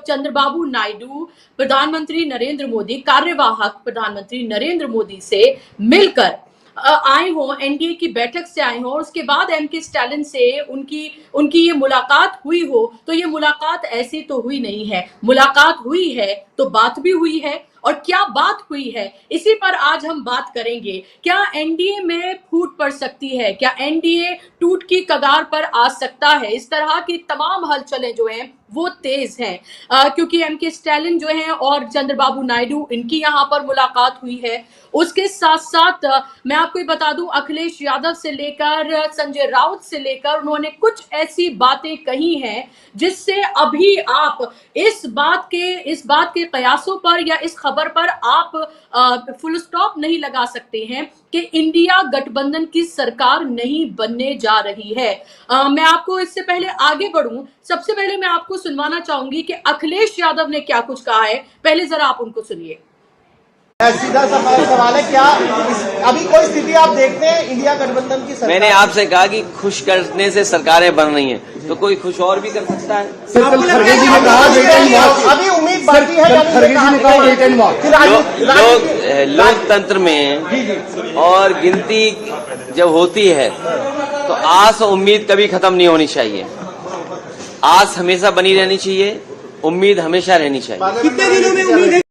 चंद्रबाबू नायडू प्रधानमंत्री नरेंद्र मोदी, कार्यवाहक प्रधानमंत्री नरेंद्र मोदी से मिलकर आए हों, एनडीए की बैठक से आए हों और उसके बाद एम के स्टालिन से उनकी उनकी ये मुलाकात हुई हो, तो ये मुलाकात ऐसी तो हुई नहीं है। मुलाकात हुई है तो बात भी हुई है, और क्या बात हुई है इसी पर आज हम बात करेंगे। क्या एनडीए में फूट पड़ सकती है? क्या एनडीए टूट की कगार पर आ सकता है? इस तरह की तमाम हलचलें जो हैं वो तेज हैं, क्योंकि एम के स्टालिन जो हैं और चंद्रबाबू नायडू, इनकी यहाँ पर मुलाकात हुई है। उसके साथ साथ मैं आपको बता दूं, अखिलेश यादव से लेकर संजय राउत से लेकर उन्होंने कुछ ऐसी बातें कही हैं जिससे अभी आप इस बात के कयासों पर या इस खबर पर आप फुल स्टॉप नहीं लगा सकते हैं कि इंडिया गठबंधन की सरकार नहीं बनने जा रही है। मैं आपको इससे पहले आगे बढ़ूं, सबसे पहले मैं आपको सुनवाना चाहूंगी कि अखिलेश यादव ने क्या कुछ कहा है। पहले जरा आप उनको सुनिए। सीधा सवाल है, क्या अभी कोई स्थिति आप देखते हैं इंडिया गठबंधन की सरकार? मैंने आपसे कहा कि खुश करने से सरकारें बन रही हैं, तो कोई खुश और भी कर सकता है। अभी उम्मीद बाकी है लोकतंत्र में और गिनती जब होती है तो आस और उम्मीद कभी खत्म नहीं होनी चाहिए। आस हमेशा बनी रहनी चाहिए, उम्मीद हमेशा रहनी चाहिए। कितने दिनों में उम्मीद है?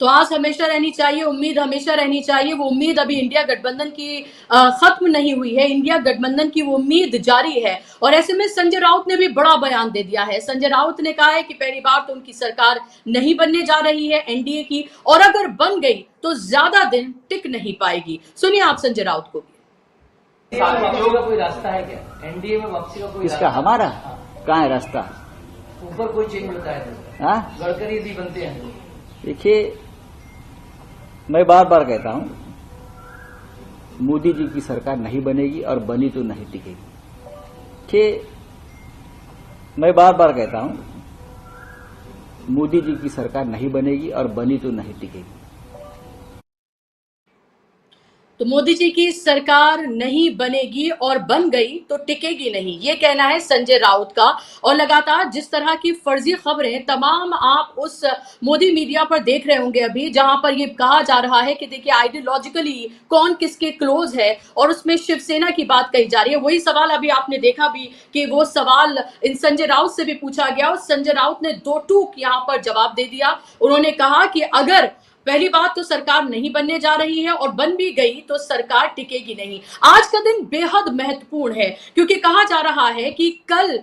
तो आस हमेशा रहनी चाहिए, उम्मीद हमेशा रहनी चाहिए। वो उम्मीद अभी इंडिया गठबंधन की खत्म नहीं हुई है, इंडिया गठबंधन की वो उम्मीद जारी है। और ऐसे में संजय राउत ने भी बड़ा बयान दे दिया है। संजय राउत ने कहा है कि पहली बार तो उनकी सरकार नहीं बनने जा रही है एनडीए की, और अगर बन गई तो ज्यादा दिन टिक नहीं पाएगी। सुनिए आप संजय राउत को। वापसी का कोई रास्ता है क्या? एनडीए में वापसी का कोई इसका हमारा कहाँ है रास्ता? ऊपर कोई चेंज होता है तो गडकरी भी बनते हैं। देखिए, मैं बार बार कहता हूं, मोदी जी की सरकार नहीं बनेगी और बनी तो नहीं टिकेगी। कि मैं बार बार कहता हूं, मोदी जी की सरकार नहीं बनेगी और बनी तो नहीं टिकेगी। तो मोदी जी की सरकार नहीं बनेगी और बन गई तो टिकेगी नहीं, ये कहना है संजय राउत का। और लगातार जिस तरह की फर्जी खबरें तमाम आप उस मोदी मीडिया पर देख रहे होंगे अभी, जहां पर ये कहा जा रहा है कि देखिए आइडियोलॉजिकली कौन किसके क्लोज है, और उसमें शिवसेना की बात कही जा रही है। वही सवाल अभी आपने देखा भी कि वो सवाल इन संजय राउत से भी पूछा गया और संजय राउत ने दो टूक यहां पर जवाब दे दिया। उन्होंने कहा कि अगर पहली बात तो सरकार नहीं बनने जा रही है और बन भी गई तो सरकार टिकेगी नहीं। आज का दिन बेहद महत्वपूर्ण है, क्योंकि कहा जा रहा है कि कल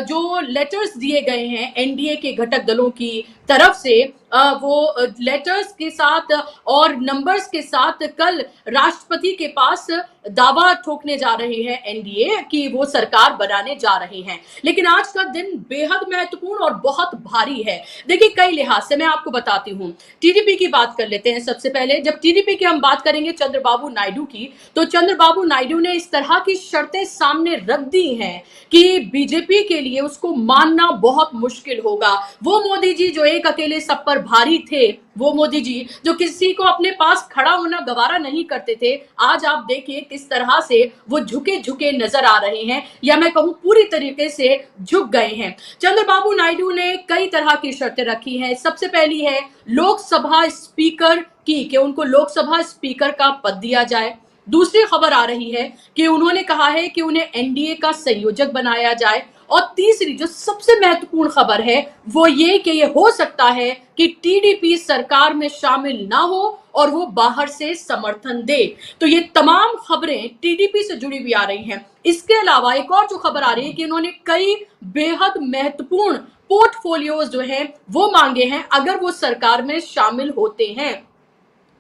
जो लेटर्स दिए गए हैं एनडीए के घटक दलों की तरफ से, वो लेटर्स के साथ और नंबर्स के साथ कल राष्ट्रपति के पास दावा ठोकने जा रहे हैं एनडीए कि वो सरकार बनाने जा रहे हैं। लेकिन आज का दिन बेहद महत्वपूर्ण और बहुत भारी है। देखिए, कई लिहाज से मैं आपको बताती हूँ। टीडीपी की बात कर लेते हैं सबसे पहले। जब टीडीपी की हम बात करेंगे चंद्रबाबू नायडू की, तो चंद्रबाबू नायडू ने इस तरह की शर्तें सामने रख दी हैं कि बीजेपी के लिए उसको मानना बहुत मुश्किल होगा। वो मोदी जी जो एक अकेले सब पर भारी थे, वो मोदी जी जो किसी को अपने पास खड़ा होना गवारा नहीं करते थे, आज आप देखिए किस तरह से वो झुके झुके नजर आ रहे हैं, या मैं कहूं पूरी तरीके से झुक गए हैं। चंद्रबाबू नायडू ने कई तरह की शर्तें रखी हैं। सबसे पहली है लोकसभा स्पीकर की, कि उनको लोकसभा स्पीकर का पद दिया जाए। दूसरी खबर आ रही है कि उन्होंने कहा है कि उन्हें एनडीए का संयोजक बनाया जाए। और तीसरी जो सबसे महत्वपूर्ण खबर है वो ये कि ये हो सकता है कि टीडीपी सरकार में शामिल ना हो और वो बाहर से समर्थन दे। तो ये तमाम खबरें टीडीपी से जुड़ी हुई आ रही हैं। इसके अलावा एक और जो खबर आ रही है कि उन्होंने कई बेहद महत्वपूर्ण पोर्टफोलियोज जो हैं वो मांगे हैं अगर वो सरकार में शामिल होते हैं।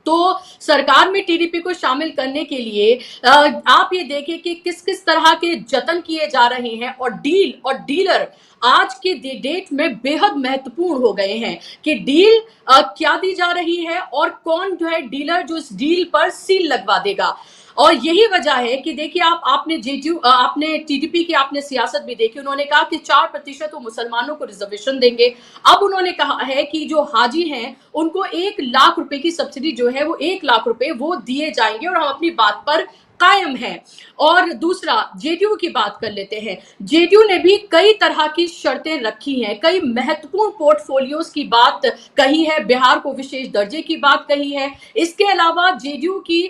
तो सरकार में टीडीपी को शामिल करने के लिए आप ये देखिए कि किस किस तरह के जतन किए जा रहे हैं, और डील और डीलर आज के डेट में बेहद महत्वपूर्ण हो गए हैं कि डील क्या दी जा रही है और कौन जो है डीलर जो इस डील पर सील लगवा देगा। और यही वजह है कि देखिए आपने आपने टीडीपी की आपने सियासत भी देखी। उन्होंने कहा कि 4% वो मुसलमानों को रिजर्वेशन देंगे। अब उन्होंने कहा है कि जो हाजी हैं उनको 1 लाख रुपए की सब्सिडी जो है वो 1 लाख रुपए वो दिए जाएंगे और हम अपनी बात पर कायम है। और दूसरा, जेडीयू की बात कर लेते हैं। जेडीयू ने भी कई तरह की शर्तें रखी हैं, कई महत्वपूर्ण पोर्टफोलियोज की बात कही है, बिहार को विशेष दर्जे की बात कही है। इसके अलावा जेडीयू की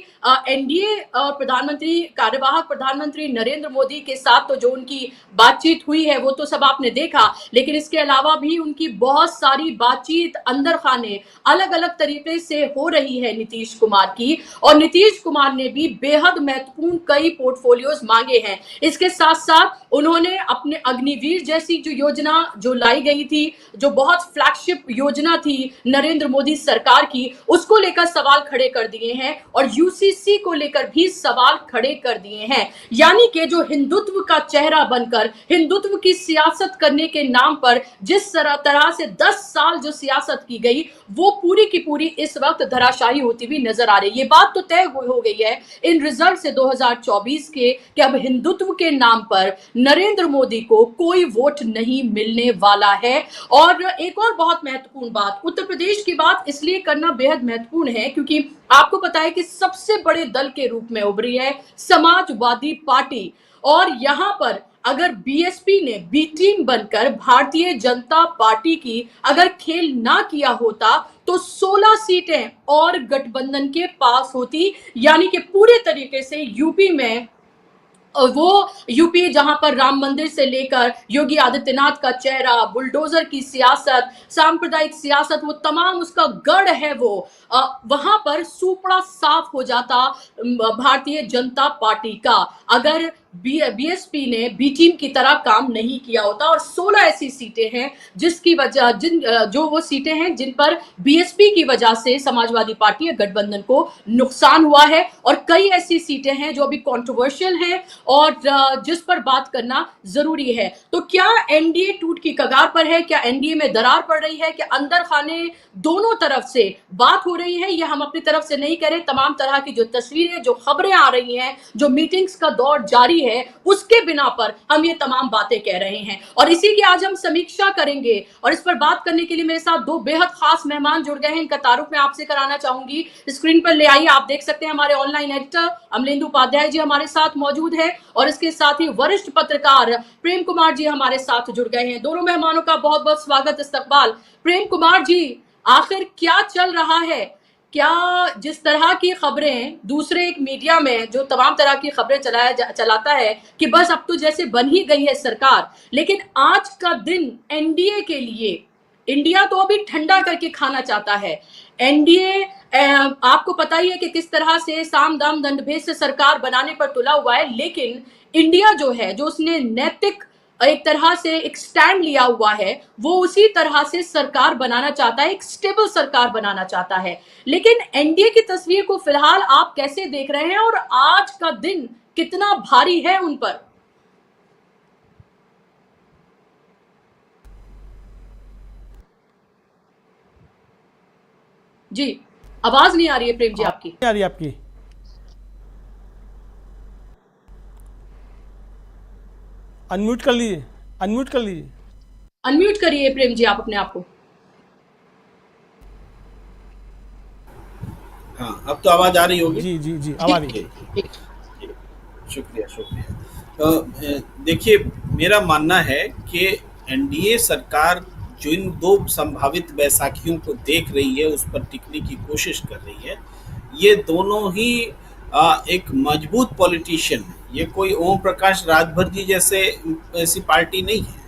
एनडीए और प्रधानमंत्री, कार्यवाहक प्रधानमंत्री नरेंद्र मोदी के साथ तो जो उनकी बातचीत हुई है वो तो सब आपने देखा, लेकिन इसके अलावा भी उनकी बहुत सारी बातचीत अंदर खाने अलग अलग तरीके से हो रही है नीतीश कुमार की। और नीतीश कुमार ने भी बेहद महत्वपूर्ण कई पोर्टफोलियोज मांगे हैं। इसके साथ साथ उन्होंने अपने अग्निवीर जैसी जो योजना जो लाई गई थी, जो बहुत फ्लैगशिप योजना थी नरेंद्र मोदी सरकार की, उसको लेकर सवाल खड़े कर दिए हैं और यूसीसी को लेकर भी सवाल खड़े कर दिए हैं। यानी कि जो हिंदुत्व का चेहरा बनकर हिंदुत्व की सियासत करने के नाम पर जिस तरह से 10 साल जो सियासत की गई, वो पूरी की पूरी इस वक्त धराशायी होती हुई नजर आ रही है। ये बात तो तय हो गई है इन रिजल्ट से 2024 के कि अब हिंदुत्व के नाम पर नरेंद्र मोदी को कोई वोट नहीं मिलने वाला है। और एक और बहुत महत्वपूर्ण बात, उत्तर प्रदेश की बात इसलिए करना बेहद महत्वपूर्ण है क्योंकि आपको पता है कि सबसे बड़े दल के रूप में उभरी है समाजवादी पार्टी। और यहां पर अगर बीएसपी ने बी टीम बनकर भारतीय जनता पार्टी की अगर खेल ना किया होता तो 16 सीटें और गठबंधन के पास होती। यानी कि पूरे तरीके से यूपी में, और वो यूपी जहां पर राम मंदिर से लेकर योगी आदित्यनाथ का चेहरा, बुलडोजर की सियासत, सांप्रदायिक सियासत, वो तमाम उसका गढ़ है, वो वहां पर सुपड़ा साफ हो जाता भारतीय जनता पार्टी का अगर बीएसपी ने बी टीम की तरह काम नहीं किया होता। और 16 ऐसी सीटें हैं जिसकी वजह जो वो सीटें हैं जिन पर बीएसपी की वजह से समाजवादी पार्टी या गठबंधन को नुकसान हुआ है। और कई ऐसी सीटें हैं जो अभी कंट्रोवर्शियल हैं और जिस पर बात करना जरूरी है। तो क्या एनडीए टूट की कगार पर है? क्या एनडीए में दरार पड़ रही है? क्या अंदर खाने दोनों तरफ से बात हो रही है? यह हम अपनी तरफ से नहीं करें, तमाम तरह की जो तस्वीरें, जो खबरें आ रही हैं, जो मीटिंग्स का दौर जारी है, उसके बिना पर हम ये तमाम बातें कह रहे हैं। और इसी की आज हम समीक्षा करेंगे और इस पर बात करने के लिए मेरे साथ दो बेहद खास मेहमान जुड़ गए हैं। इनका तारुफ मैं आपसे कराना चाहूंगी। स्क्रीन पर ले आइए, आप देख सकते हैं हमारे ऑनलाइन एडिटर अमलेंदु उपाध्याय जी हमारे साथ मौजूद है और इसके साथ ही वरिष्ठ पत्रकार प्रेम कुमार जी हमारे साथ जुड़ गए हैं। दोनों मेहमानों का बहुत बहुत स्वागत, इस्तकबाल। प्रेम कुमार जी, आखिर क्या चल रहा है? क्या जिस तरह की खबरें दूसरे एक मीडिया में जो तमाम तरह की खबरें चलाता है कि बस अब तो जैसे बन ही गई है सरकार, लेकिन आज का दिन एनडीए के लिए, इंडिया तो अभी ठंडा करके खाना चाहता है। एनडीए आपको पता ही है कि किस तरह से साम दाम दंडभेद से सरकार बनाने पर तुला हुआ है, लेकिन इंडिया जो है, जो उसने नैतिक एक तरह से एक स्टैंड लिया हुआ है, वो उसी तरह से सरकार बनाना चाहता है, एक स्टेबल सरकार बनाना चाहता है। लेकिन एनडीए की तस्वीर को फिलहाल आप कैसे देख रहे हैं और आज का दिन कितना भारी है उन पर? जी, आवाज नहीं आ रही है प्रेम जी आपकी। आ रही है आपकी? अनम्यूट कर लीजिए, अनम्यूट कर लीजिए। अनम्यूट करिए प्रेम जी आप अपने आप को। हाँ, अब तो आवाज आ रही होगी। जी जी जी, अब आ रही है। शुक्रिया शुक्रिया। तो देखिए, मेरा मानना है कि एनडीए सरकार जो इन दो संभावित बैसाखियों को देख रही है, उस पर टिकने की कोशिश कर रही है। ये दोनों ही एक मजबूत पॉलिटिशियन है। ये कोई ओम प्रकाश राजभर जी जैसे ऐसी पार्टी नहीं है।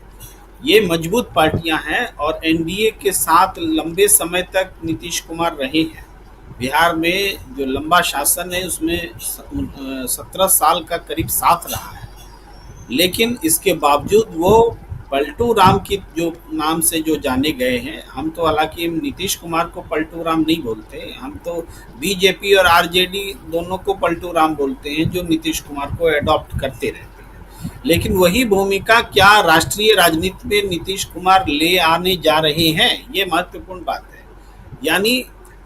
ये मजबूत पार्टियां हैं और एनडीए के साथ लंबे समय तक नीतीश कुमार रहे हैं। बिहार में जो लंबा शासन है उसमें 17 साल का करीब साथ रहा है, लेकिन इसके बावजूद वो पलटू राम की जो नाम से जो जाने गए हैं। हम तो हालांकि नीतीश कुमार को पलटू राम नहीं बोलते, हम तो बीजेपी और आरजेडी दोनों को पलटू राम बोलते हैं, जो नीतीश कुमार को एडॉप्ट करते रहते हैं। लेकिन वही भूमिका क्या राष्ट्रीय राजनीति में नीतीश कुमार ले आने जा रहे हैं, ये महत्वपूर्ण बात है। यानी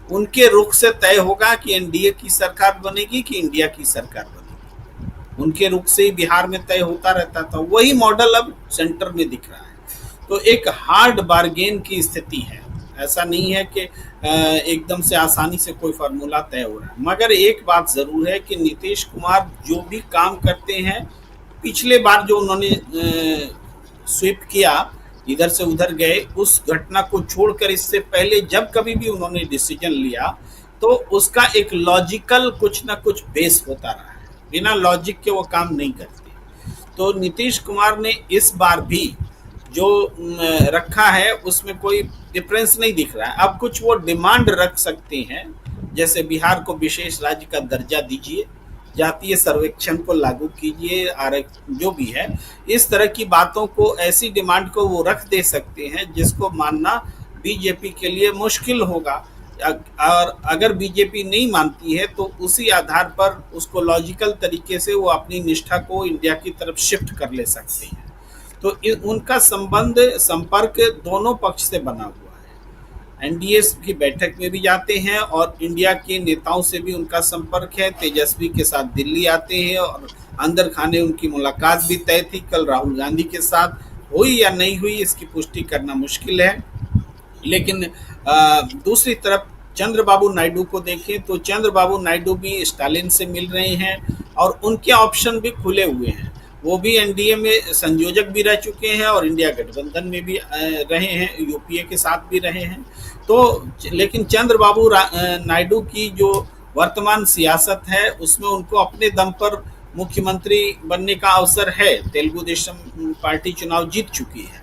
उनके रुख से तय होगा कि एनडीए की सरकार बनेगी कि इंडिया की सरकार बनेगी। उनके रुख से ही बिहार में तय होता रहता था, वही मॉडल अब सेंटर में दिख रहा है। तो एक हार्ड बार्गेन की स्थिति है। ऐसा नहीं है कि एकदम से आसानी से कोई फार्मूला तय हो रहा है। मगर एक बात ज़रूर है कि नीतीश कुमार जो भी काम करते हैं, पिछले बार जो उन्होंने स्वीप किया, इधर से उधर गए, उस घटना को छोड़कर इससे पहले जब कभी भी उन्होंने डिसीजन लिया तो उसका एक लॉजिकल कुछ ना कुछ बेस होता रहा है। बिना लॉजिक के वो काम नहीं करते। तो नीतीश कुमार ने इस बार भी जो रखा है उसमें कोई डिफरेंस नहीं दिख रहा है। अब कुछ वो डिमांड रख सकते हैं, जैसे बिहार को विशेष राज्य का दर्जा दीजिए, जातीय सर्वेक्षण को लागू कीजिए, जो भी है, इस तरह की बातों को, ऐसी डिमांड को वो रख दे सकते हैं जिसको मानना बीजेपी के लिए मुश्किल होगा। और अगर बीजेपी नहीं मानती है तो उसी आधार पर उसको लॉजिकल तरीके से वो अपनी निष्ठा को इंडिया की तरफ शिफ्ट कर ले सकते हैं। तो उनका संपर्क दोनों पक्ष से बना हुआ है। एनडीए की बैठक में भी जाते हैं और इंडिया के नेताओं से भी उनका संपर्क है। तेजस्वी के साथ दिल्ली आते हैं और अंदर खाने उनकी मुलाकात भी तय थी। कल राहुल गांधी के साथ हुई या नहीं हुई इसकी पुष्टि करना मुश्किल है। लेकिन दूसरी तरफ चंद्रबाबू नायडू को देखें तो चंद्रबाबू नायडू भी स्टालिन से मिल रहे हैं और उनके ऑप्शन भी खुले हुए हैं। वो भी एनडीए में संयोजक भी रह चुके हैं और इंडिया गठबंधन में भी रहे हैं, यूपीए के साथ भी रहे हैं। तो लेकिन चंद्रबाबू नायडू की जो वर्तमान सियासत है उसमें उनको अपने दम पर मुख्यमंत्री बनने का अवसर है। तेलुगु देशम पार्टी चुनाव जीत चुकी है,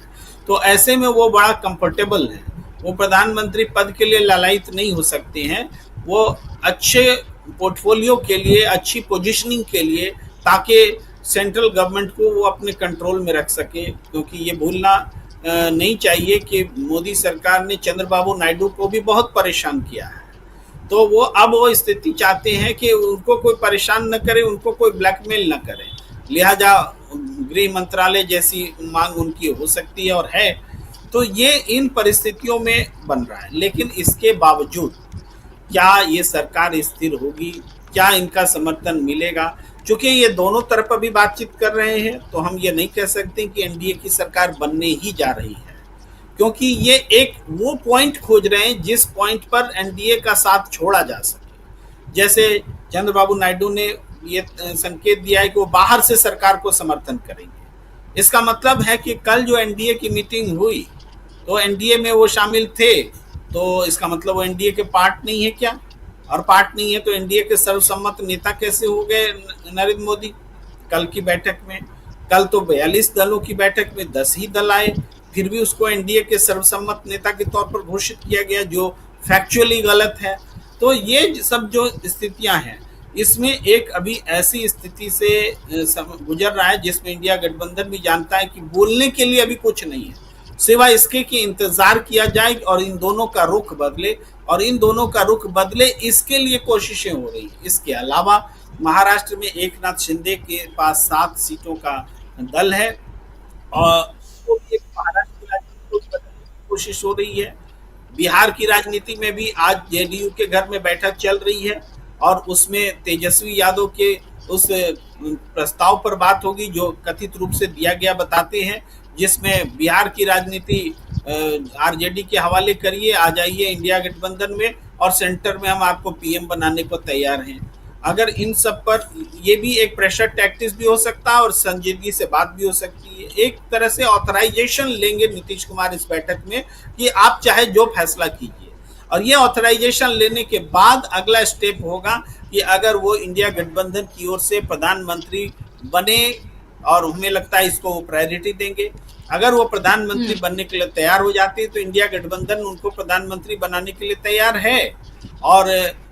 तो ऐसे में वो बड़ा कंफर्टेबल है। वो प्रधानमंत्री पद के लिए लालायित नहीं हो सकते हैं। वो अच्छे पोर्टफोलियो के लिए, अच्छी पोजीशनिंग के लिए, ताकि सेंट्रल गवर्नमेंट को वो अपने कंट्रोल में रख सके। क्योंकि ये भूलना नहीं चाहिए कि मोदी सरकार ने चंद्रबाबू नायडू को भी बहुत परेशान किया है। तो वो अब वो स्थिति चाहते हैं कि उनको कोई परेशान न करे, उनको कोई ब्लैकमेल न करे। लिहाजा गृह मंत्रालय जैसी मांग उनकी हो सकती है और है। तो ये इन परिस्थितियों में बन रहा है। लेकिन इसके बावजूद क्या ये सरकार स्थिर होगी, क्या इनका समर्थन मिलेगा? चूंकि ये दोनों तरफ अभी बातचीत कर रहे हैं तो हम ये नहीं कह सकते कि एनडीए की सरकार बनने ही जा रही है, क्योंकि ये एक वो पॉइंट खोज रहे हैं जिस पॉइंट पर एनडीए का साथ छोड़ा जा सके। जैसे चंद्रबाबू नायडू ने ये संकेत दिया है कि वो बाहर से सरकार को समर्थन करेंगे। इसका मतलब है कि कल जो एनडीए की मीटिंग हुई तो एनडीए में वो शामिल थे, तो इसका मतलब वो एनडीए के पार्ट नहीं है क्या? और पार्ट नहीं है तो एनडीए के सर्वसम्मत नेता कैसे हो गए नरेंद्र मोदी? कल की बैठक में, कल तो 42 दलों की बैठक में 10 ही दल आए, फिर भी उसको एनडीए के सर्वसम्मत नेता के तौर पर घोषित किया गया, जो फैक्चुअली गलत है। तो ये सब जो स्थितियां हैं, इसमें एक अभी ऐसी स्थिति से गुजर रहा है जिसमें इंडिया गठबंधन भी जानता है कि बोलने के लिए अभी कुछ नहीं है, सिवाय इसके कि इंतजार किया जाए और इन दोनों का रुख बदले, और इन दोनों का रुख बदले इसके लिए कोशिशें हो रही हैं। इसके अलावा महाराष्ट्र में एकनाथ शिंदे के पास 7 सीटों का दल है और तो एक महाराष्ट्र की राजनीति को बदलने की कोशिश हो रही है। बिहार की राजनीति में भी आज जेडीयू के घर में बैठक चल रही है और उसमें तेजस्वी यादव के उस प्रस्ताव पर बात होगी जो कथित रूप से दिया गया बताते हैं, जिसमें बिहार की राजनीति आरजेडी के हवाले करिए, आ जाइए इंडिया गठबंधन में और सेंटर में हम आपको पीएम बनाने को तैयार हैं। अगर इन सब पर ये भी एक प्रेशर टैक्टिक्स भी हो सकता है और संजीदगी से बात भी हो सकती है। एक तरह से ऑथराइजेशन लेंगे नीतीश कुमार इस बैठक में कि आप चाहे जो फैसला कीजिए, और ये ऑथराइजेशन लेने के बाद अगला स्टेप होगा कि अगर वो इंडिया गठबंधन की ओर से प्रधानमंत्री बने, और हमें लगता है इसको वो प्रायोरिटी देंगे। अगर वो प्रधानमंत्री बनने के लिए तैयार हो जाते हैं तो इंडिया गठबंधन उनको प्रधानमंत्री बनाने के लिए तैयार है, और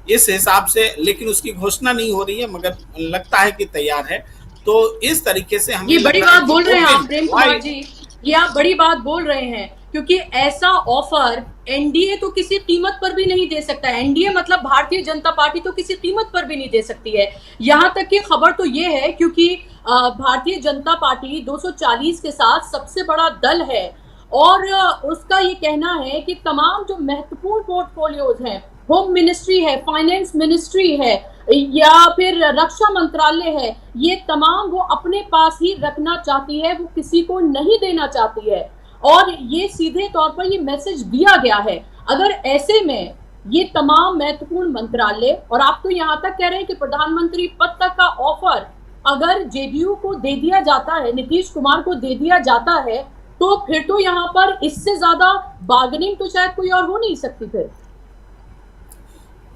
इस हिसाब से, लेकिन उसकी घोषणा नहीं हो रही है, मगर लगता है कि तैयार है। तो इस तरीके से हम ये बड़ी बात बोल रहे हैं आप प्रेम कुमार जी, ये आप बड़ी बात बोल रहे हैं, क्योंकि ऐसा ऑफर एनडीए तो किसी कीमत पर भी नहीं दे सकता है। एनडीए मतलब भारतीय जनता पार्टी तो किसी कीमत पर भी नहीं दे सकती है। यहाँ तक की खबर तो ये है, क्योंकि भारतीय जनता पार्टी 240 के साथ सबसे बड़ा दल है और उसका ये कहना है कि तमाम जो महत्वपूर्ण पोर्टफोलियोज हैं, होम मिनिस्ट्री है, फाइनेंस मिनिस्ट्री है या फिर रक्षा मंत्रालय है, ये तमाम वो अपने पास ही रखना चाहती है, वो किसी को नहीं देना चाहती है। और ये सीधे तौर पर ये मैसेज दिया गया है। अगर ऐसे में ये तमाम महत्वपूर्ण मंत्रालय, और आप तो यहाँ तक कह रहे हैं कि प्रधानमंत्री पद तक का ऑफर अगर जेडीयू को दे दिया जाता है, नीतीश कुमार को दे दिया जाता है, तो फिर तो यहाँ पर इससे ज्यादा बार्गेनिंग तो शायद कोई और हो नहीं सकती। फिर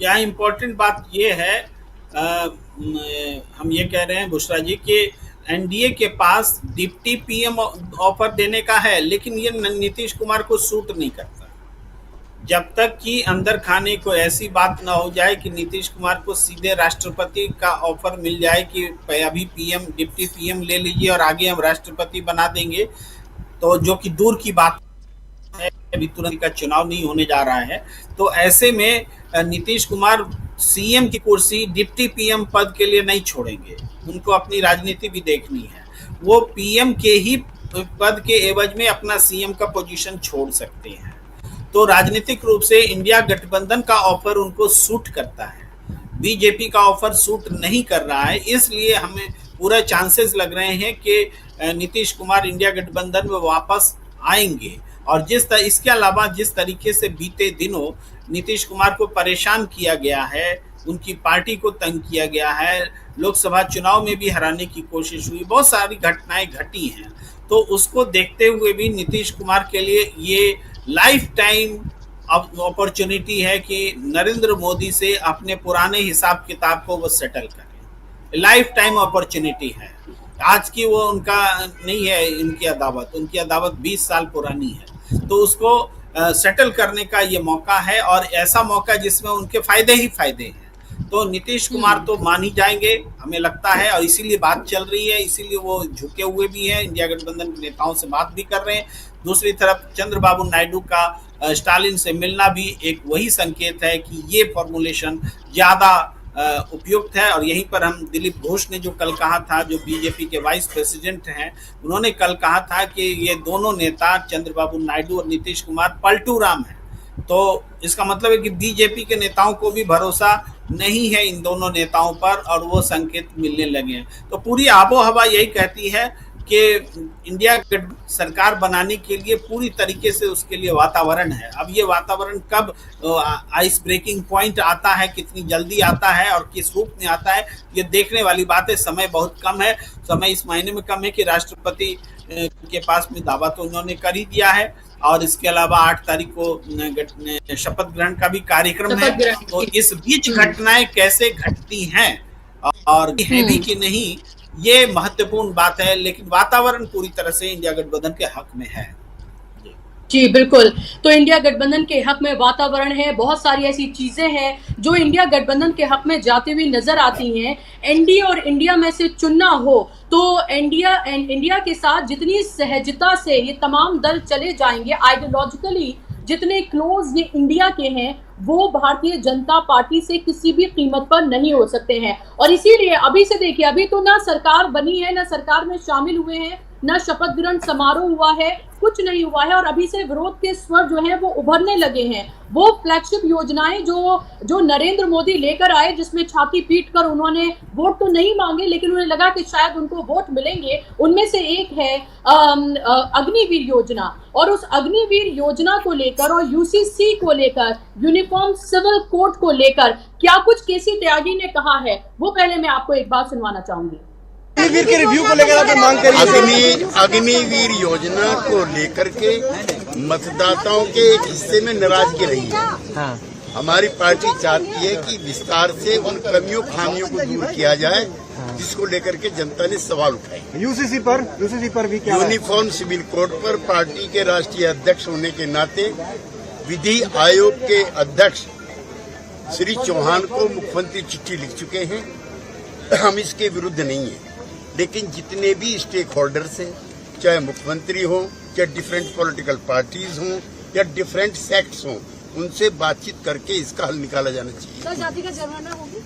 यहाँ इम्पोर्टेंट बात ये है, हम ये कह रहे हैं बुशरा जी कि एनडीए के पास डिप्टी पीएम ऑफर देने का है, लेकिन ये नीतीश कुमार को सूट नहीं करता। जब तक कि अंदर खाने को ऐसी बात ना हो जाए कि नीतीश कुमार को सीधे राष्ट्रपति का ऑफर मिल जाए कि अभी पीएम डिप्टी पीएम ले लीजिए और आगे हम राष्ट्रपति बना देंगे, तो जो कि दूर की बात है, अभी तुरंत का चुनाव नहीं होने जा रहा है। तो ऐसे में नीतीश कुमार सीएम की कुर्सी डिप्टी पीएम पद के लिए नहीं छोड़ेंगे, उनको अपनी राजनीति भी देखनी है। वो पीएम के ही पद के एवज में अपना सीएम का पोजीशन छोड़ सकते हैं। तो राजनीतिक रूप से इंडिया गठबंधन का ऑफर उनको सूट करता है, बीजेपी का ऑफर सूट नहीं कर रहा है। इसलिए हमें पूरे चांसेस लग रहे हैं कि नीतीश कुमार इंडिया गठबंधन में वापस आएंगे। और इसके अलावा जिस तरीके से बीते दिनों नीतीश कुमार को परेशान किया गया है, उनकी पार्टी को तंग किया गया है, लोकसभा चुनाव में भी हराने की कोशिश हुई, बहुत सारी घटनाएं घटी हैं। तो उसको देखते हुए भी नीतीश कुमार के लिए ये लाइफ टाइम अपॉर्चुनिटी है कि नरेंद्र मोदी से अपने पुराने हिसाब किताब को वो सेटल करें। लाइफ टाइम अपॉर्चुनिटी है, आज की वो उनका नहीं है। उनकी अदावत 20 साल पुरानी है, तो उसको सेटल करने का ये मौका है, और ऐसा मौका जिसमें उनके फायदे ही फायदे हैं। तो नीतीश कुमार तो मान ही जाएंगे हमें लगता है, और इसीलिए बात चल रही है, इसीलिए वो झुके हुए भी हैं, इंडिया गठबंधन के नेताओं से बात भी कर रहे हैं। दूसरी तरफ चंद्रबाबू नायडू का स्टालिन से मिलना भी एक वही संकेत है कि ये फॉर्मुलेशन ज़्यादा उपयुक्त है। और यहीं पर हम दिलीप घोष ने जो कल कहा था, जो बीजेपी के वाइस प्रेसिडेंट हैं, उन्होंने कल कहा था कि ये दोनों नेता चंद्रबाबू नायडू और नीतीश कुमार पलटू राम हैं। तो इसका मतलब है कि बीजेपी के नेताओं को भी भरोसा नहीं है इन दोनों नेताओं पर, और वो संकेत मिलने लगे हैं। तो पूरी आबो हवा यही कहती है कि इंडिया सरकार बनाने के लिए पूरी तरीके से उसके लिए वातावरण है। अब ये वातावरण कब आइस ब्रेकिंग पॉइंट आता है, कितनी जल्दी आता है और किस रूप में आता है, ये देखने वाली बात है। समय बहुत कम है, समय इस महीने में कम है कि राष्ट्रपति के पास में दावा तो उन्होंने कर ही दिया है, और इसके अलावा 8 तारीख को शपथ ग्रहण का भी कार्यक्रम है। तो इस बीच घटनाएं कैसे घटती हैं और है भी कि नहीं, ये महत्वपूर्ण बात है। लेकिन वातावरण पूरी तरह से इंडिया गठबंधन के हक में है। जी बिल्कुल, तो इंडिया गठबंधन के हक में वातावरण है। बहुत सारी ऐसी चीजें हैं जो इंडिया गठबंधन के हक में जाती हुई नजर आती हैं। एनडीए और इंडिया में से चुनना हो तो इंडिया के साथ जितनी सहजता से ये तमाम दल चले जाएंगे, आइडियोलॉजिकली जितने क्लोज ये इंडिया के हैं, वो भारतीय जनता पार्टी से किसी भी कीमत पर नहीं हो सकते हैं। और इसीलिए अभी से देखिए, अभी तो ना सरकार बनी है, ना सरकार में शामिल हुए हैं, ना शपथ ग्रहण समारोह हुआ है, कुछ नहीं हुआ है, और अभी से विरोध के स्वर जो हैं वो उभरने लगे हैं। वो फ्लैगशिप योजनाएं जो नरेंद्र मोदी लेकर आए, जिसमें छाती पीट कर उन्होंने वोट तो नहीं मांगे, लेकिन उन्हें लगा कि शायद उनको वोट मिलेंगे, उनमें से एक है अग्निवीर योजना। और उस अग्निवीर योजना को लेकर और यूसीसी को लेकर, यूनिफॉर्म सिविल कोड को लेकर क्या कुछ केसी त्यागी ने कहा है, वो पहले मैं आपको एक बात सुनवाना चाहूंगी। अग्निवीर के रिव्यू को लेकर आप मांग करिए। अग्निवीर योजना को लेकर के मतदाताओं के एक हिस्से में नाराजगी रही है। हमारी पार्टी चाहती है कि विस्तार से उन कमियों खामियों को दूर किया जाए, जिसको लेकर के जनता ने सवाल उठाए। यूसीसी पर भी क्या, यूनिफॉर्म सिविल कोड पर पार्टी के राष्ट्रीय अध्यक्ष होने के नाते विधि आयोग के अध्यक्ष श्री चौहान को मुख्यमंत्री चिट्ठी लिख चुके हैं। हम इसके विरुद्ध नहीं है, लेकिन जितने भी स्टेक होल्डर्स हैं, चाहे मुख्यमंत्री हो, चाहे डिफरेंट पॉलिटिकल पार्टीज हों या डिफरेंट सेक्ट्स हों, उनसे बातचीत करके इसका हल निकाला जाना चाहिए। जाति का जनगणना होगी।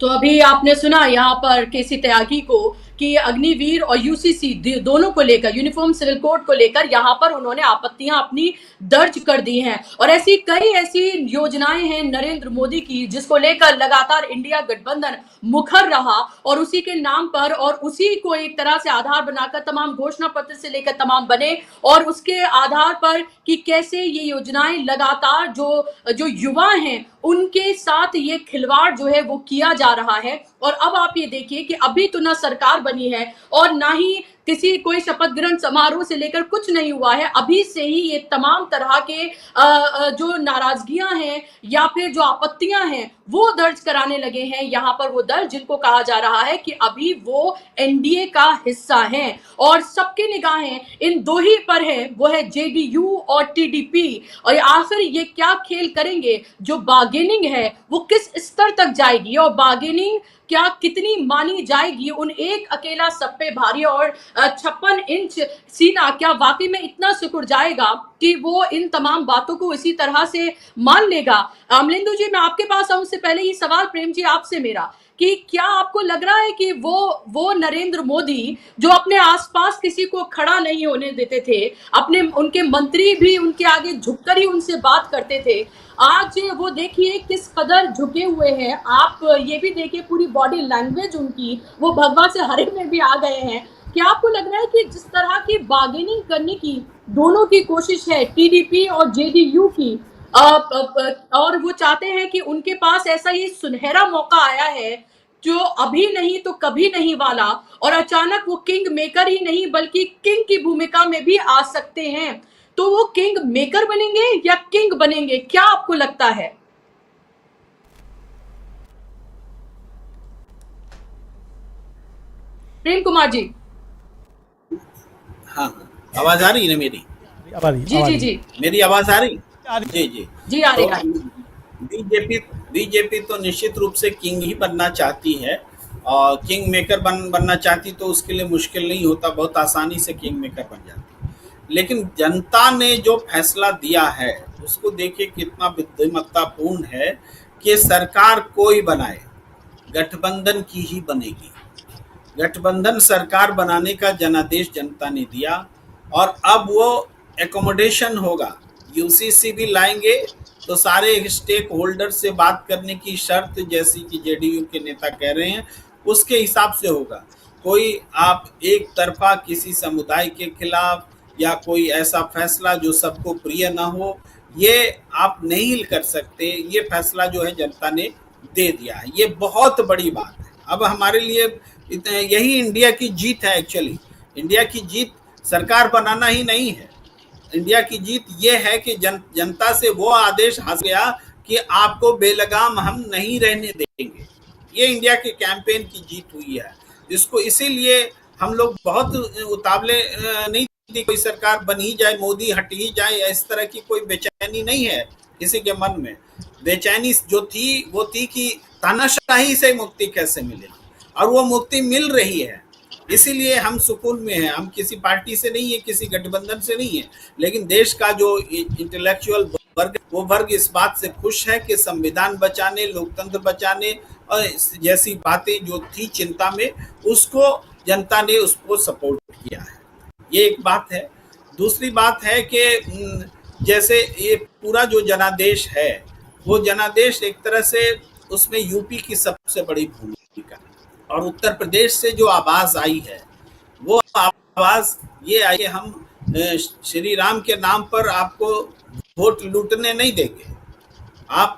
तो अभी आपने सुना यहाँ पर केसी त्यागी को कि अग्निवीर और यूसीसी दोनों को लेकर, यूनिफॉर्म सिविल कोड को लेकर यहाँ पर उन्होंने आपत्तियां अपनी दर्ज कर दी हैं। और ऐसी कई ऐसी योजनाएं हैं नरेंद्र मोदी की जिसको लेकर लगातार इंडिया गठबंधन मुखर रहा और उसी के नाम पर और उसी को एक तरह से आधार बनाकर तमाम घोषणा पत्र से लेकर तमाम बने और उसके आधार पर कि कैसे ये योजनाएं लगातार जो युवा हैं उनके साथ ये खिलवाड़ जो है वो किया जा रहा है। और अब आप ये देखिए कि अभी तो ना सरकार बनी है और ना ही किसी कोई शपथ ग्रहण समारोह से लेकर कुछ नहीं हुआ है, अभी से ही ये तमाम तरह के जो नाराजगियां हैं या फिर जो आपत्तियां हैं वो दर्ज कराने लगे हैं यहाँ पर वो दल जिनको कहा जा रहा है कि अभी वो एनडीए का हिस्सा हैं और सबकी निगाहें इन दो ही पर है, वो है जेडीयू और टीडीपी। और आखिर ये क्या खेल करेंगे, जो बार्गेनिंग है वो किस स्तर तक जाएगी और बार्गेनिंग क्या कितनी मानी जाएगी, उन एक अकेला सब पे भारी और 56 इंच सीना क्या वाकई में इतना सिकुड़ जाएगा कि वो इन तमाम बातों को इसी तरह से मान लेगा। अमलेंदु जी, मैं आपके पास आऊं उससे पहले ये सवाल प्रेम जी आपसे मेरा कि क्या आपको लग रहा है कि वो नरेंद्र मोदी जो अपने आसपास किसी को खड़ा नहीं होने देते थे, अपने उनके मंत्री भी उनके आगे झुककर ही उनसे बात करते थे, आज वो देखिए किस कदर झुके हुए हैं। आप ये भी देखिए पूरी बॉडी लैंग्वेज उनकी, वो भगवा से हरे में भी आ गए हैं। क्या आपको लग रहा है कि जिस तरह की बार्गेनिंग करने की दोनों की कोशिश है टीडीपी और जेडीयू की, और वो चाहते हैं कि उनके पास ऐसा ये सुनहरा मौका आया है जो अभी नहीं तो कभी नहीं वाला और अचानक वो किंग मेकर ही नहीं बल्कि किंग की भूमिका में भी आ सकते हैं, तो वो किंग मेकर बनेंगे या किंग बनेंगे, क्या आपको लगता है? प्रेम कुमार जी। हाँ, आवाज आ रही है ना मेरी? जी मेरी आवाज आ रही? जी आ रही है। बीजेपी तो निश्चित रूप से किंग ही बनना चाहती है और किंग मेकर बनना चाहती तो उसके लिए मुश्किल नहीं होता, बहुत आसानी से किंग मेकर बन जाती। लेकिन जनता ने जो फैसला दिया है उसको देखिए कितना बुद्धिमत्तापूर्ण है कि सरकार कोई बनाए गठबंधन की ही बनेगी। गठबंधन सरकार बनाने का जनादेश जनता ने दिया और अब वो एकोमोडेशन होगा। यूसीसी भी लाएंगे तो सारे स्टेक होल्डर से बात करने की शर्त जैसी कि जेडीयू के नेता कह रहे हैं उसके हिसाब से होगा। कोई आप एक तरफा किसी समुदाय के खिलाफ या कोई ऐसा फैसला जो सबको प्रिय ना हो ये आप नहीं कर सकते। ये फैसला जो है जनता ने दे दिया है, ये बहुत बड़ी बात है। अब हमारे लिए यही इंडिया की जीत है। एक्चुअली इंडिया की जीत सरकार बनाना ही नहीं है, इंडिया की जीत ये है कि जनता से वो आदेश हासिल गया कि आपको बेलगाम हम नहीं रहने देंगे। ये इंडिया के कैंपेन की जीत हुई है। इसको इसीलिए हम लोग बहुत उतावले नहीं थी कोई सरकार बन ही जाए, मोदी हट ही जाए, इस तरह की कोई बेचैनी नहीं है किसी के मन में। बेचैनी जो थी वो थी कि तानाशाही से मुक्ति कैसे मिलेगी और वो मुक्ति मिल रही है। इसीलिए हम सुकून में हैं। हम किसी पार्टी से नहीं है, किसी गठबंधन से नहीं है, लेकिन देश का जो इंटेलेक्चुअल वर्ग वो वर्ग इस बात से खुश है कि संविधान बचाने, लोकतंत्र बचाने और जैसी बातें जो थी चिंता में उसको जनता ने उसको सपोर्ट किया है। ये एक बात है। दूसरी बात है कि जैसे ये पूरा जो जनादेश है वो जनादेश एक तरह से उसमें यूपी की सबसे बड़ी भूमिका और उत्तर प्रदेश से जो आवाज आई है वो आवाज ये आई, हम श्री राम के नाम पर आपको वोट लूटने नहीं देंगे, आप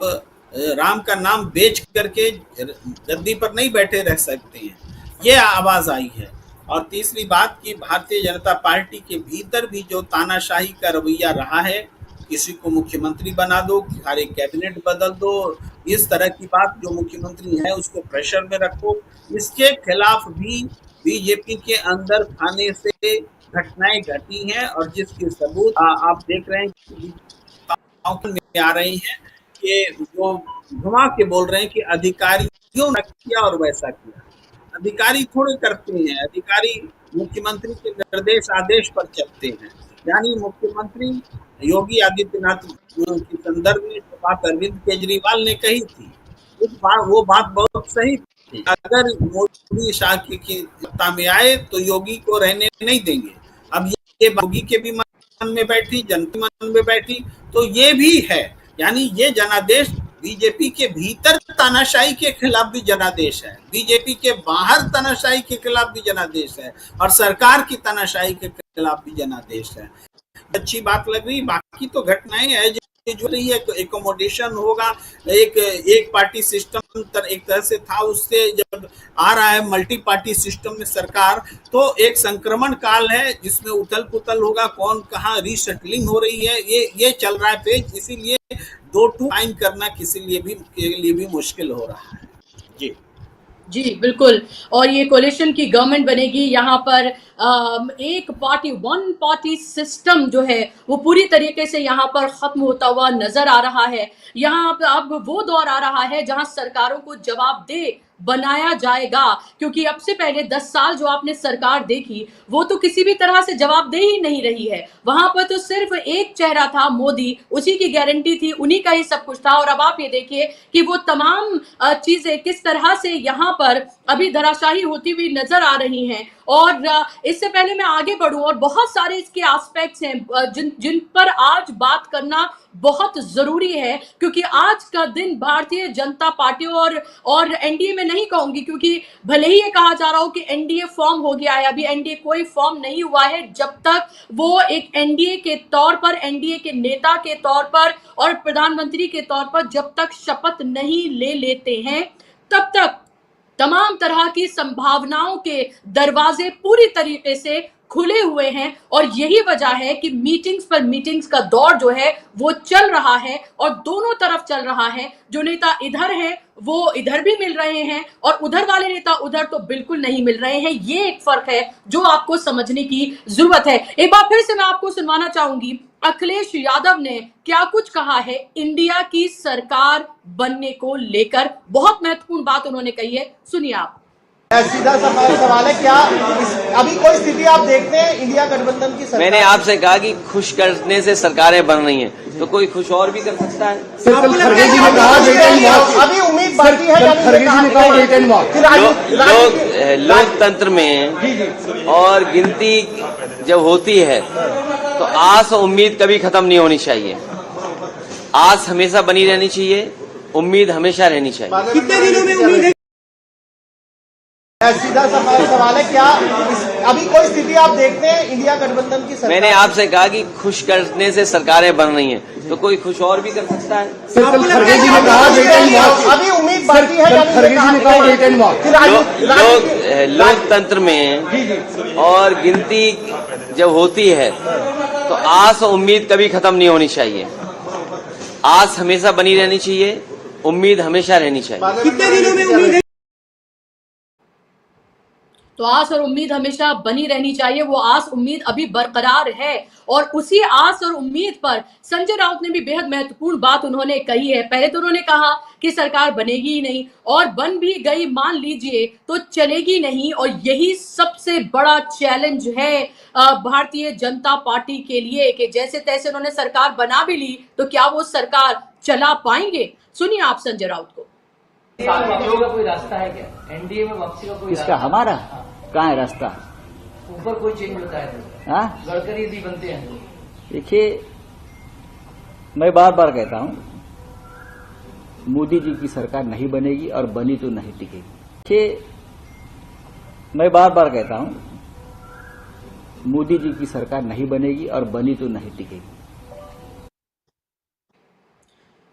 राम का नाम बेच करके गद्दी पर नहीं बैठे रह सकते हैं, ये आवाज आई है। और तीसरी बात कि भारतीय जनता पार्टी के भीतर भी जो तानाशाही का रवैया रहा है, किसी को मुख्यमंत्री बना दो, सारे कैबिनेट बदल दो, इस तरह की बात जो मुख्यमंत्री है उसको प्रेशर में रखो, इसके खिलाफ भी बीजेपी के अंदर थाने से घटनाएं घटी हैं और जिसके सबूत आप देख रहे हैं में आ रही हैं कि जो घुमा के बोल रहे हैं कि अधिकारियों ने किया और वैसा किया। अधिकारी थोड़े करते हैं, अधिकारी मुख्यमंत्री के निर्देश आदेश पर चलते हैं। यानी मुख्यमंत्री योगी आदित्यनाथ के संदर्भ में बात अरविंद केजरीवाल ने कही थी, वो बात बहुत सही थी। अगर मोदी शाह की सत्ता में आए तो योगी को रहने नहीं देंगे। अब ये योगी के भी मन में बैठी, जनता मन में बैठी, तो ये भी है। यानी ये जनादेश बीजेपी के भीतर तानाशाही के खिलाफ भी जनादेश है, बीजेपी के बाहर तानाशाही के खिलाफ भी जनादेश है, और सरकार की तानाशाही के खिलाफ भी जनादेश है। अच्छी बात लग रही। बाकी तो घटनाएं है जो रही है, एकोमोडेशन होगा, एक पार्टी सिस्टम एक तरह से था, उससे जब आ रहा है मल्टी पार्टी सिस्टम में सरकार, तो एक संक्रमण काल है जिसमें उथल पुथल होगा, कौन कहाँ रीसेटलिंग हो रही है, ये चल रहा है पेज। इसीलिए 2-2 टाइम करना किसी के लिए भी मुश्किल हो रहा है। जी जी बिल्कुल। और ये कोलिशन की गवर्नमेंट बनेगी, यहाँ पर एक पार्टी वन पार्टी सिस्टम जो है वो पूरी तरीके से यहाँ पर खत्म होता हुआ नजर आ रहा है। यहाँ पर अब वो दौर आ रहा है जहाँ सरकारों को जवाबदेह बनाया जाएगा, क्योंकि अब से पहले 10 साल जो आपने सरकार देखी वो तो किसी भी तरह से जवाबदेही नहीं रही है। वहां पर तो सिर्फ एक चेहरा था मोदी, उसी की गारंटी थी, उन्हीं का ही सब कुछ था। और अब आप ये देखिए कि वो तमाम चीजें किस तरह से यहाँ पर अभी धराशायी होती हुई नजर आ रही हैं। और इससे पहले मैं आगे बढ़ूं, और बहुत सारे इसके एस्पेक्ट्स हैं जिन पर आज बात करना बहुत जरूरी है, क्योंकि आज का दिन भारतीय जनता पार्टी और एनडीए में नहीं कहूंगी, क्योंकि भले ही ये कहा जा रहा हो कि एनडीए फॉर्म हो गया है, अभी एनडीए कोई फॉर्म नहीं हुआ है। जब तक वो एक एनडीए के तौर पर, एनडीए के नेता के तौर पर और प्रधानमंत्री के तौर पर जब तक शपथ नहीं ले लेते हैं, तब तक तमाम तरह की संभावनाओं के दरवाजे पूरी तरीके से खुले हुए हैं। और यही वजह है कि मीटिंग्स पर मीटिंग्स का दौर जो है वो चल रहा है, और दोनों तरफ चल रहा है। जो नेता इधर है वो इधर भी मिल रहे हैं, और उधर वाले नेता उधर तो बिल्कुल नहीं मिल रहे हैं। ये एक फर्क है जो आपको समझने की जरूरत है। एक बार फिर से मैं आपको सुनवाना चाहूंगी, अखिलेश यादव ने क्या कुछ कहा है इंडिया की सरकार बनने को लेकर। बहुत महत्वपूर्ण बात उन्होंने कही है, सुनिए आप। सीधा सवाल है, क्या अभी कोई स्थिति आप देखते हैं इंडिया गठबंधन की सरकार? मैंने आपसे कहा कि खुश करने से सरकारें बन रही हैं, तो कोई खुश और भी कर सकता है। अभी उम्मीद बाकी है, लोकतंत्र में और गिनती जब होती है तो आस और उम्मीद कभी खत्म नहीं होनी चाहिए। आस हमेशा बनी रहनी चाहिए, उम्मीद हमेशा रहनी चाहिए। कितने दिनों में उम्मीद है? सीधा सवाल है, क्या अभी कोई स्थिति आप देखते हैं इंडिया गठबंधन की सरकार? मैंने आपसे कहा कि खुश करने से सरकारें बन रही हैं, तो कोई खुश और भी कर सकता है। अभी उम्मीद बाकी है, लोकतंत्र में और गिनती जब होती है तो आस और उम्मीद कभी खत्म नहीं होनी चाहिए। आस हमेशा बनी रहनी चाहिए, उम्मीद हमेशा रहनी चाहिए। कितने दिनों में उम्मीद है? तो आस और उम्मीद हमेशा बनी रहनी चाहिए। वो आस उम्मीद अभी बरकरार है, और उसी आस और उम्मीद पर संजय राउत ने भी बेहद महत्वपूर्ण बात उन्होंने कही है। पहले तो उन्होंने कहा कि सरकार बनेगी ही नहीं, और बन भी गई मान लीजिए तो चलेगी नहीं। और यही सबसे बड़ा चैलेंज है भारतीय जनता पार्टी के लिए, कि जैसे तैसे उन्होंने सरकार बना भी ली तो क्या वो सरकार चला पाएंगे। सुनिए आप संजय राउत को। वापसी का कोई रास्ता है क्या? एनडीए में वापसी का कोई इसका हमारा कहाँ है रास्ता? ऊपर कोई चेंज होता है तो हाँ, गडकरी भी बनते हैं। देखिए, मैं बार बार कहता हूं, मोदी जी की सरकार नहीं बनेगी और बनी तो नहीं टिकेगी। देखिए, मैं बार बार कहता हूं, मोदी जी की सरकार नहीं बनेगी और बनी तो नहीं टिकेगी।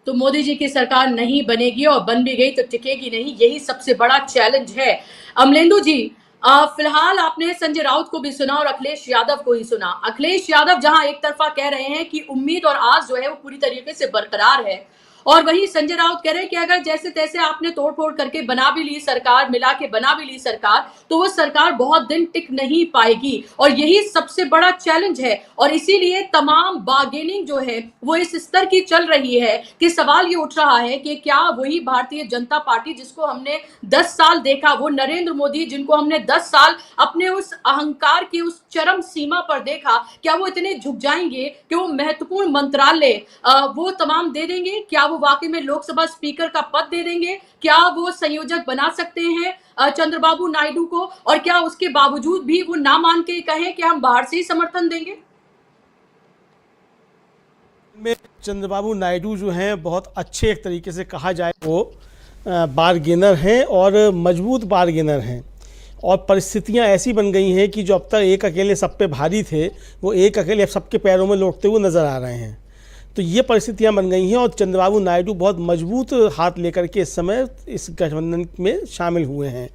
तो मोदी जी की सरकार नहीं बनेगी और बन भी गई तो टिकेगी नहीं, यही सबसे बड़ा चैलेंज है। अमलेंदु जी, फिलहाल आपने संजय राउत को भी सुना और अखिलेश यादव को ही सुना। अखिलेश यादव जहां एक तरफा कह रहे हैं कि उम्मीद और आस जो है वो पूरी तरीके से बरकरार है, और वहीं संजय राउत कह रहे हैं कि अगर जैसे तैसे आपने तोड़ फोड़ करके बना भी ली सरकार, मिला के बना भी ली सरकार, तो वो सरकार बहुत दिन टिक नहीं पाएगी। और यही सबसे बड़ा चैलेंज है, और इसीलिए तमाम बार्गेनिंग जो है वो इस स्तर की चल रही है कि सवाल ये उठ रहा है कि क्या वही भारतीय जनता पार्टी जिसको हमने 10 साल देखा, वो नरेंद्र मोदी जिनको हमने 10 साल अपने उस अहंकार की उस चरम सीमा पर देखा, क्या वो इतने झुक जाएंगे कि वो महत्वपूर्ण मंत्रालय वो तमाम दे देंगे? क्या वो वो वाकई में लोकसभा स्पीकर का पद दे देंगे? क्या वो संयोजक बना सकते हैं चंद्रबाबू नायडू को? और क्या उसके बावजूद भी वो ना मान के कहें कि हम बाहर से ही समर्थन देंगे? में चंद्रबाबू नायडू जो हैं बहुत अच्छे, एक तरीके से कहा जाए वो बार्गेनर हैं और मजबूत बार्गेनर हैं। और परिस्थितियां ऐसी बन गई हैं कि जो अब तक एक अकेले सब पे भारी थे, वो एक अकेले अब सबके पैरों में लौटते हुए नज़र आ रहे हैं। तो ये परिस्थितियां बन गई हैं और चंद्रबाबू नायडू बहुत मजबूत हाथ लेकर के इस समय इस गठबंधन में शामिल हुए हैं।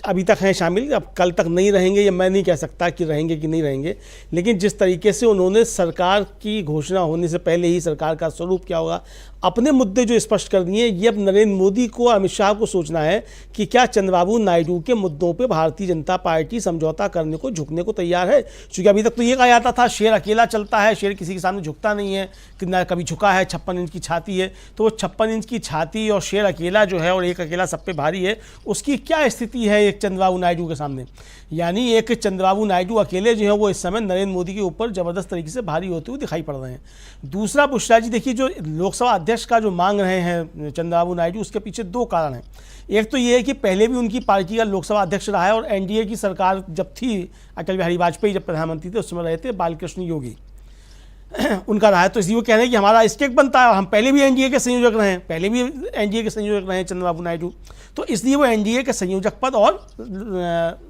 अभी तक हैं शामिल, अब कल तक नहीं रहेंगे ये मैं नहीं कह सकता कि रहेंगे कि नहीं रहेंगे, लेकिन जिस तरीके से उन्होंने सरकार की घोषणा होने से पहले ही सरकार का स्वरूप क्या होगा, अपने मुद्दे जो स्पष्ट कर दिए, ये अब नरेंद्र मोदी को, अमित शाह को सोचना है कि क्या चंद्रबाबू नायडू के मुद्दों पे भारतीय जनता पार्टी समझौता करने को, झुकने को तैयार है। क्योंकि अभी तक तो ये कहा जाता था शेर अकेला चलता है, शेर किसी के सामने झुकता नहीं है, कि ना कभी झुका है, 56 इंच की छाती है। तो वो 56 इंच की छाती और शेर अकेला जो है और एक अकेला सब पे भारी है, उसकी क्या स्थिति है एक चंद्रबाबू नायडू के सामने? यानी एक चंद्रबाबू नायडू अकेले जो है वो इस समय नरेंद्र मोदी के ऊपर ज़बरदस्त तरीके से भारी होते हुए दिखाई पड़ रहे हैं। दूसरा, बुशरा जी देखिए, जो लोकसभा अध्यक्ष का जो मांग रहे हैं चंद्रबाबू नायडू, उसके पीछे दो कारण हैं। एक तो ये है कि पहले भी उनकी पार्टी का लोकसभा अध्यक्ष रहा है और एनडीए की सरकार जब थी, अटल बिहारी वाजपेयी जब प्रधानमंत्री थे उस समय रहे थे बालकृष्ण योगी, उनका रहा है। तो इसलिए वो कह रहे हैं कि हमारा स्टेक बनता है और हम पहले भी एनडीए के संयोजक रहे हैं, चंद्रबाबू नायडू। तो इसलिए वो एनडीए के संयोजक पद और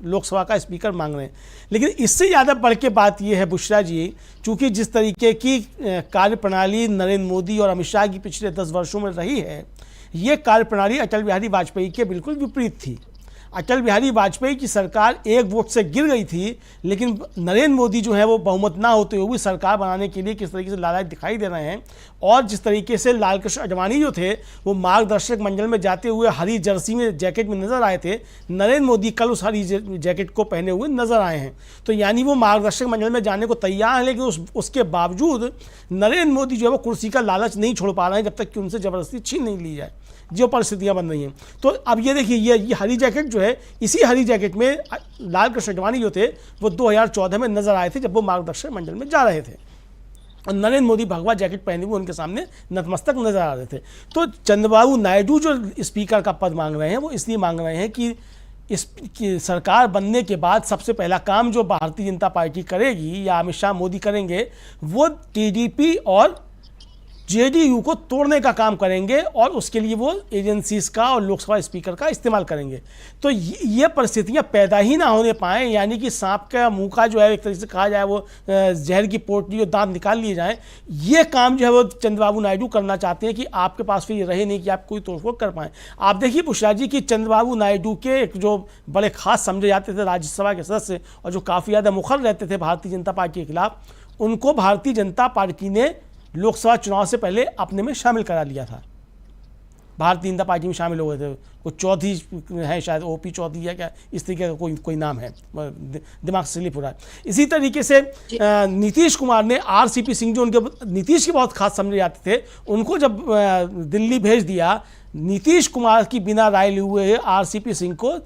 लोकसभा का स्पीकर मांग रहे हैं। लेकिन इससे ज़्यादा बढ़ के बात ये है बुशरा जी, चूँकि जिस तरीके की कार्यप्रणाली नरेंद्र मोदी और अमित शाह की पिछले 10 वर्षों में रही है, ये कार्यप्रणाली अटल बिहारी वाजपेयी के बिल्कुल विपरीत थी। अटल बिहारी वाजपेयी की सरकार एक वोट से गिर गई थी, लेकिन नरेंद्र मोदी जो है वो बहुमत ना होते हुए भी सरकार बनाने के लिए किस तरीके से लालायित दिखाई दे रहे हैं। और जिस तरीके से लालकृष्ण आडवाणी जो थे वो मार्गदर्शक मंडल में जाते हुए हरी जर्सी में, जैकेट में नजर आए थे, नरेंद्र मोदी कल उस हरी जैकेट को पहने हुए नजर आए हैं। तो यानी वो मार्गदर्शक मंडल में जाने को तैयार हैं, लेकिन उसके बावजूद नरेंद्र मोदी जो है वो कुर्सी का लालच नहीं छोड़ पा रहे हैं जब तक कि उनसे ज़बरदस्ती छीन नहीं ली जाए, जो परिस्थितियां बन रही हैं। तो अब ये देखिए, ये हरी जैकेट जो है, इसी हरी जैकेट में लालकृष्ण आडवाणी जो थे वो 2014 में नजर आए थे जब वो मार्गदर्शक मंडल में जा रहे थे, और नरेंद्र मोदी भगवा जैकेट पहने हुए उनके सामने नतमस्तक नजर आ रहे थे। तो चंद्रबाबू नायडू जो स्पीकर का पद मांग रहे हैं वो इसलिए मांग रहे हैं कि सरकार बनने के बाद सबसे पहला काम जो भारतीय जनता पार्टी करेगी या अमित शाह मोदी करेंगे, वो टीडीपी और जेडीयू को तोड़ने का काम करेंगे और उसके लिए वो एजेंसीज का और लोकसभा स्पीकर का इस्तेमाल करेंगे। तो ये परिस्थितियां पैदा ही ना होने पाएँ, यानी कि सांप का मुंह का जो है एक तरीके से कहा जाए वो जहर की पोटली और दांत निकाल लिए जाएं, ये काम जो है वो चंद्रबाबू नायडू करना चाहते हैं कि आपके पास फिर ये रहे नहीं कि आप कोई तोड़फोड़ कर पाएँ। आप देखिए बुशरा जी कि चंद्रबाबू नायडू के एक जो बड़े खास समझे जाते थे राज्यसभा के सदस्य और जो काफ़ी ज़्यादा मुखर रहते थे भारतीय जनता पार्टी के खिलाफ, उनको भारतीय जनता पार्टी ने लोकसभा चुनाव से पहले अपने में शामिल करा लिया था। भारतीय जनता पार्टी में शामिल हो गए थे, कुछ चौधरी है शायद, ओपी चौधरी या क्या इस तरीके का कोई नाम है, दिमाग से स्लिप हो रहा है। इसी तरीके से नीतीश कुमार ने आरसीपी सिंह जो उनके नीतीश के बहुत खास समझे जाते थे, उनको जब दिल्ली भेज दिया, नीतीश कुमार की बिना राय लिए हुए आरसीपी सिंह को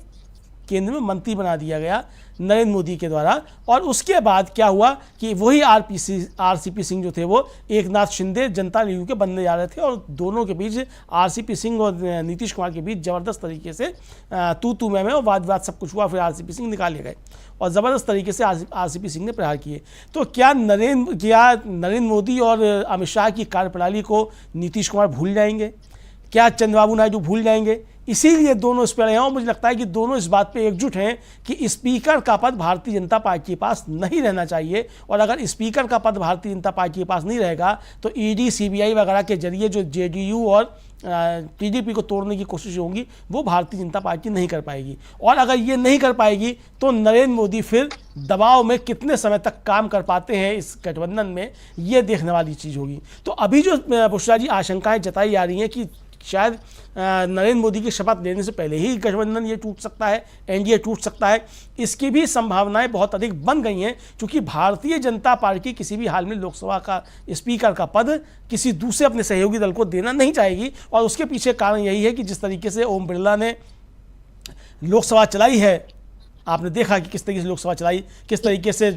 केंद्र में मंत्री बना दिया गया नरेंद्र मोदी के द्वारा। और उसके बाद क्या हुआ कि वही आरसीपी सिंह जो थे वो एकनाथ शिंदे जनता दल के बनने जा रहे थे, और दोनों के बीच आरसीपी सिंह और नीतीश कुमार के बीच ज़बरदस्त तरीके से तू मैं और वाद सब कुछ हुआ। फिर आरसीपी सिंह निकाले गए और ज़बरदस्त तरीके से आरसीपी सिंह ने प्रहार किए। तो क्या नरेंद्र मोदी और अमित शाह की कार्यप्रणाली को नीतीश कुमार भूल जाएंगे? क्या चंद्रबाबू नायडू भूल जाएंगे? इसीलिए दोनों इस पर आए हैं और मुझे लगता है कि दोनों इस बात पे एकजुट हैं कि स्पीकर का पद भारतीय जनता पार्टी के पास नहीं रहना चाहिए। और अगर स्पीकर का पद भारतीय जनता पार्टी के पास नहीं रहेगा तो ईडी, सीबीआई वगैरह के जरिए जो जेडीयू और टीडीपी को तोड़ने की कोशिश होगी वो भारतीय जनता पार्टी नहीं कर पाएगी। और अगर ये नहीं कर पाएगी तो नरेंद्र मोदी फिर दबाव में कितने समय तक काम कर पाते हैं इस गठबंधन में, ये देखने वाली चीज़ होगी। तो अभी जो बुशरा जी आशंकाएं जताई जा रही हैं कि शायद नरेंद्र मोदी की शपथ लेने से पहले ही गठबंधन ये टूट सकता है, एनडीए टूट सकता है, इसकी भी संभावनाएं बहुत अधिक बन गई हैं, क्योंकि भारतीय जनता पार्टी किसी भी हाल में लोकसभा का स्पीकर का पद किसी दूसरे अपने सहयोगी दल को देना नहीं चाहेगी। और उसके पीछे कारण यही है कि जिस तरीके से ओम बिरला ने लोकसभा चलाई है आपने देखा कि किस तरीके से लोकसभा चलाई, किस तरीके से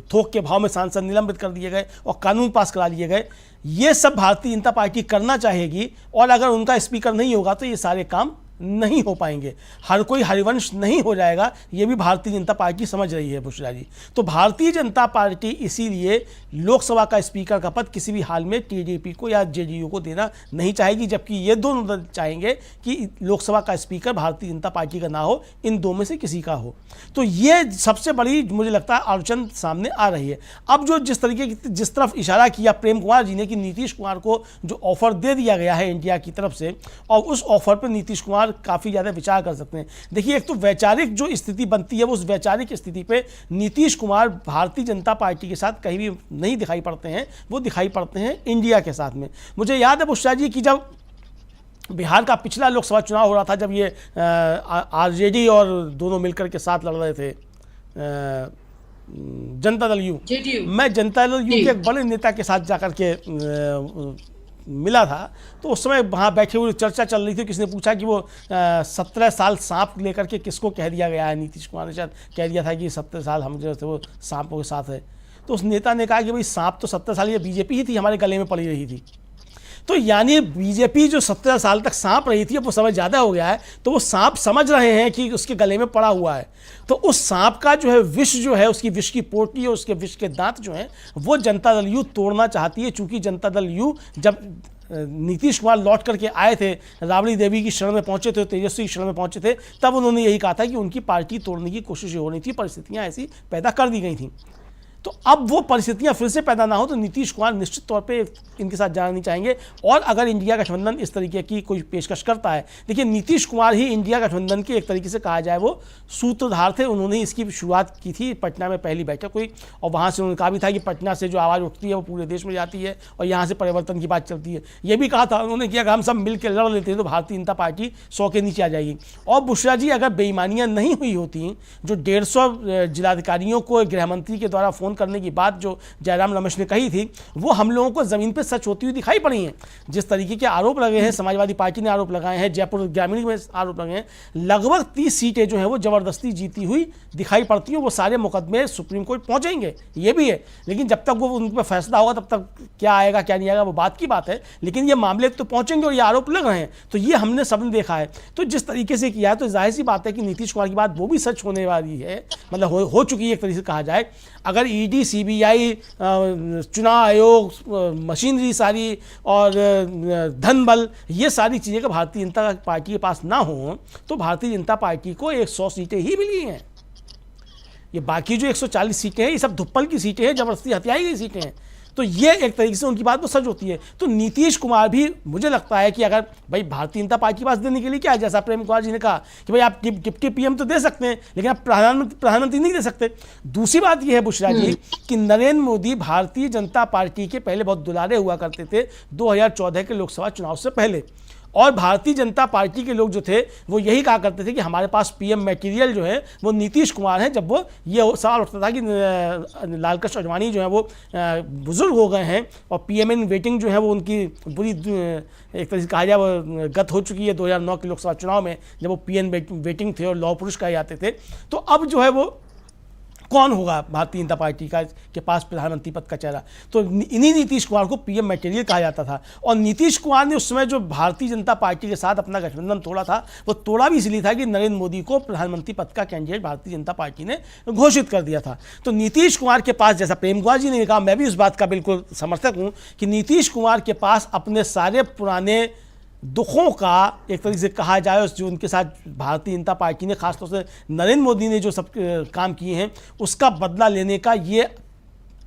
थोक के भाव में सांसद निलंबित कर दिए गए और कानून पास करा लिए गए। ये सब भारतीय जनता पार्टी करना चाहेगी, और अगर उनका स्पीकर नहीं होगा तो ये सारे काम नहीं हो पाएंगे। हर कोई हरिवंश नहीं हो जाएगा, ये भी भारतीय जनता पार्टी समझ रही है बुशरा जी। तो भारतीय जनता पार्टी इसीलिए लोकसभा का स्पीकर का पद किसी भी हाल में टीडीपी को या जेडीयू को देना नहीं चाहेगी, जबकि ये दोनों चाहेंगे कि लोकसभा का स्पीकर भारतीय जनता पार्टी का ना हो, इन दो में से किसी का हो। तो ये सबसे बड़ी मुझे लगता है अड़चन सामने आ रही है। अब जो जिस तरफ इशारा किया प्रेम कुमार जी ने कि नीतीश कुमार को जो ऑफर दे दिया गया है इंडिया की तरफ से, और उस ऑफर पर नीतीश कुमार काफी ज्यादा विचार कर सकते हैं। देखिए, एक तो वैचारिक जो स्थिति बनती है, वो उस वैचारिक स्थिति पे नीतीश कुमार भारतीय जनता पार्टी के साथ कहीं भी नहीं दिखाई पड़ते हैं, वो दिखाई पड़ते हैं इंडिया के साथ में। मुझे याद है बुशरा जी की जब बिहार का पिछला लोकसभा चुनाव हो रहा था, जब ये आरजेडी और दोनों मिलकर के साथ लड़ रहे थे, जनता दल यू, मैं जनता दल यू के एक बड़े नेता के साथ जाकर के मिला था। तो उस समय वहाँ बैठे हुए चर्चा चल रही थी, किसी ने पूछा कि वो 17 साल सांप लेकर के किसको कह दिया गया है। नीतीश कुमार ने शायद कह दिया था कि 17 साल हम जो थे वो सांपों के साथ है। तो उस नेता ने कहा कि भाई सांप तो 17 साल ये बीजेपी ही थी, हमारे गले में पड़ी रही थी। तो यानी बीजेपी जो 17 साल तक सांप रही थी, अब वो समय ज़्यादा हो गया है, तो वो सांप समझ रहे हैं कि उसके गले में पड़ा हुआ है। तो उस सांप का जो है विष जो है, उसकी विष की पोटली और उसके विष के दांत जो हैं, वो जनता दल यू तोड़ना चाहती है। चूंकि जनता दल यू जब नीतीश कुमार लौट करके आए थे, राबड़ी देवी की शरण में पहुंचे थे, तेजस्वी की शरण में पहुंचे थे, तब उन्होंने यही कहा था कि उनकी पार्टी तोड़ने की कोशिश हो रही थी, परिस्थितियां ऐसी पैदा कर दी गई थी। तो अब वो परिस्थितियां फिर से पैदा ना हो, तो नीतीश कुमार निश्चित तौर पे इनके साथ जाना नहीं चाहेंगे। और अगर इंडिया गठबंधन इस तरीके की कोई पेशकश करता है, देखिए नीतीश कुमार ही इंडिया गठबंधन के एक तरीके से कहा जाए वो सूत्रधार थे। उन्होंने इसकी शुरुआत की थी, पटना में पहली बैठक हुई और वहाँ से उन्होंने कहा भी था कि पटना से जो आवाज़ उठती है वो पूरे देश में जाती है और यहाँ से परिवर्तन की बात चलती है। ये भी कहा था उन्होंने कि अगर हम सब मिल के लड़ लेते हैं तो भारतीय जनता पार्टी 100 के नीचे आ जाएगी। और बुशरा जी, अगर बेईमानियाँ नहीं हुई होती, जो 150 जिलाधिकारियों को गृहमंत्री के द्वारा फ़ोन करने की बात जो जयराम रमेश ने कही थी, वो हम लोगों को ज़मीन पर सच होती हुई दिखाई पड़ी हैं। जिस तरीके के आरोप लगे हैं, समाजवादी पार्टी ने आरोप लगाए हैं, जयपुर ग्रामीण में आरोप लगे हैं, लगभग 30 सीटें जो हैं वो ज़बरदस्ती जीती हुई दिखाई पड़ती हैं। वो सारे मुकदमे सुप्रीम कोर्ट पहुंचेंगे, ये भी है, लेकिन जब तक वो उन पर फैसला होगा तब तक क्या आएगा क्या नहीं आएगा वो बात की बात है, लेकिन ये मामले तो पहुंचेंगे और ये आरोप लग रहे हैं। तो ये हमने सबने देखा है। तो जिस तरीके से किया है, तो जाहिर सी बात है कि नीतीश कुमार की बात वो भी सच होने वाली है, मतलब हो चुकी है एक तरीके से कहा जाए। अगर ईडी, सीबीआई, चुनाव आयोग, मशीनरी सारी और धन बल, ये सारी चीज़ें का भारतीय जनता पार्टी के पास ना हो, तो भारतीय जनता पार्टी को 100 सीटें ही मिली हैं। ये बाकी जो 140 सीटें हैं, ये सब धुप्पल की सीटें हैं, जबरदस्ती हथियाई गई सीटें हैं। तो ये एक तरीके से उनकी बात तो सच होती है। तो नीतीश कुमार भी, मुझे लगता है कि अगर भाई भारतीय जनता पार्टी के पास देने के लिए क्या है, जैसा प्रेम कुमार जी ने कहा कि भाई आप डिप्टी पीएम तो दे सकते हैं, लेकिन आप प्रधानमंत्री नहीं दे सकते। दूसरी बात यह है बुशरा जी कि नरेंद्र मोदी भारतीय जनता पार्टी के पहले बहुत दुलारे हुआ करते थे 2014 के लोकसभा चुनाव से पहले, और भारतीय जनता पार्टी के लोग जो थे वो यही कहा करते थे कि हमारे पास पीएम मटेरियल जो है वो नीतीश कुमार हैं। जब वो ये सवाल उठता था कि लाल कृष्ण आडवाणी जो है वो बुजुर्ग हो गए हैं और पीएम इन वेटिंग जो है वो उनकी बुरी एक तरह से कहा जाए वो गत हो चुकी है 2009 के लोकसभा चुनाव में, जब वो पीएम वेटिंग थे और लौह पुरुष कहे जाते थे। तो अब जो है वो कौन होगा भारतीय जनता पार्टी का के पास प्रधानमंत्री पद का चेहरा, तो इन्हीं नीतीश कुमार को पीएम मटेरियल कहा जाता था। और नीतीश कुमार ने उस समय जो भारतीय जनता पार्टी के साथ अपना गठबंधन तोड़ा था, वो तोड़ा भी इसलिए था कि नरेंद्र मोदी को प्रधानमंत्री पद का कैंडिडेट भारतीय जनता पार्टी ने घोषित कर दिया था। तो नीतीश कुमार के पास, जैसा प्रेम कुमार जी ने कहा, मैं भी उस बात का बिल्कुल समर्थक हूँ कि नीतीश कुमार के पास अपने सारे पुराने दुखों का एक तरीके से कहा जाए, जो उनके साथ भारतीय जनता पार्टी ने खासतौर से नरेंद्र मोदी ने जो सब काम किए हैं उसका बदला लेने का ये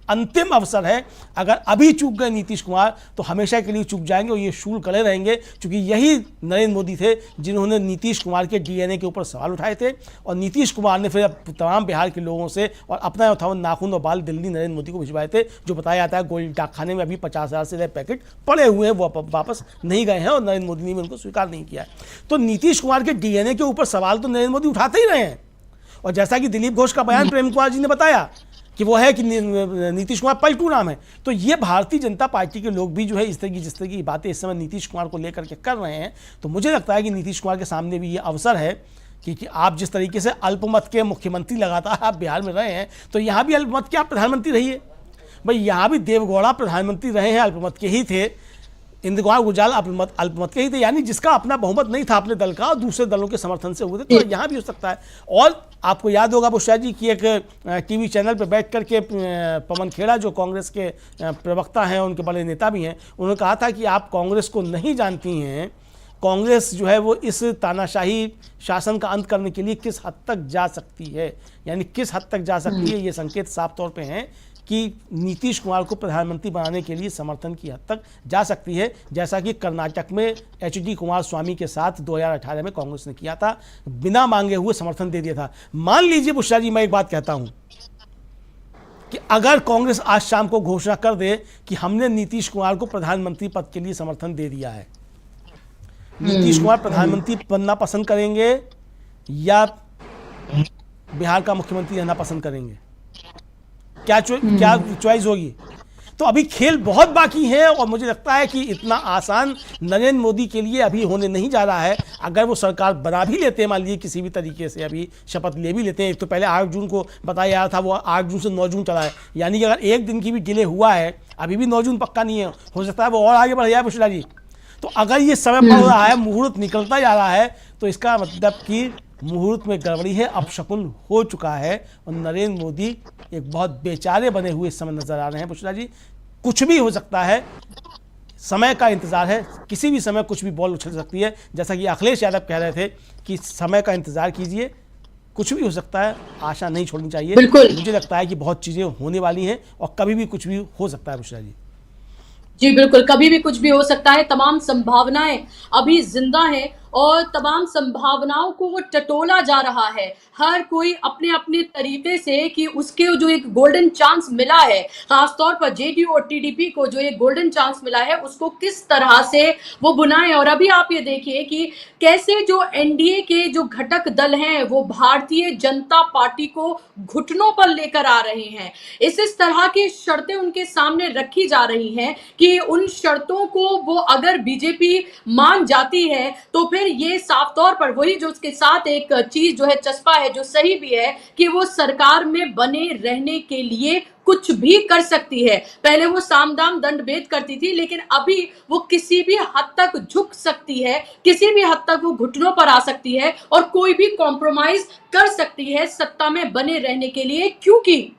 अंतिम अवसर है। अगर अभी चूक गए नीतीश कुमार तो हमेशा के लिए चूक जाएंगे और ये शूल गले रहेंगे, क्योंकि यही नरेंद्र मोदी थे जिन्होंने नीतीश कुमार के डीएनए के ऊपर सवाल उठाए थे। और नीतीश कुमार ने फिर तमाम बिहार के लोगों से और अपना 58 नाखून और बाल दिल्ली नरेंद्र मोदी को भिजवाए थे, जो बताया जाता है गोल्ड डाकखाने में अभी 50,000 से ज़्यादा पैकेट पड़े हुए हैं, वो वापस नहीं गए हैं और नरेंद्र मोदी ने भी उनको स्वीकार नहीं किया है। तो नीतीश कुमार के डीएनए के ऊपर सवाल तो नरेंद्र मोदी उठाते ही रहे हैं। और जैसा कि दिलीप घोष का बयान प्रेम कुमार जी ने बताया कि वो है कि नीतीश कुमार पलटू नाम है, तो ये भारतीय जनता पार्टी के लोग भी जो है इस तरह की जिस तरह की बातें इस समय नीतीश कुमार को लेकर के कर रहे हैं, तो मुझे लगता है कि नीतीश कुमार के सामने भी ये अवसर है क्योंकि आप जिस तरीके से अल्पमत के मुख्यमंत्री लगातार आप बिहार में रहे हैं, तो यहाँ भी अल्पमत के आप प्रधानमंत्री रहिए। भाई यहाँ भी देवगौड़ा प्रधानमंत्री रहे हैं, अल्पमत के ही थे, इंदिरा कुमार गुजराल अल्पमत के ही थे, यानी जिसका अपना बहुमत नहीं था अपने दल का और दूसरे दलों के समर्थन से हुए थे, तो यहाँ भी हो सकता है। और आपको याद होगा बुशरा जी की एक टीवी चैनल पर बैठ करके पवन खेड़ा जो कांग्रेस के प्रवक्ता हैं, उनके बड़े नेता भी हैं, उन्होंने कहा था कि आप कांग्रेस को नहीं जानती हैं, कांग्रेस जो है वो इस तानाशाही शासन का अंत करने के लिए किस हद तक जा सकती है, यानी किस हद तक जा सकती है, ये संकेत साफ तौर पे हैं कि नीतीश कुमार को प्रधानमंत्री बनाने के लिए समर्थन की हद तक जा सकती है, जैसा कि कर्नाटक में एचडी कुमार स्वामी के साथ 2018 में कांग्रेस ने किया था, बिना मांगे हुए समर्थन दे दिया था। मान लीजिए बुशरा जी, मैं एक बात कहता हूं कि अगर कांग्रेस आज शाम को घोषणा कर दे कि हमने नीतीश कुमार को प्रधानमंत्री पद के लिए समर्थन दे दिया है, नीतीश कुमार प्रधानमंत्री बनना पसंद करेंगे या बिहार का मुख्यमंत्री रहना पसंद करेंगे? क्या चॉइस होगी? तो अभी खेल बहुत बाकी है और मुझे लगता है कि इतना आसान नरेंद्र मोदी के लिए अभी होने नहीं जा रहा है। अगर वो सरकार बना भी लेते हैं, मान लीजिए किसी भी तरीके से अभी शपथ ले भी लेते हैं, एक तो पहले 8 जून को बताया जा रहा था, वो 8 जून से 9 जून चला है, यानी कि अगर एक दिन की भी डिले हुआ है, अभी भी 9 जून पक्का नहीं है, हो सकता है वो और आगे बढ़ जाए बुशरा जी। तो अगर ये समय पड़ रहा है, मुहूर्त निकलता जा रहा है, तो इसका मतलब कि मुहूर्त में गड़बड़ी है, अपशकुन हो चुका है और नरेंद्र मोदी एक बहुत बेचारे बने हुए इस समय नजर आ रहे हैं बुशरा जी। कुछ भी हो सकता है, समय का इंतजार है, किसी भी समय कुछ भी बॉल उछल सकती है, जैसा कि अखिलेश यादव कह रहे थे कि समय का इंतजार कीजिए, कुछ भी हो सकता है, आशा नहीं छोड़नी चाहिए। मुझे लगता है कि बहुत चीजें होने वाली हैं और कभी भी कुछ भी हो सकता है बुशरा जी। जी बिल्कुल, कभी भी कुछ भी हो सकता है, तमाम संभावनाएं अभी जिंदा हैं और तमाम संभावनाओं को वो टटोला जा रहा है, हर कोई अपने अपने तरीके से, कि उसके जो एक गोल्डन चांस मिला है, खासतौर पर जेडीयू और टीडीपी को जो एक गोल्डन चांस मिला है, उसको किस तरह से वो बुनाए। और अभी आप ये देखिए कि कैसे जो एनडीए के जो घटक दल हैं वो भारतीय जनता पार्टी को घुटनों पर लेकर आ रहे हैं। इस तरह की शर्तें उनके सामने रखी जा रही हैं कि उन शर्तों को वो अगर बीजेपी मान जाती है तो फिर ये साफ तौर पर वही जो उसके साथ एक चीज जो है चस्पा है, जो सही भी है, कि वो सरकार में बने रहने के लिए कुछ भी कर सकती है। पहले वो साम दाम दंड भेद करती थी, लेकिन अभी वो किसी भी हद तक झुक सकती है, किसी भी हद तक वो घुटनों पर आ सकती है और कोई भी कॉम्प्रोमाइज कर सकती है सत्ता में बने रहने के लिए। क्योंकि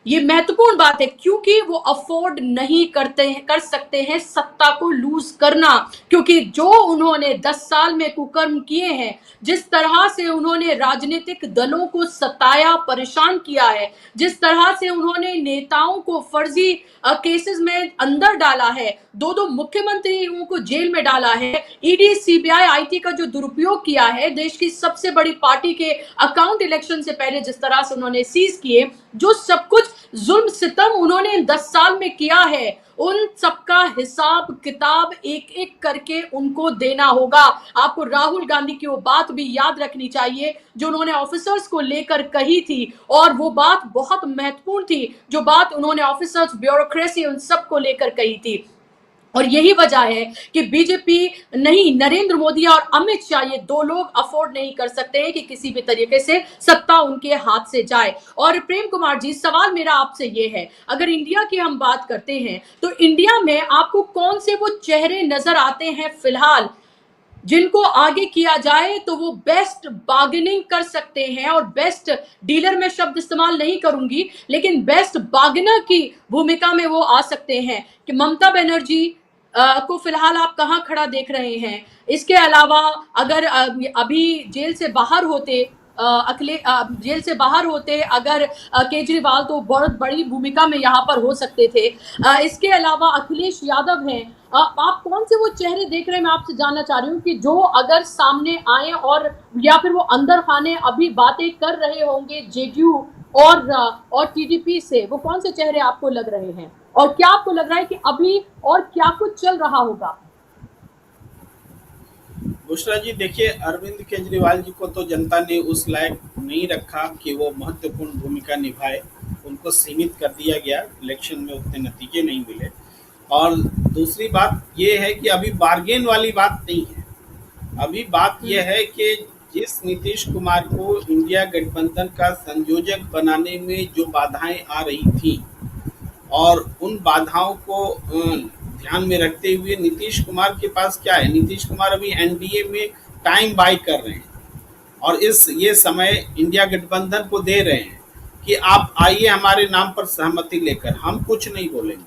ये महत्वपूर्ण बात है, क्योंकि वो अफोर्ड नहीं कर सकते हैं सत्ता को लूज करना, क्योंकि जो उन्होंने 10 साल में कुकर्म किए हैं, जिस तरह से उन्होंने राजनीतिक दलों को सताया, परेशान किया है, जिस तरह से उन्होंने नेताओं को फर्जी केसेस में अंदर डाला है, 2 मुख्यमंत्रियों को जेल में डाला है, ईडी सीबीआई आईटी का जो दुरुपयोग किया है, देश की सबसे बड़ी पार्टी के अकाउंट इलेक्शन से पहले जिस तरह से उन्होंने सीज किए, जो सब कुछ जुल्म सितम उन्होंने इन 10 साल में किया है, उन सबका हिसाब किताब एक एक करके उनको देना होगा। आपको राहुल गांधी की वो बात भी याद रखनी चाहिए जो उन्होंने ऑफिसर्स को लेकर कही थी, और वो बात बहुत महत्वपूर्ण थी, जो बात उन्होंने ऑफिसर्स, ब्यूरोक्रेसी, उन सब को लेकर कही थी। और यही वजह है कि बीजेपी नहीं, नरेंद्र मोदी और अमित शाह, ये 2 लोग अफोर्ड नहीं कर सकते हैं कि किसी भी तरीके से सत्ता उनके हाथ से जाए। और प्रेम कुमार जी, सवाल मेरा आपसे ये है, अगर इंडिया की हम बात करते हैं तो इंडिया में आपको कौन से वो चेहरे नजर आते हैं फिलहाल जिनको आगे किया जाए तो वो बेस्ट बार्गेनिंग कर सकते हैं, और बेस्ट डीलर में शब्द इस्तेमाल नहीं करूंगी, लेकिन बेस्ट बार्गेनर की भूमिका में वो आ सकते हैं? कि ममता बनर्जी को फिलहाल आप कहां खड़ा देख रहे हैं? इसके अलावा अगर अभी जेल से बाहर होते जेल से बाहर होते अगर केजरीवाल, तो बहुत बड़ी भूमिका में यहाँ पर हो सकते थे। इसके अलावा अखिलेश यादव हैं। आप कौन से वो चेहरे देख रहे हैं? मैं आपसे जानना चाह रही हूँ कि जो अगर सामने आए और या फिर वो अंदर खाने अभी बातें कर रहे होंगे जेडीयू और टीडीपी से, वो कौन से चेहरे आपको लग रहे हैं? और क्या आपको लग रहा है कि अभी और क्या कुछ चल रहा होगा? बुशरा जी, देखिए, अरविंद केजरीवाल जी को तो जनता ने उस लायक नहीं रखा कि वो महत्वपूर्ण भूमिका निभाए, उनको सीमित कर दिया गया, इलेक्शन में उतने नतीजे नहीं मिले। और दूसरी बात ये है कि अभी बार्गेन वाली बात नहीं है, अभी बात यह है कि जिस नीतीश कुमार को इंडिया गठबंधन का संयोजक बनाने में जो बाधाएं आ रही थी और उन बाधाओं को ध्यान में रखते हुए नीतीश कुमार के पास क्या है, नीतीश कुमार अभी एनडीए में टाइम बाय कर रहे हैं और ये समय इंडिया गठबंधन को दे रहे हैं कि आप आइए हमारे नाम पर सहमति लेकर, हम कुछ नहीं बोलेंगे,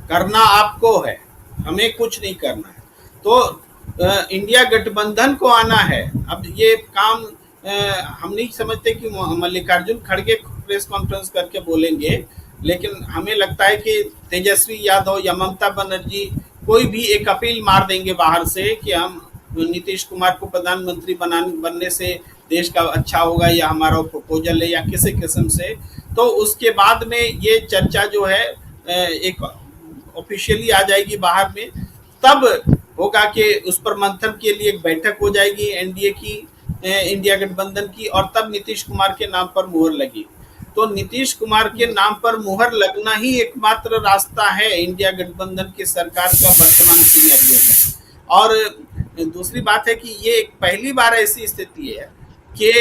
करना आपको है, हमें कुछ नहीं करना है। तो इंडिया गठबंधन को आना है। अब ये काम हम नहीं समझते कि मल्लिकार्जुन खड़गे प्रेस कॉन्फ्रेंस करके बोलेंगे, लेकिन हमें लगता है कि तेजस्वी यादव या ममता बनर्जी कोई भी एक अपील मार देंगे बाहर से कि हम नीतीश कुमार को प्रधानमंत्री बनने से देश का अच्छा होगा या हमारा प्रपोजल है या किसी किस्म से। तो उसके बाद में ये चर्चा जो है एक ऑफिशियली आ जाएगी बाहर में, तब होगा कि उस पर मंथन के लिए एक बैठक हो जाएगी एनडीए की, इंडिया गठबंधन की, और तब नीतीश कुमार के नाम पर मुहर लगी। तो नीतीश कुमार के नाम पर मुहर लगना ही एकमात्र रास्ता है इंडिया गठबंधन की सरकार का वर्तमान सिनेरियो में। और दूसरी बात है कि ये पहली बार ऐसी स्थिति है कि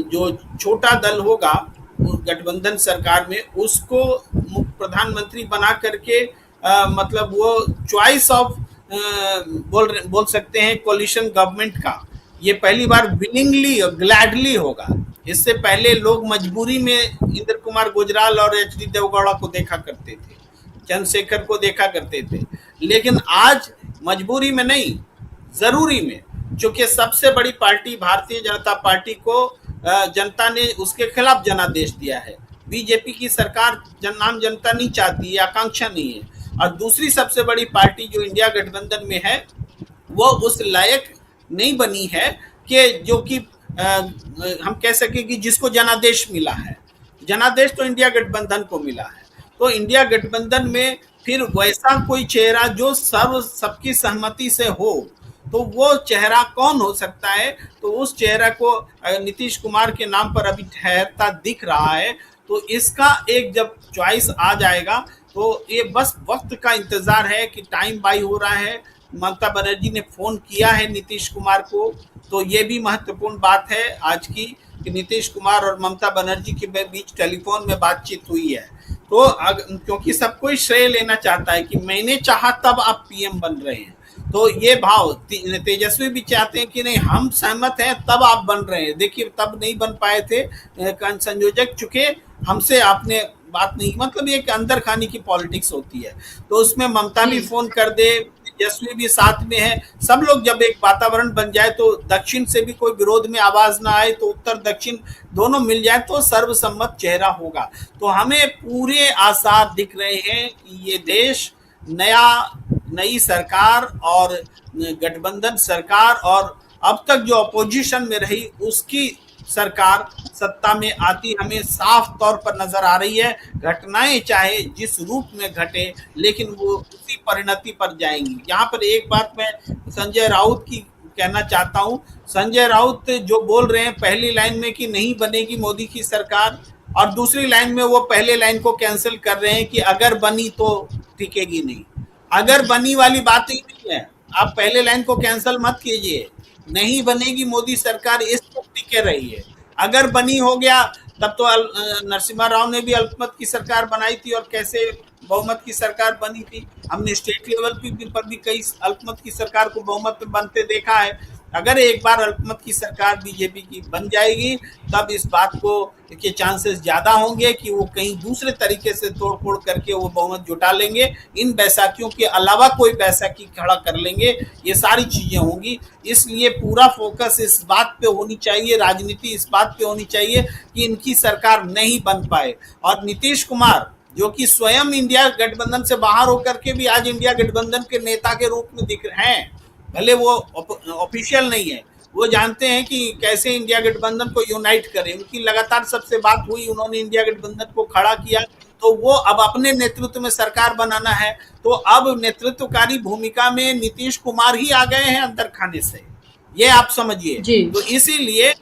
जो छोटा दल होगा गठबंधन सरकार में उसको प्रधानमंत्री बना करके मतलब वो चॉइस ऑफ बोल सकते हैं कोलिशन गवर्नमेंट का ये पहली बार विलिंगली और ग्लैडली होगा। इससे पहले लोग मजबूरी में इंद्र कुमार गुजराल और एचडी देवगौड़ा को देखा करते थे, चंद्रशेखर को देखा करते थे, लेकिन आज मजबूरी में नहीं, जरूरी में, क्योंकि सबसे बड़ी पार्टी भारतीय जनता पार्टी को जनता ने उसके खिलाफ जनादेश दिया है। बीजेपी की सरकार नाम जनता नहीं चाहती, आकांक्षा नहीं है। और दूसरी सबसे बड़ी पार्टी जो इंडिया गठबंधन में है वो उस लायक नहीं बनी है कि जो कि हम कह सके कि जिसको जनादेश मिला है। जनादेश तो इंडिया गठबंधन को मिला है। तो इंडिया गठबंधन में फिर वैसा कोई चेहरा जो सबकी सहमति से हो, तो वो चेहरा कौन हो सकता है? तो उस चेहरा को नीतीश कुमार के नाम पर अभी ठहरता दिख रहा है। तो इसका एक जब चॉइस आ जाएगा तो ये बस वक्त का इंतजार है कि टाइम बाई हो रहा है। ममता बनर्जी ने फोन किया है नीतीश कुमार को, तो ये भी महत्वपूर्ण बात है आज की कि नीतीश कुमार और ममता बनर्जी के बीच टेलीफोन में बातचीत हुई है। तो क्योंकि सब कोई श्रेय लेना चाहता है कि मैंने चाहा तब आप पीएम बन रहे हैं, तो ये भाव तेजस्वी भी चाहते हैं कि नहीं हम सहमत हैं तब आप बन रहे हैं। देखिए तब नहीं बन पाए थे संयोजक, चुके हमसे आपने बात नहीं, मतलब ये अंदर खाने की पॉलिटिक्स होती है। तो उसमें ममता भी फोन कर दे, तेजस्वी भी साथ में है, सब लोग जब एक वातावरण बन जाए तो दक्षिण से भी कोई विरोध में आवाज ना आए, तो उत्तर दक्षिण दोनों मिल जाए तो सर्वसम्मत चेहरा होगा। तो हमें पूरे आसार दिख रहे हैं कि ये देश नई सरकार और गठबंधन सरकार और अब तक जो अपोजिशन में रही उसकी सरकार सत्ता में आती हमें साफ तौर पर नजर आ रही है। घटनाएं चाहे जिस रूप में घटे लेकिन वो उसी परिणति पर जाएंगी। यहाँ पर एक बात मैं संजय राउत की कहना चाहता हूँ। संजय राउत जो बोल रहे हैं पहली लाइन में कि नहीं बनेगी मोदी की सरकार, और दूसरी लाइन में वो पहले लाइन को कैंसिल कर रहे हैं कि अगर बनी तो टिकेगी नहीं। अगर बनी वाली बात ही नहीं है, आप पहले लाइन को कैंसिल मत कीजिए। नहीं बनेगी मोदी सरकार, इस पर टिके रहिए। अगर बनी हो गया तब तो नरसिम्हा राव ने भी अल्पमत की सरकार बनाई थी और कैसे बहुमत की सरकार बनी थी। हमने स्टेट लेवल पर भी कई अल्पमत की सरकार को बहुमत में बनते देखा है। अगर एक बार अल्पमत की सरकार बीजेपी की बन जाएगी तब इस बात को के चांसेस ज्यादा होंगे कि वो कहीं दूसरे तरीके से तोड़ फोड़ करके वो बहुमत जुटा लेंगे। इन बैसाखियों के अलावा कोई बैसाखी खड़ा कर लेंगे, ये सारी चीजें होंगी। इसलिए पूरा फोकस इस बात पे होनी चाहिए, राजनीति इस बात पे होनी चाहिए कि इनकी सरकार नहीं बन पाए। और नीतीश कुमार जो कि स्वयं इंडिया गठबंधन से बाहर होकर के भी आज इंडिया गठबंधन के नेता के रूप में दिख रहे हैं, भले वो ऑफिशियल नहीं है, वो जानते हैं कि कैसे इंडिया गठबंधन को यूनाइट करें। उनकी लगातार सबसे बात हुई, उन्होंने इंडिया गठबंधन को खड़ा किया। तो वो अब अपने नेतृत्व में सरकार बनाना है, तो अब नेतृत्वकारी भूमिका में नीतीश कुमार ही आ गए हैं अंदर खाने से, ये आप समझिए। तो इसीलिए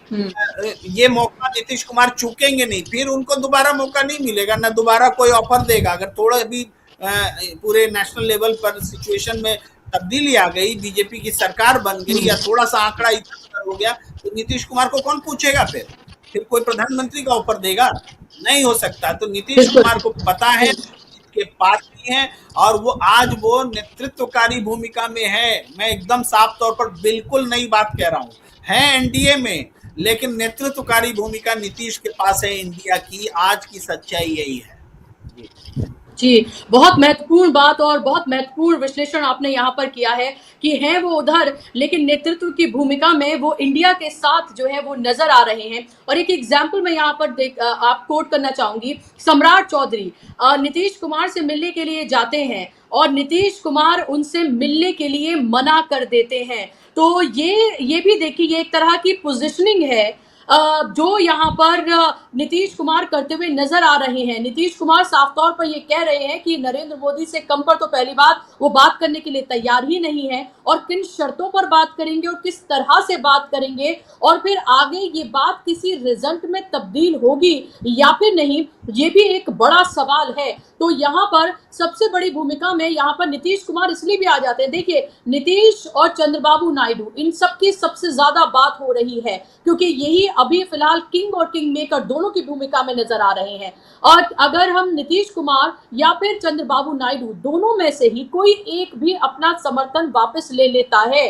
ये मौका नीतीश कुमार चूकेंगे नहीं, फिर उनको दोबारा मौका नहीं मिलेगा, ना दोबारा कोई ऑफर देगा। अगर थोड़ा भी पूरे नेशनल लेवल पर सिचुएशन में तब्दीली आ गई, बीजेपी की सरकार बन गई या थोड़ा सा आंकड़ा इधर हो गया, तो नीतीश कुमार को कौन पूछेगा? फिर कोई प्रधानमंत्री का ऑफर देगा? नहीं हो सकता। तो नीतीश कुमार को पता है के पास भी हैं और वो नेतृत्वकारी भूमिका में है। मैं एकदम साफ तौर पर बिल्कुल नई बात कह रहा हूं, है एनडीए में, लेकिन नेतृत्वकारी भूमिका नीतीश के पास है इंडिया की। आज की सच्चाई यही है। जी, बहुत महत्वपूर्ण बात और बहुत महत्वपूर्ण विश्लेषण आपने यहाँ पर किया है कि हैं वो उधर, लेकिन नेतृत्व की भूमिका में वो इंडिया के साथ जो है वो नजर आ रहे हैं। और एक एग्जाम्पल मैं यहाँ पर आप कोट करना चाहूंगी। सम्राट चौधरी नीतीश कुमार से मिलने के लिए जाते हैं और नीतीश कुमार उनसे मिलने के लिए मना कर देते हैं। तो ये भी देखिए, ये एक तरह की पोजिशनिंग है जो यहाँ पर नीतीश कुमार करते हुए नजर आ रहे हैं। नीतीश कुमार साफ तौर पर ये कह रहे हैं कि नरेंद्र मोदी से कम पर तो पहली बात वो बात करने के लिए तैयार ही नहीं है, और किन शर्तों पर बात करेंगे और किस तरह से बात करेंगे, और फिर आगे ये बात किसी रिजल्ट में तब्दील होगी या फिर नहीं, ये भी एक बड़ा सवाल है। तो यहाँ पर सबसे बड़ी भूमिका में यहाँ पर नीतीश कुमार इसलिए भी आ जाते हैं। देखिए, नीतीश और चंद्रबाबू नायडू, इन सबकी सबसे ज्यादा बात हो रही है क्योंकि यही अभी फिलहाल किंग और किंग मेकर दोनों की भूमिका में नजर आ रहे हैं। और अगर हम नीतीश कुमार या फिर चंद्रबाबू नायडू दोनों में से ही कोई एक भी अपना समर्थन वापस ले लेता है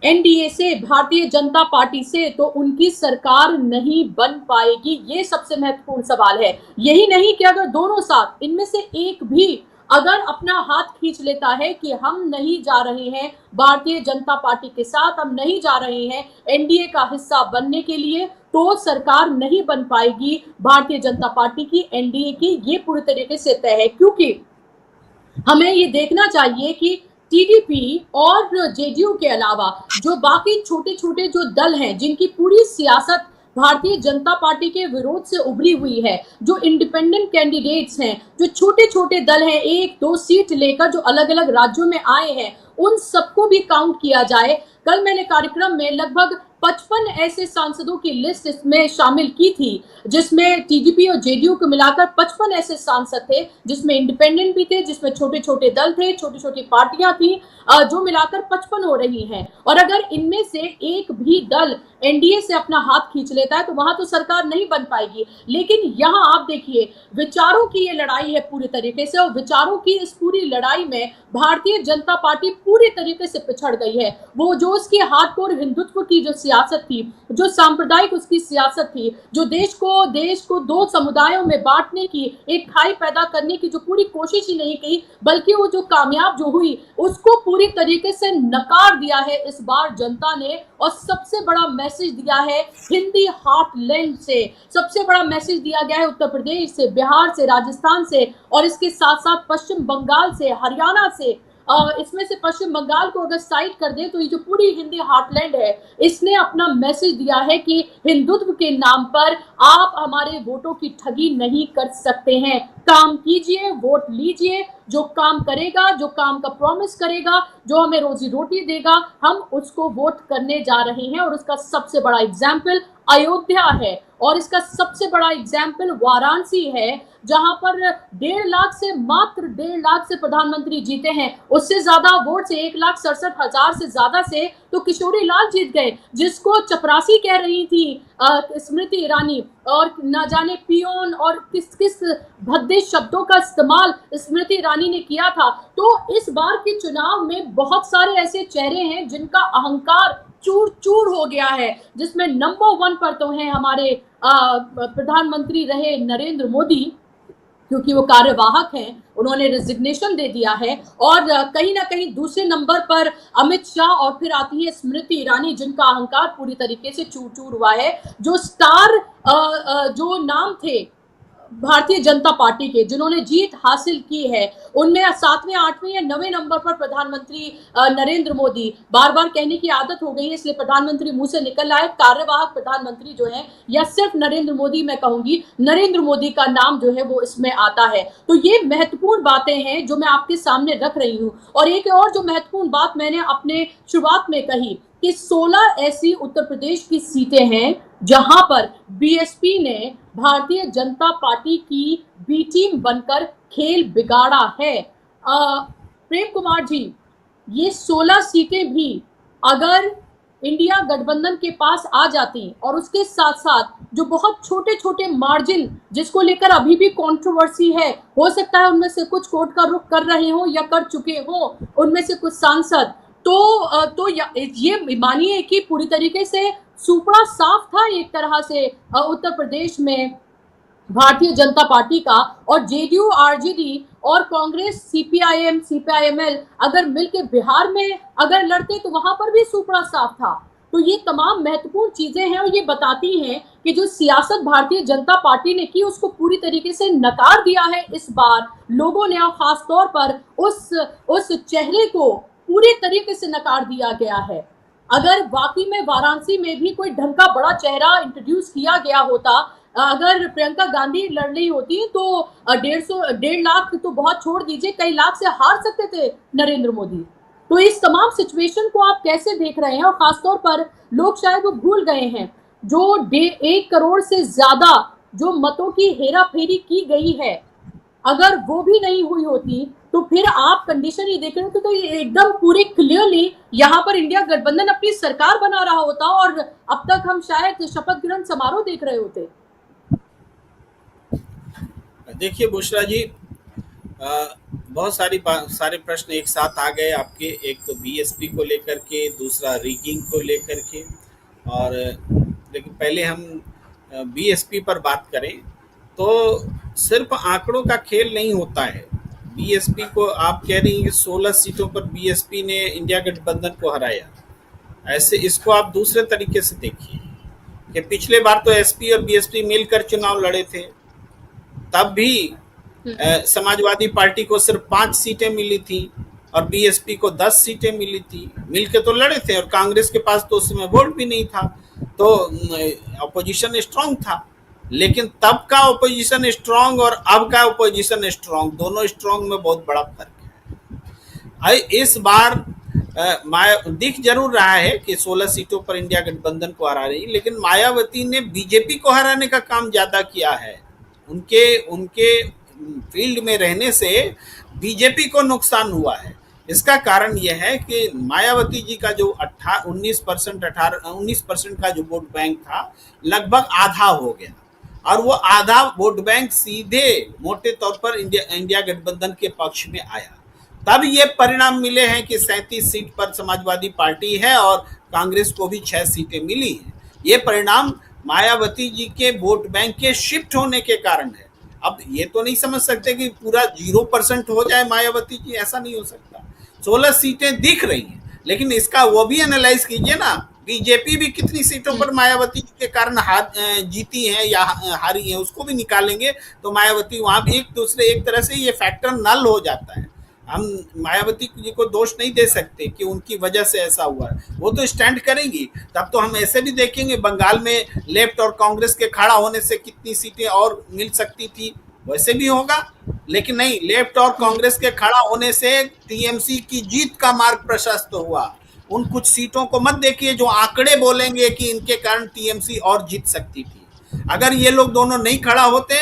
एनडीए से, भारतीय जनता पार्टी से, तो उनकी सरकार नहीं बन पाएगी। ये सबसे महत्वपूर्ण सवाल है। यही नहीं कि अगर दोनों साथ इनमें से एक भी अगर अपना हाथ खींच लेता है कि हम नहीं जा रहे हैं भारतीय जनता पार्टी के साथ, हम नहीं जा रहे हैं एनडीए का हिस्सा बनने के लिए, तो सरकार नहीं बन पाएगी भारतीय जनता पार्टी की, एनडीए की। ये पूरी तरीके से तय है, क्योंकि हमें ये देखना चाहिए कि टीडीपी और जेडीयू के अलावा जो बाकी छोटे छोटे जो दल हैं, जिनकी पूरी सियासत भारतीय जनता पार्टी के विरोध से उभरी हुई है, जो इंडिपेंडेंट कैंडिडेट्स हैं, जो छोटे छोटे दल हैं, 1-2 सीट लेकर जो अलग अलग राज्यों में आए हैं, उन सबको भी काउंट किया जाए। कल मैंने कार्यक्रम में लगभग 55 ऐसे सांसदों की लिस्ट इसमें शामिल की थी, जिसमें टीडीपी और जेडीयू को मिलाकर 55 ऐसे सांसद थे, जिसमें इंडिपेंडेंट भी थे, जिसमें छोटे छोटे दल थे, छोटी छोटी पार्टियां थी, जो मिलाकर 55 हो रही हैं। और अगर इनमें से एक भी दल एनडीए से अपना हाथ खींच लेता है तो वहां तो सरकार नहीं बन पाएगी। लेकिन यहाँ आप देखिए, विचारों की ये लड़ाई है पूरी तरीके से, और विचारों की इस पूरी लड़ाई में भारतीय जनता पार्टी पूरी तरीके से पिछड़ गई है। वो जो उसकी हार्डकोर हिंदुत्व की जो सियासत थी, जो सांप्रदायिक उसकी सियासत थी, जो देश को 2 समुदायों में बांटने की, एक खाई पैदा करने की जो पूरी कोशिश ही नहीं की, बल्कि वो जो कामयाब जो हुई उसको पूरी तरीके से नकार दिया है इस बार जनता ने। और सबसे बड़ा मैसेज दिया है हिंदी हार्टलैंड से, सबसे बड़ा मैसेज दिया गया है उत्तर प्रदेश से, बिहार से, राजस्थान से, और इसके साथ साथ पश्चिम बंगाल से, हरियाणा से। इसमें से पश्चिम बंगाल को अगर साइड कर दे तो ये जो पूरी हिंदी हार्टलैंड है, इसने अपना मैसेज दिया है कि हिंदुत्व के नाम पर आप हमारे वोटों की ठगी नहीं कर सकते हैं। काम कीजिए, वोट लीजिए, जो काम करेगा, जो काम का प्रॉमिस करेगा, जो हमें रोजी रोटी देगा, हम उसको वोट करने जा रहे हैं। और उसका सबसे बड़ा एग्जाम्पल अयोध्या है, और इसका सबसे बड़ा एग्जाम्पल वाराणसी है, जहां पर 1.5 लाख से, मात्र 1.5 लाख से प्रधानमंत्री जीते हैं। उससे ज्यादा वोट से, 1,67,000 से ज्यादा से तो किशोरी लाल जीत गए, जिसको चपरासी कह रही थी स्मृति ईरानी, और न जाने पियोन और किस किस भद्दे शब्दों का इस्तेमाल स्मृति ईरानी ने किया था। तो इस बार के चुनाव में बहुत सारे ऐसे चेहरे हैं जिनका अहंकार चूर चूर हो गया है, जिसमें नंबर 1 पर तो हैं हमारे प्रधानमंत्री रहे नरेंद्र मोदी, क्योंकि वो कार्यवाहक हैं, उन्होंने रेजिग्नेशन दे दिया है। और कहीं ना कहीं दूसरे नंबर पर अमित शाह, और फिर आती है स्मृति ईरानी, जिनका अहंकार पूरी तरीके से चूर चूर हुआ है। जो स्टार जो नाम थे भारतीय जनता पार्टी के, जिन्होंने जीत हासिल की है, उनमें 7वें, 8वें या 9वें नंबर पर प्रधानमंत्री नरेंद्र मोदी। बार बार कहने की आदत हो गई है, इसलिए प्रधानमंत्री मुंह से निकल रहा है कार्यवाहक प्रधानमंत्री जो है, या सिर्फ नरेंद्र मोदी, मैं कहूंगी नरेंद्र मोदी का नाम जो है वो इसमें आता है। तो ये महत्वपूर्ण बातें हैं जो मैं आपके सामने रख रही हूँ। और एक और जो महत्वपूर्ण बात मैंने अपने शुरुआत में कही कि 16 ऐसी उत्तर प्रदेश की सीटें हैं जहां पर बीएसपी ने भारतीय जनता पार्टी की बी टीम बनकर खेल बिगाड़ा है। प्रेम कुमार जी, ये 16 सीटें भी अगर इंडिया गठबंधन के पास आ जाती और उसके साथ साथ जो बहुत छोटे छोटे मार्जिन जिसको लेकर अभी भी कंट्रोवर्सी है, हो सकता है उनमें से कुछ कोर्ट का रुख कर रहे हो या कर चुके हो उनमें से कुछ सांसद, तो ये मानिए कि पूरी तरीके से सुपड़ा साफ था एक तरह से उत्तर प्रदेश में भारतीय जनता पार्टी का। और जेडीयू आरजेडी और कांग्रेस सीपीआईएम सीपीआईएमएल अगर मिलके बिहार में अगर लड़ते तो वहां पर भी सुपड़ा साफ था। तो ये तमाम महत्वपूर्ण चीजें हैं और ये बताती हैं कि जो सियासत भारतीय जनता पार्टी ने की उसको पूरी तरीके से नकार दिया है इस बार लोगों ने, और खास तौर पर उस चेहरे को पूरी तरीके से नकार दिया गया है। अगर वाकई में वाराणसी में भी कोई ढंग का बड़ा चेहरा इंट्रोड्यूस किया गया होता, अगर प्रियंका गांधी लड़ रही होती तो 1.5 लाख तो बहुत छोड़ दीजिए, कई लाख से हार सकते थे नरेंद्र मोदी। तो इस तमाम सिचुएशन को आप कैसे देख रहे हैं? और खासतौर पर लोग शायद वो भूल गए हैं जो 1 करोड़ से ज्यादा जो मतों की हेरा फेरी की गई है, अगर वो भी नहीं हुई होती तो फिर आप कंडीशन ही देख रहे होते तो ये एकदम पूरे क्लियरली यहाँ पर इंडिया गठबंधन अपनी सरकार बना रहा होता और अब तक हम शायद शपथ ग्रहण समारोह देख रहे होते। देखिए बुशरा जी, बहुत सारे प्रश्न एक साथ आ गए आपके। एक तो बीएसपी को लेकर के, दूसरा रिगिंग को लेकर के, और लेकिन पहले हम बीएसपी पर बात करें तो सिर्फ आंकड़ों का खेल नहीं होता है। बीएसपी को आप कह रही हैं कि 16 सीटों पर बीएसपी ने इंडिया गठबंधन को हराया। ऐसे इसको आप दूसरे तरीके से देखिए कि पिछले बार तो एसपी और बीएसपी मिलकर चुनाव लड़े थे, तब भी समाजवादी पार्टी को सिर्फ 5 सीटें मिली थी और बीएसपी को 10 सीटें मिली थी। मिलके तो लड़े थे और कांग्रेस के पास तो उस समय वोट भी नहीं था, तो अपोजिशन स्ट्रांग था। लेकिन तब का अपोजिशन स्ट्रांग और अब का अपोजिशन स्ट्रांग, दोनों स्ट्रांग में बहुत बड़ा फर्क है। इस बार दिख जरूर रहा है कि 16 सीटों पर इंडिया गठबंधन को हरा रही, लेकिन मायावती ने बीजेपी को हराने का काम ज्यादा किया है। उनके फील्ड में रहने से बीजेपी को नुकसान हुआ है। इसका कारण यह है कि मायावती जी का जो 19% का जो वोट बैंक था लगभग आधा हो गया, और वो आधा वोट बैंक सीधे मोटे तौर पर इंडिया गठबंधन के पक्ष में आया। तब ये परिणाम मिले हैं कि 37 सीट पर समाजवादी पार्टी है और कांग्रेस को भी 6 सीटें मिली हैं। ये परिणाम मायावती जी के वोट बैंक के शिफ्ट होने के कारण है। अब ये तो नहीं समझ सकते कि पूरा 0% हो जाए मायावती जी, ऐसा नहीं हो सकता। 16 सीटें दिख रही हैं, लेकिन इसका वो भी एनालाइज कीजिए ना, बीजेपी भी कितनी सीटों पर मायावती के कारण जीती है या हारी है, उसको भी निकालेंगे तो मायावती वहां भी एक तरह से ये फैक्टर नल हो जाता है। हम मायावती जी को दोष नहीं दे सकते कि उनकी वजह से ऐसा हुआ है, वो तो स्टैंड करेंगी। तब तो हम ऐसे भी देखेंगे बंगाल में लेफ्ट और कांग्रेस के खड़ा होने से कितनी सीटें और मिल सकती थी, वैसे भी होगा। लेकिन नहीं, लेफ्ट और कांग्रेस के खड़ा होने से टीएमसी की जीत का मार्ग प्रशस्त हुआ। उन कुछ सीटों को मत देखिए जो आंकड़े बोलेंगे कि इनके कारण टीएमसी और जीत सकती थी। अगर ये लोग दोनों नहीं खड़ा होते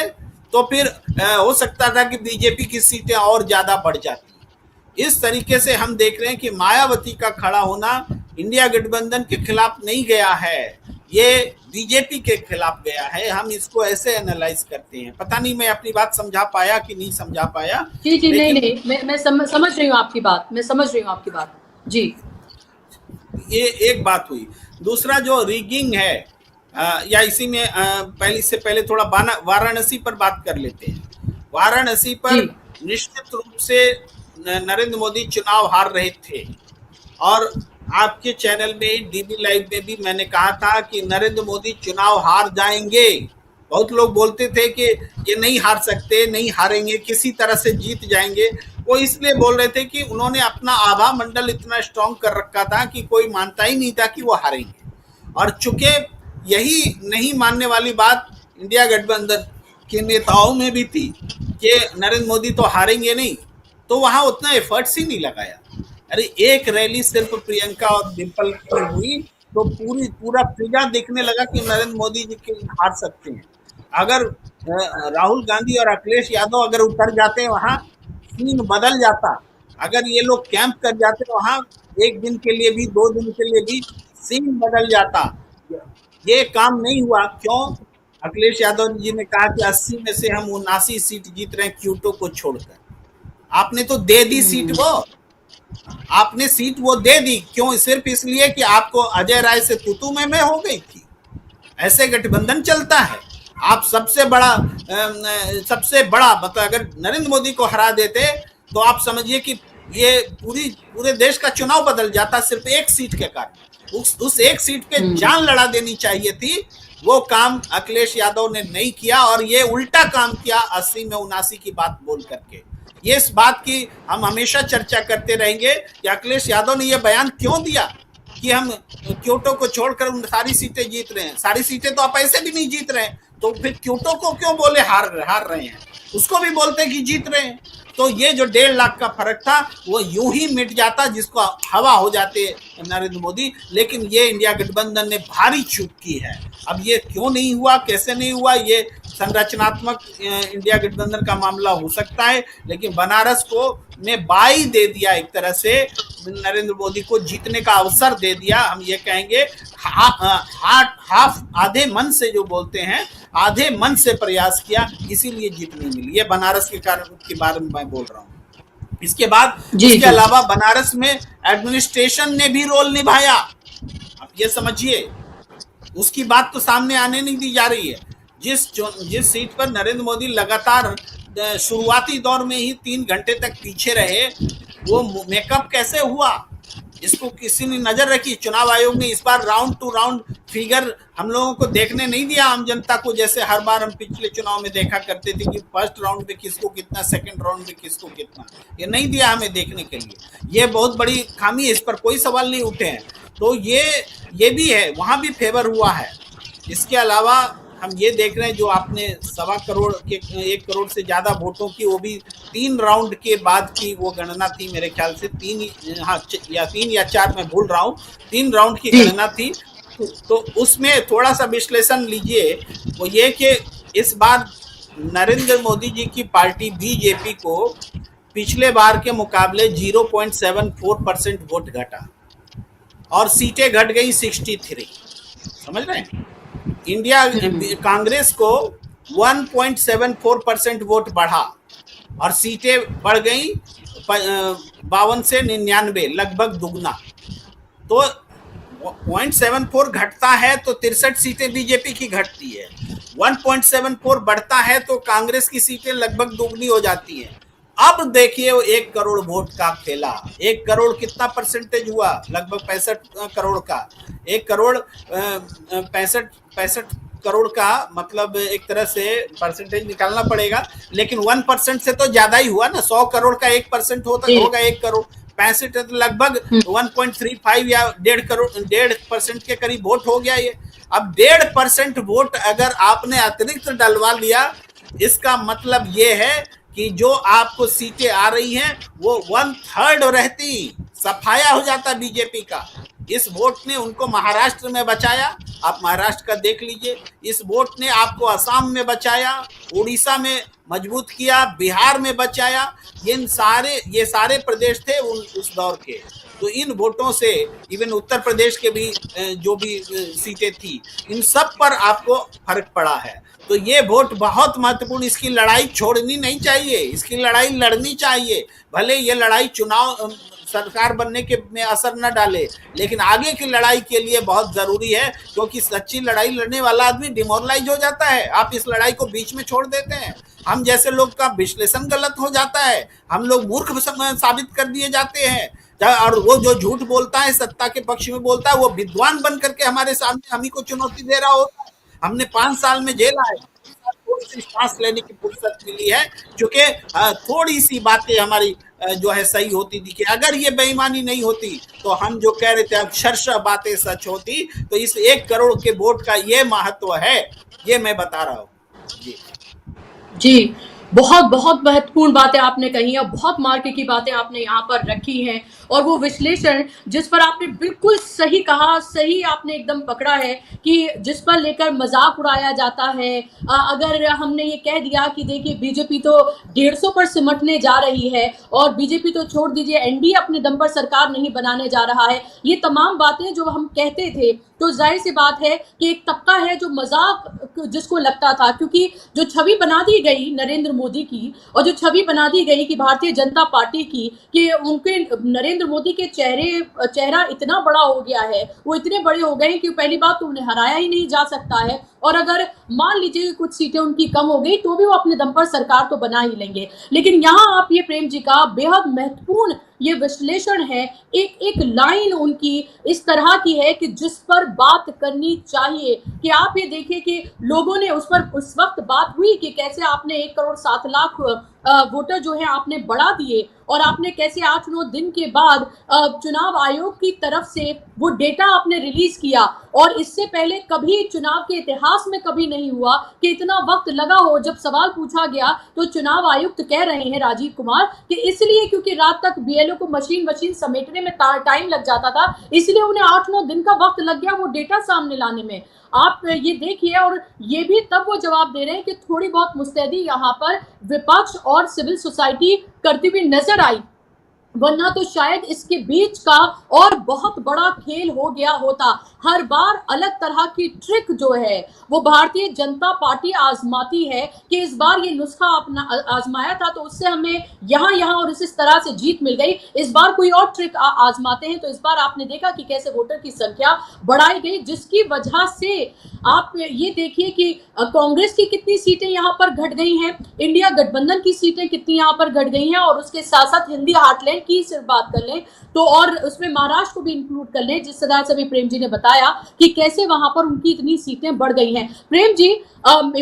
तो फिर हो सकता था कि बीजेपी की सीटें और ज्यादा बढ़ जाती। इस तरीके से हम देख रहे हैं कि मायावती का खड़ा होना इंडिया गठबंधन के खिलाफ नहीं गया है, ये बीजेपी के खिलाफ गया है। हम इसको ऐसे एनालाइज करते हैं। पता नहीं मैं अपनी बात समझा पाया कि नहीं समझा पाया। जी नहीं, मैं समझ रही हूँ आपकी बात, मैं समझ रही हूँ आपकी बात जी। ये एक बात हुई। दूसरा जो रिगिंग है, या इसी में पहले थोड़ा वाराणसी पर बात कर लेते हैं। वाराणसी पर निश्चित रूप से नरेंद्र मोदी चुनाव हार रहे थे, और आपके चैनल में डीबी लाइव में भी मैंने कहा था कि नरेंद्र मोदी चुनाव हार जाएंगे। बहुत लोग बोलते थे कि ये नहीं हार सकते, नहीं हारेंगे, किसी तरह से जीत जाएंगे। वो इसलिए बोल रहे थे कि उन्होंने अपना आभा मंडल इतना स्ट्रॉन्ग कर रखा था कि कोई मानता ही नहीं था कि वो हारेंगे। और चूंकि यही नहीं मानने वाली बात इंडिया गठबंधन के नेताओं में भी थी कि नरेंद्र मोदी तो हारेंगे नहीं, तो वहां उतना एफर्ट्स ही नहीं लगाया। अरे एक रैली सिर्फ प्रियंका और डिम्पल की हुई तो पूरा फिगर देखने लगा कि नरेंद्र मोदी जी के हार सकते हैं। अगर राहुल गांधी और अखिलेश यादव अगर उतर जाते वहां, सीन बदल जाता। अगर ये लोग कैंप कर जाते वहां, एक दिन के लिए भी, 2 दिन के लिए भी सीन बदल जाता। ये काम नहीं हुआ। क्यों? अखिलेश यादव जी ने कहा कि 80 में से हम 79 सीट जीत रहे हैं क्यूटो को छोड़कर। आपने तो दे दी सीट, वो आपने सीट वो दे दी। क्यों? सिर्फ इसलिए कि आपको अजय राय से तू मैं हो गई थी। ऐसे गठबंधन चलता है। आप सबसे बड़ा मतलब अगर नरेंद्र मोदी को हरा देते तो आप समझिए कि ये पूरे देश का चुनाव बदल जाता, सिर्फ एक सीट के कारण। उस एक सीट पे जान लड़ा देनी चाहिए थी। वो काम अखिलेश यादव ने नहीं किया और ये उल्टा काम किया 80 में 79 की बात बोल करके। ये इस बात की हम हमेशा चर्चा करते रहेंगे कि अखिलेश यादव ने यह बयान क्यों दिया कि हम क्योटो को छोड़कर सारी सीटें जीत रहे हैं। सारी सीटें तो आप ऐसे भी नहीं जीत रहे हैं, तो फिर क्योटो को क्यों बोले हार रहे हैं? उसको भी बोलते कि जीत रहे हैं। तो ये जो 1.5 लाख का फर्क था वो यूं ही मिट जाता, जिसको हवा हो जाते नरेंद्र मोदी। लेकिन ये इंडिया गठबंधन ने भारी चूक की है। अब ये क्यों नहीं हुआ, कैसे नहीं हुआ, ये संरचनात्मक इंडिया गठबंधन का मामला हो सकता है। लेकिन बनारस को ने बाई दे दिया, एक तरह से नरेंद्र मोदी को जीतने का अवसर दे दिया। हम ये कहेंगे हाफ आधे मन से जो बोलते हैं, आधे मन से प्रयास किया, इसीलिए जीत नहीं मिली। ये बनारस के कारण के बारे में मैं बोल रहा हूँ। इसके बाद इसके अलावा बनारस में एडमिनिस्ट्रेशन ने भी रोल निभाया। अब ये समझिए, उसकी बात तो सामने आने नहीं दी जा रही है। जिस सीट पर नरेंद्र मोदी लगातार शुरुआती दौर में ही 3 घंटे तक पीछे रहे, वो मेकअप कैसे हुआ, इसको किसी ने नजर रखी? चुनाव आयोग ने इस बार राउंड टू राउंड फिगर हम लोगों को देखने नहीं दिया, आम जनता को, जैसे हर बार हम पिछले चुनाव में देखा करते थे कि फर्स्ट राउंड में किसको कितना, सेकंड राउंड में किसको कितना। ये नहीं दिया हमें देखने के लिए। ये बहुत बड़ी खामी है, इस पर कोई सवाल नहीं उठे हैं। तो ये भी है, वहां भी फेवर हुआ है। इसके अलावा हम ये देख रहे हैं जो आपने 1.25 करोड़ के 1 करोड़ से ज्यादा वोटों की, वो भी 3 राउंड के बाद की वो गणना थी मेरे ख्याल से। 3 या 4 मैं भूल रहा हूँ, 3 राउंड की गणना थी। तो उसमें थोड़ा सा विश्लेषण लीजिए। वो ये कि इस बार नरेंद्र मोदी जी की पार्टी बीजेपी को पिछले बार के मुकाबले 0.74% वोट घटा और सीटें घट गई 63। समझ रहे हैं? इंडिया कांग्रेस को 1.74% वोट बढ़ा और सीटें बढ़ गई 52 से 99, लगभग दुगना। तो 0.74 घटता है तो 63 सीटें बीजेपी की घटती है। 1.74 बढ़ता है तो कांग्रेस की सीटें लगभग दुगनी हो जाती हैं। अब देखिए वो 1 करोड़ वोट का खेला। 1 करोड़ कितना परसेंटेज हुआ? लगभग 65 करोड़ का। 1 करोड़ 65 करोड़ का मतलब एक तरह से परसेंटेज निकालना पड़ेगा, लेकिन 1% से तो ज्यादा ही हुआ ना। 100 करोड़ का 1% होगा 1 करोड़ 65, लगभग 1.35 या 1.5% के करीब वोट हो गया ये। अब 1.5% वोट अगर आपने अतिरिक्त डलवा लिया, इसका मतलब ये है कि जो आपको सीटें आ रही हैं वो 1/3 रहती, सफाया हो जाता बीजेपी का। इस वोट ने उनको महाराष्ट्र में बचाया, आप महाराष्ट्र का देख लीजिए। इस वोट ने आपको असम में बचाया, उड़ीसा में मजबूत किया, बिहार में बचाया। ये सारे प्रदेश थे उस दौर के। तो इन वोटों से इवन उत्तर प्रदेश के भी जो भी सीटें थी, इन सब पर आपको फर्क पड़ा है। तो ये वोट बहुत महत्वपूर्ण। इसकी लड़ाई छोड़नी नहीं चाहिए, इसकी लड़ाई लड़नी चाहिए। भले ये लड़ाई चुनाव सरकार बनने के में असर न डाले, लेकिन आगे की लड़ाई के लिए बहुत जरूरी है, क्योंकि सच्ची लड़ाई लड़ने वाला आदमी डिमोरलाइज हो जाता है। आप इस लड़ाई को बीच में छोड़ देते हैं, हम जैसे लोग का विश्लेषण गलत हो जाता है, हम लोग मूर्ख साबित कर दिए जाते हैं। और वो जो झूठ बोलता है, सत्ता के पक्ष में बोलता है, वो विद्वान बन करके हमारे सामने हम ही को चुनौती दे रहा होता है। हमने 5 साल में झेला है, थोड़ी सी सांस लेने की फुर्सत मिली है, क्योंकि थोड़ी सी बातें हमारी जो है सही होती दिखी। अगर ये बेईमानी नहीं होती तो हम जो कह रहे थे अक्षरशः बातें सच होती। तो इस 1 करोड़ के वोट का ये महत्व है, ये मैं बता रहा हूँ। जी बहुत बहुत महत्वपूर्ण बातें आपने कही और बहुत मार्के की बातें आपने यहाँ पर रखी हैं और वो विश्लेषण जिस पर आपने बिल्कुल सही कहा, सही आपने एकदम पकड़ा है कि जिस पर लेकर मजाक उड़ाया जाता है। अगर हमने ये कह दिया कि देखिए बीजेपी तो 150 पर सिमटने जा रही है और बीजेपी तो छोड़ दीजिए, एनडीए अपने दम पर सरकार नहीं बनाने जा रहा है, ये तमाम बातें जो हम कहते थे, तो जाहिर सी बात है कि एक तबका है जो मजाक जिसको लगता था, क्योंकि जो छवि बना दी गई नरेंद्र मोदी की और जो छवि बना दी गई कि भारतीय जनता पार्टी की कि उनके नरेंद्र मोदी के चेहरा इतना बड़ा हो गया है, वो इतने बड़े हो गए कि पहली बात तो उन्हें हराया ही नहीं जा सकता है और अगर मान लीजिए कुछ सीटें उनकी कम हो गई तो भी वो अपने दम पर सरकार तो बना ही लेंगे। लेकिन यहाँ आप ये प्रेम जी का बेहद महत्वपूर्ण ये विश्लेषण है, एक एक लाइन उनकी इस तरह की है कि जिस पर बात करनी चाहिए कि आप ये देखिए कि लोगों ने उस पर उस वक्त बात हुई कि कैसे आपने 1 करोड़ 7 लाख वोटर जो है आपने बढ़ा दिए और आपने कैसे 8-9 दिन के बाद चुनाव आयोग की तरफ से वो डेटा आपने रिलीज किया और इससे पहले कभी चुनाव के इतिहास में कभी नहीं हुआ कि इतना वक्त लगा हो। जब सवाल पूछा गया तो चुनाव आयुक्त कह रहे हैं राजीव कुमार कि इसलिए क्योंकि रात तक बीएलओ को मशीन समेटने में टाइम लग जाता था, इसलिए उन्हें 8-9 दिन का वक्त लग गया वो डेटा सामने लाने में। आप ये देखिए और ये भी तब वो जवाब दे रहे हैं कि थोड़ी बहुत मुस्तैदी यहाँ पर विपक्ष और सिविल सोसाइटी करती हुई नजर आई, वरना तो शायद इसके बीच का और बहुत बड़ा खेल हो गया होता। हर बार अलग तरह की ट्रिक जो है वो भारतीय जनता पार्टी आजमाती है कि इस बार ये नुस्खा अपना आजमाया था तो उससे हमें यहाँ और इस तरह से जीत मिल गई, इस बार कोई और ट्रिक आजमाते हैं। तो इस बार आपने देखा कि कैसे वोटर की संख्या बढ़ाई गई, जिसकी वजह से आप ये देखिए कि कांग्रेस की कितनी सीटें यहाँ पर घट गई हैं, इंडिया गठबंधन की सीटें कितनी यहाँ पर घट गई हैं और उसके साथ साथ हिंदी हार्टलैंड की सिर्फ बात कर लें तो और उसमें महाराष्ट्र को भी इंक्लूड कर लें, जिस तरह से भी प्रेम जी ने बताया कि कैसे वहां पर उनकी इतनी सीटें बढ़ गई हैं। प्रेम जी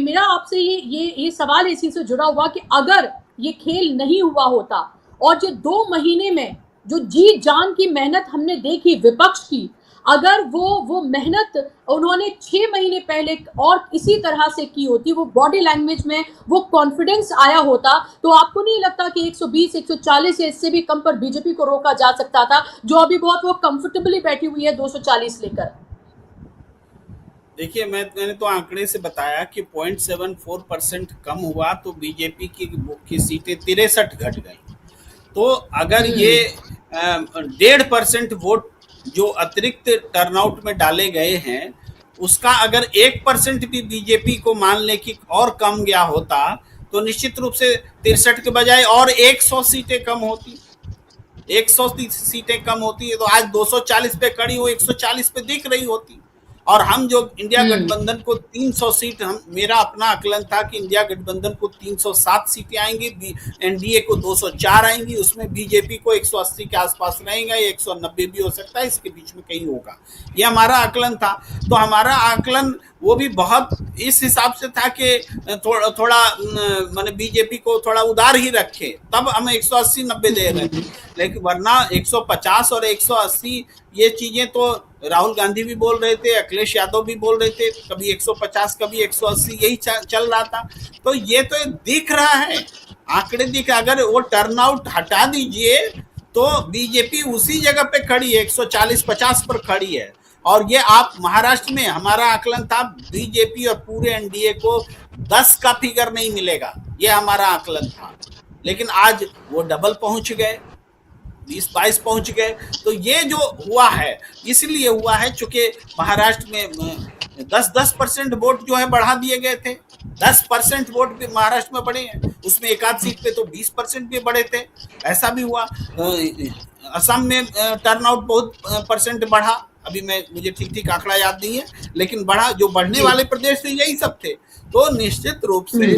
मेरा आपसे ये सवाल इसी से जुड़ा हुआ कि अगर ये खेल नहीं हुआ होता और जो 2 महीने में जो जी जान की मेहनत हमने देखी विपक्ष की, अगर वो मेहनत उन्होंने 6 महीने पहले और इसी तरह से की होती, वो बॉडी लैंग्वेज में वो कॉन्फिडेंस आया होता, तो आपको नहीं लगता कि 120 140 या इससे भी कम पर बीजेपी को रोका जा सकता था, जो अभी बहुत वो कंफर्टेबली बैठी हुई है 240 लेकर? देखिए मैंने तो आंकड़े से बताया कि 0.74% कम हुआ तो बीजेपी की सीटें 63 घट गई। तो अगर ये 1.5% वोट जो अतिरिक्त टर्नआउट में डाले गए हैं उसका अगर 1% भी बीजेपी को मान ले कि और कम गया होता तो निश्चित रूप से 63 के बजाय और 100 सीटें कम होती, 100 सीटें कम होती है तो आज 240 पे खड़ी हो 140 पे दिख रही होती। और हम जो इंडिया गठबंधन को 300 सीट, मेरा अपना आकलन था कि इंडिया गठबंधन को 307 सीटें आएंगी, एनडीए को 204 आएंगी, उसमें बीजेपी को 180 के आसपास रहेगा, 190 भी हो सकता है, इसके बीच में कहीं होगा, ये हमारा आकलन था। तो हमारा आकलन वो भी बहुत इस हिसाब से था कि थोड़ा माने बीजेपी को थोड़ा उदार ही रखे, तब हम 180-90 दे रहे थे। लेकिन वरना 150 और 180 ये चीजें तो राहुल गांधी भी बोल रहे थे, अखिलेश यादव भी बोल रहे थे, कभी 150 कभी 180 यही चल रहा था। तो ये तो दिख रहा है, आंकड़े दिख, अगर वो टर्नआउट हटा दीजिए तो बीजेपी उसी जगह पे खड़ी है, 140-50 पर खड़ी है। और ये आप महाराष्ट्र में, हमारा आकलन था बीजेपी और पूरे एनडीए को 10 का फिगर नहीं मिलेगा, ये हमारा आकलन था। लेकिन आज वो डबल पहुंच गए, 20-22 पहुंच गए। तो ये जो हुआ है इसलिए हुआ है चूंकि महाराष्ट्र में 10% वोट जो है बढ़ा दिए गए थे, 10% वोट भी महाराष्ट्र में बढ़े हैं, उसमें एक आध सीट पे तो 20% भी बढ़े थे, ऐसा भी हुआ। असम में टर्नआउट बहुत परसेंट बढ़ा, अभी मुझे ठीक आंकड़ा याद नहीं है, लेकिन बढ़ा, जो बढ़ने वाले प्रदेश थे यही सब थे। तो निश्चित रूप से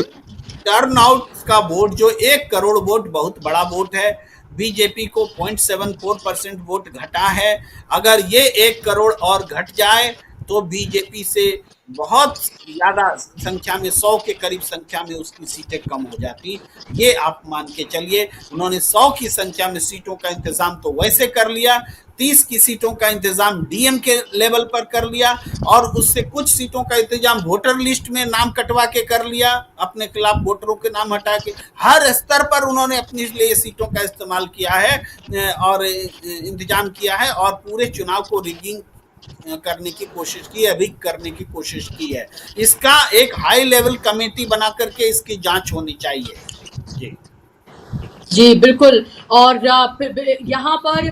टर्नआउट का वोट जो 1 करोड़ वोट बहुत बड़ा वोट है, बीजेपी को 0.74% वोट घटा है। अगर ये 1 करोड़ और घट जाए तो बीजेपी से बहुत ज्यादा संख्या में, 100 के करीब संख्या में उसकी सीटें कम हो जाती। ये आप मान के चलिए, उन्होंने 100 की संख्या में सीटों का इंतजाम तो वैसे कर लिया, 30 की सीटों का इंतजाम डीएम के लेवल पर कर लिया, और उससे कुछ सीटों का इंतजाम वोटर लिस्ट में नाम कटवा के कर लिया, अपने खिलाफ वोटरों के नाम हटा के। हर स्तर पर उन्होंने अपने लिए सीटों का इस्तेमाल किया है और इंतजाम किया है, और पूरे चुनाव को रिगिंग करने की कोशिश की है, रिग करने की कोशिश की है। इसका एक हाई लेवल कमेटी बना करके इसकी जांच होनी चाहिए। जी जी बिल्कुल। और यहाँ पर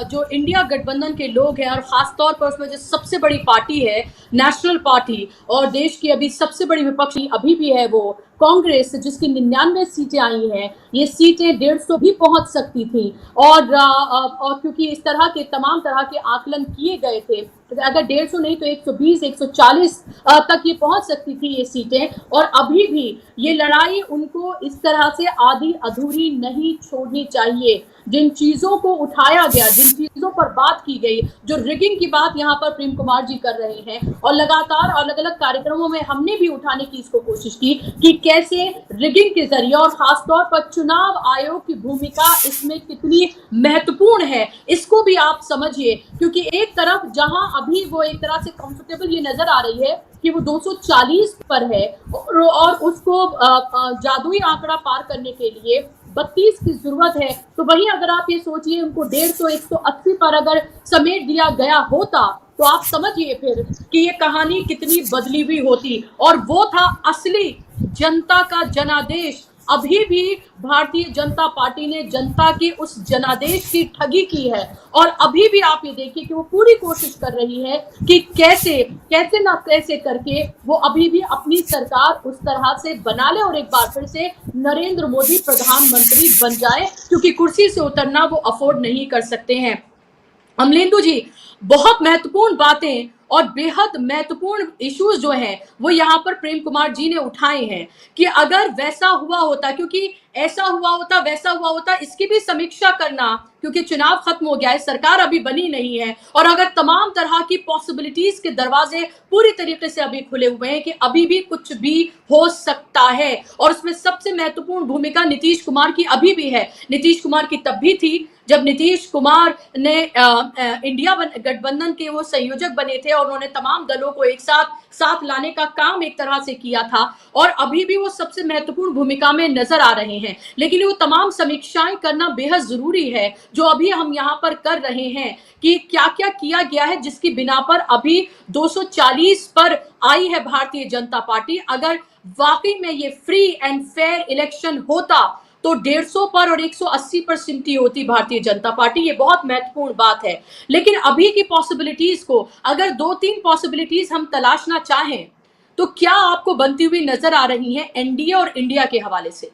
जो इंडिया गठबंधन के लोग हैं, और खास तौर पर उसमें जो सबसे बड़ी पार्टी है नेशनल पार्टी, और देश की अभी सबसे बड़ी विपक्षी अभी भी है वो कांग्रेस, जिसकी 99 सीटें आई हैं। ये सीटें 150 भी पहुंच सकती थी, और क्योंकि इस तरह के तमाम तरह के आकलन किए गए थे, अगर 150 नहीं तो 120 140 तक ये पहुंच सकती थी ये सीटें। और अभी भी ये लड़ाई उनको इस तरह से आधी अधूरी नहीं छोड़नी चाहिए। जिन चीजों को उठाया गया, जिन चीजों पर बात की गई, जो रिगिंग की बात यहाँ पर प्रेम कुमार जी कर रहे हैं, और लगातार अलग अलग कार्यक्रमों में हमने भी उठाने की इसको कोशिश की कि कैसे रिगिंग के जरिए, और खासतौर पर चुनाव आयोग की भूमिका इसमें कितनी महत्वपूर्ण है, इसको भी आप समझिए। क्योंकि एक तरफ जहां अभी वो एक तरह से कंफर्टेबल ये नजर आ रही है कि वो 240 पर है, और उसको जादुई आंकड़ा पार करने के लिए 32 की जरूरत है, तो वहीं अगर आप ये सोचिए उनको 150 180 पर अगर समेट दिया गया होता, तो आप समझिए फिर कि ये कहानी कितनी बदली हुई होती। और वो था असली जनता का जनादेश। अभी भी भारतीय जनता पार्टी ने जनता के उस जनादेश की ठगी की है, और अभी भी आप ये देखिए कि वो पूरी कोशिश कर रही है कि कैसे ना कैसे करके वो अभी भी अपनी सरकार उस तरह से बना ले, और एक बार फिर से नरेंद्र मोदी प्रधानमंत्री बन जाए, क्योंकि कुर्सी से उतरना वो अफोर्ड नहीं कर सकते हैं। अमलेंदु जी, बहुत महत्वपूर्ण बातें और बेहद महत्वपूर्ण इश्यूज जो हैं वो यहाँ पर प्रेम कुमार जी ने उठाए हैं कि अगर वैसा हुआ होता, क्योंकि ऐसा हुआ होता वैसा हुआ होता, इसकी भी समीक्षा करना, क्योंकि चुनाव खत्म हो गया है, सरकार अभी बनी नहीं है, और अगर तमाम तरह की पॉसिबिलिटीज के दरवाजे पूरी तरीके से अभी खुले हुए हैं कि अभी भी कुछ भी हो सकता है, और उसमें सबसे महत्वपूर्ण भूमिका नीतीश कुमार की अभी भी है। नीतीश कुमार की तब भी थी जब नीतीश कुमार ने इंडिया गठबंधन के वो संयोजक बने थे, और उन्होंने तमाम दलों को एक साथ लाने का काम एक तरह से किया था, और अभी भी वो सबसे महत्वपूर्ण भूमिका में नजर आ रहे हैं। लेकिन वो तमाम समीक्षाएं करना बेहद जरूरी है, जो अभी हम यहाँ पर कर रहे हैं कि क्या क्या किया गया है, जिसकी बिना पर अभी 240 पर आई है भारतीय जनता पार्टी। अगर वाकई में ये फ्री एंड फेयर इलेक्शन होता तो 150 पर और 180 पर सिमटी होती भारतीय जनता पार्टी। ये बहुत महत्वपूर्ण बात है। लेकिन अभी की पॉसिबिलिटीज को अगर 2-3 पॉसिबिलिटीज हम तलाशना चाहें, तो क्या आपको बनती हुई नजर आ रही हैं एनडीए और इंडिया के हवाले से?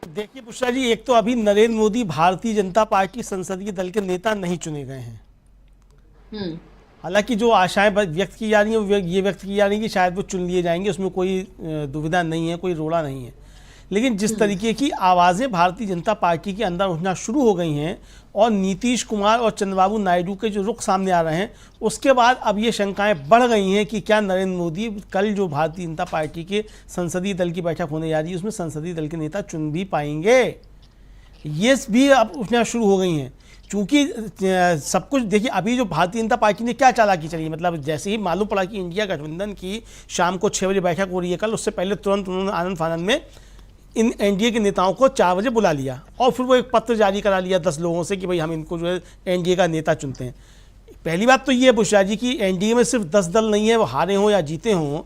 देखिए बुशरा जी, एक तो अभी नरेंद्र मोदी भारतीय जनता पार्टी संसदीय दल के नेता नहीं चुने गए हैं। हालांकि जो आशाएं व्यक्त की जा रही हैं वो ये व्यक्त की जा रही है कि शायद वो चुन लिए जाएंगे, उसमें कोई दुविधा नहीं है, कोई रोड़ा नहीं है। लेकिन जिस तरीके की आवाज़ें भारतीय जनता पार्टी के अंदर उठना शुरू हो गई हैं, और नीतीश कुमार और चंद्रबाबू नायडू के जो रुख सामने आ रहे हैं, उसके बाद अब ये शंकाएं बढ़ गई हैं कि क्या नरेंद्र मोदी कल जो भारतीय जनता पार्टी के संसदीय दल की बैठक होने जा रही है उसमें संसदीय दल के नेता चुन भी पाएंगे। ये भी अब उठना शुरू हो गई हैं, चूँकि सब कुछ देखिए। अभी जो भारतीय जनता पार्टी ने क्या चालाकी चली, मतलब जैसे ही मालूम पड़ा कि इंडिया गठबंधन की शाम को 6 बजे बैठक हो रही है कल, उससे पहले तुरंत उन्होंने आनंद फानंद में इन एनडीए के नेताओं को 4 बजे बुला लिया, और फिर वो एक पत्र जारी करा लिया 10 लोगों से कि भाई हम इनको जो है एनडीए का नेता चुनते हैं। पहली बात तो ये है बुशरा जी कि एनडीए में सिर्फ 10 दल नहीं है, वो हारे हों या जीते हों,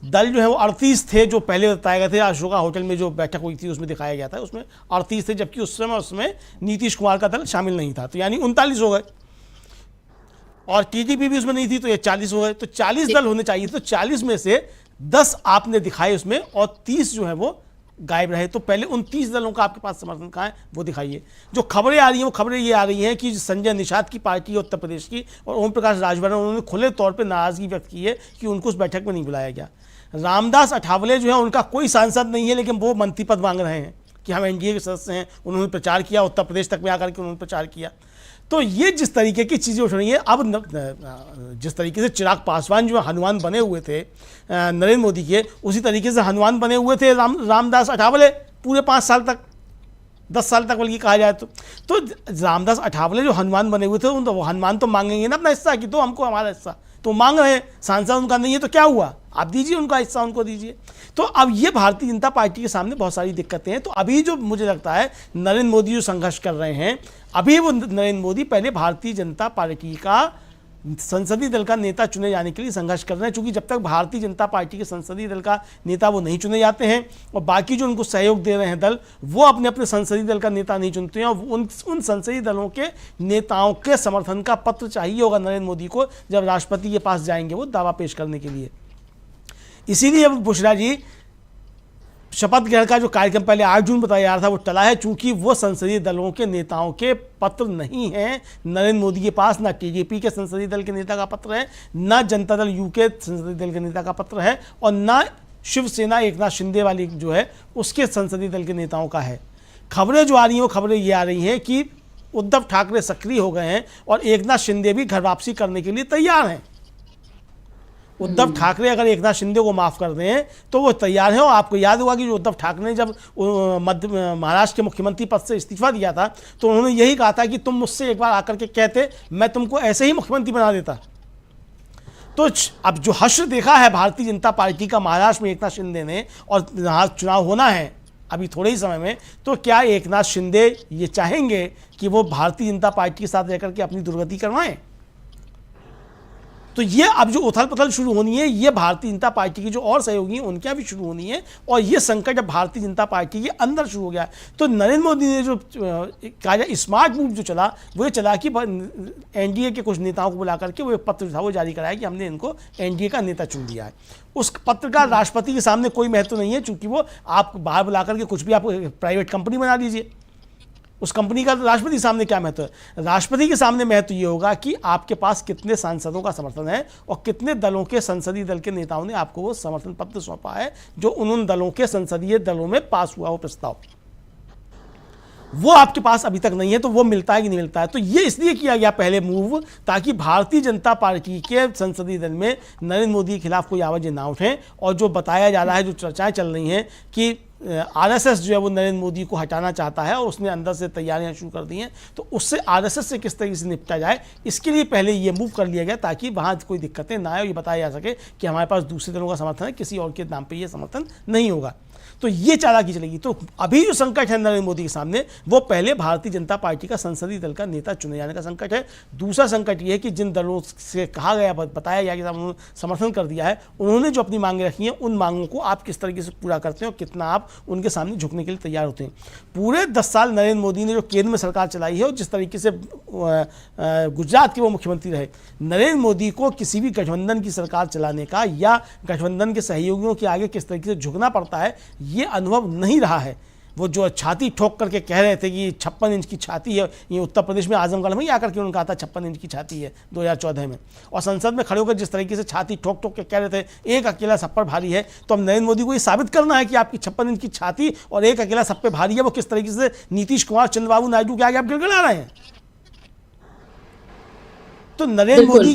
दल जो है वो 38 थे, जो पहले बताए गए थे। अशोका होटल में जो बैठक हुई थी उसमें दिखाया गया था, उसमें 38 थे, जबकि उस समय उसमें नीतीश कुमार का दल शामिल नहीं था, तो यानी 39 हो गए, और टीडीपी भी उसमें नहीं थी, तो ये 40 हो गए। तो 40 दल होने चाहिए, तो 40 में से 10 आपने दिखाए उसमें, और 30 जो है वो गायब रहे। तो पहले उन 30 दलों का आपके पास समर्थन कहाँ है वो दिखाइए। जो खबरें आ रही हैं वो खबरें ये आ रही हैं कि संजय निषाद की पार्टी उत्तर प्रदेश की और ओम प्रकाश राजभर, उन्होंने खुले तौर पे नाराजगी व्यक्त की है कि उनको उस बैठक में नहीं बुलाया गया। रामदास अठावले जो है उनका कोई सांसद नहीं है, लेकिन वो मंत्री पद मांग रहे हैं, कि हम एनडीए के सदस्य हैं, उन्होंने प्रचार किया, उत्तर प्रदेश तक में आकर के उन्होंने प्रचार किया। तो ये जिस तरीके की चीज़ें उठ रही हैं, अब जिस तरीके से चिराग पासवान जो हनुमान बने हुए थे नरेंद्र मोदी के, उसी तरीके से हनुमान बने हुए थे रामदास अठावले पूरे 5 साल तक, 10 साल तक बल्कि कहा जाए तो रामदास अठावले जो हनुमान बने हुए थे उन तो वो हनुमान तो मांगेंगे ना अपना हिस्सा, कि तो हमको हमारा हिस्सा, तो मांग रहे हैं, सांसद उनका नहीं है तो क्या हुआ, आप दीजिए उनका हिस्सा, उनको दीजिए। तो अब ये भारतीय जनता पार्टी के सामने बहुत सारी दिक्कतें हैं। तो अभी जो मुझे लगता है नरेंद्र मोदी जो संघर्ष कर रहे हैं, अभी वो नरेंद्र मोदी पहले भारतीय जनता पार्टी का संसदीय दल का नेता चुने जाने के लिए संघर्ष कर रहे हैं, क्योंकि जब तक भारतीय जनता पार्टी के संसदीय दल का नेता वो नहीं चुने जाते हैं और बाकी जो उनको सहयोग दे रहे हैं दल, वो अपने अपने संसदीय दल का नेता नहीं चुनते हैं, और उन संसदीय दलों के नेताओं के समर्थन का पत्र चाहिए होगा नरेंद्र मोदी को जब राष्ट्रपति के पास जाएंगे वो दावा पेश करने के लिए। इसीलिए बुशरा जी शपथ ग्रहण का जो कार्यक्रम पहले 8 जून बताया जा रहा था वो टला है, चूंकि वो संसदीय दलों के नेताओं के पत्र नहीं हैं नरेंद्र मोदी के पास। ना टीडीपी के संसदीय दल के नेता का पत्र है, ना जनता दल यू के संसदीय दल के नेता का पत्र है, और ना शिवसेना एकनाथ शिंदे वाली जो है उसके संसदीय दल के नेताओं का है। खबरें जो आ रही हैं वो खबरें ये आ रही हैं कि उद्धव ठाकरे सक्रिय हो गए हैं और एकनाथ शिंदे भी घर वापसी करने के लिए तैयार हैं। उद्धव ठाकरे अगर एकनाथ शिंदे को माफ कर दें तो वो तैयार हैं। और आपको याद होगा कि जो उद्धव ठाकरे ने जब महाराष्ट्र के मुख्यमंत्री पद से इस्तीफा दिया था तो उन्होंने यही कहा था कि तुम मुझसे एक बार आकर के कहते, मैं तुमको ऐसे ही मुख्यमंत्री बना देता। तो अब जो हश्र देखा है भारतीय जनता पार्टी का महाराष्ट्र में एकनाथ शिंदे ने, और चुनाव होना है अभी थोड़े ही समय में, तो क्या एकनाथ शिंदे ये चाहेंगे कि वो भारतीय जनता पार्टी के साथ रहकर के अपनी दुर्गति करवाएं? तो ये अब जो उथल पुथल शुरू होनी है, ये भारतीय जनता पार्टी की जो और सहयोगी हैं उनके यहाँ भी शुरू होनी है, और ये संकट अब भारतीय जनता पार्टी के अंदर शुरू हो गया। तो नरेंद्र मोदी ने जो कहा जाए स्मार्ट मूव जो चला वो ये चला कि एनडीए के कुछ नेताओं को बुला करके वो एक पत्र था वो जारी कराया कि हमने इनको एनडीए का नेता चुन दिया है। उस पत्र का राष्ट्रपति के सामने कोई महत्व नहीं है, चूंकि वो आप बाहर बुला करके कुछ भी आप प्राइवेट कंपनी बना लीजिए, उस कंपनी का राष्ट्रपति के सामने क्या महत्व है? राष्ट्रपति के सामने महत्व ये होगा कि आपके पास कितने सांसदों का समर्थन है और कितने दलों के संसदीय दल के नेताओं ने आपको वो समर्थन पत्र सौंपा है जो उन दलों के संसदीय दलों में पास हुआ वो प्रस्ताव, वो आपके पास अभी तक नहीं है। तो वो मिलता है कि नहीं मिलता है? तो ये इसलिए किया गया पहले मूव, ताकि भारतीय जनता पार्टी के संसदीय दल में नरेंद्र मोदी के खिलाफ कोई आवाज़ ना उठें। और जो बताया जा रहा है, जो चर्चाएं चल रही हैं कि आरएसएस जो है वो नरेंद्र मोदी को हटाना चाहता है और उसने अंदर से तैयारियां शुरू कर दी हैं, तो उससे आरएसएस से किस तरीके से निपटा जाए, इसके लिए पहले ये मूव कर लिया गया ताकि वहाँ कोई दिक्कतें ना आए, ये बताया जा सके कि हमारे पास दूसरे दलों का समर्थन है, किसी और के नाम पर यह समर्थन नहीं होगा। तो ये चालाकी चलेगी। तो अभी जो संकट है नरेंद्र मोदी के सामने, वो पहले भारतीय जनता पार्टी का संसदीय दल का नेता चुने जाने का संकट है। दूसरा संकट ये है कि जिन दलों से कहा गया, बताया गया कि उन्होंने समर्थन कर दिया है, उन्होंने जो अपनी मांगें रखी हैं, उन मांगों को आप किस तरीके से पूरा करते हैं और कितना आप उनके सामने झुकने के लिए तैयार होते हैं। पूरे 10 साल नरेंद्र मोदी ने जो केंद्र में सरकार चलाई है और जिस तरीके से गुजरात के वो मुख्यमंत्री रहे, नरेंद्र मोदी को किसी भी गठबंधन की सरकार चलाने का या गठबंधन के सहयोगियों के आगे किस तरीके से झुकना पड़ता है, ये अनुभव नहीं रहा है। वो जो छाती ठोक करके कह रहे थे कि 56 इंच की छाती है, ये उत्तर प्रदेश में आजमगढ़ में ही आकर के उन्होंने कहा था 56 इंच की छाती है 2014 में, और संसद में खड़े होकर जिस तरीके से छाती ठोक ठोक के कह रहे थे एक अकेला सब पर भारी है। तो अब नरेंद्र मोदी को ये साबित करना है कि आपकी 56 इंच की छाती और एक अकेला सब पे भारी है, वो किस तरीके से नीतीश कुमार, चंद्रबाबू नायडू के आगे आप गिड़गिड़ा रहे हैं। तो नरेंद्र मोदी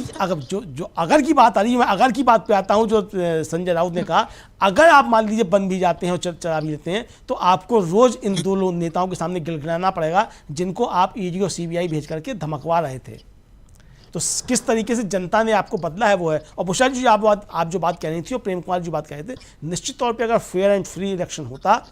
अगर की बात आ रही है, मैं अगर की बात पे आता हूं, जो संजय राउत ने कहा, अगर आप मान लीजिए बन भी जाते हैं और चला भी लेते हैं, तो आपको रोज इन दो नेताओं के सामने गिड़गिड़ाना पड़ेगा जिनको आप ईडी और सीबीआई भेज करके धमकवा रहे थे। तो किस तरीके से जनता ने आपको बदला है वो है। और बुशरा जी आप जो बात कह रही थी और प्रेम कुमार जी बात कह रहे थे, निश्चित तौर पर अगर फेयर एंड फ्री इलेक्शन होता,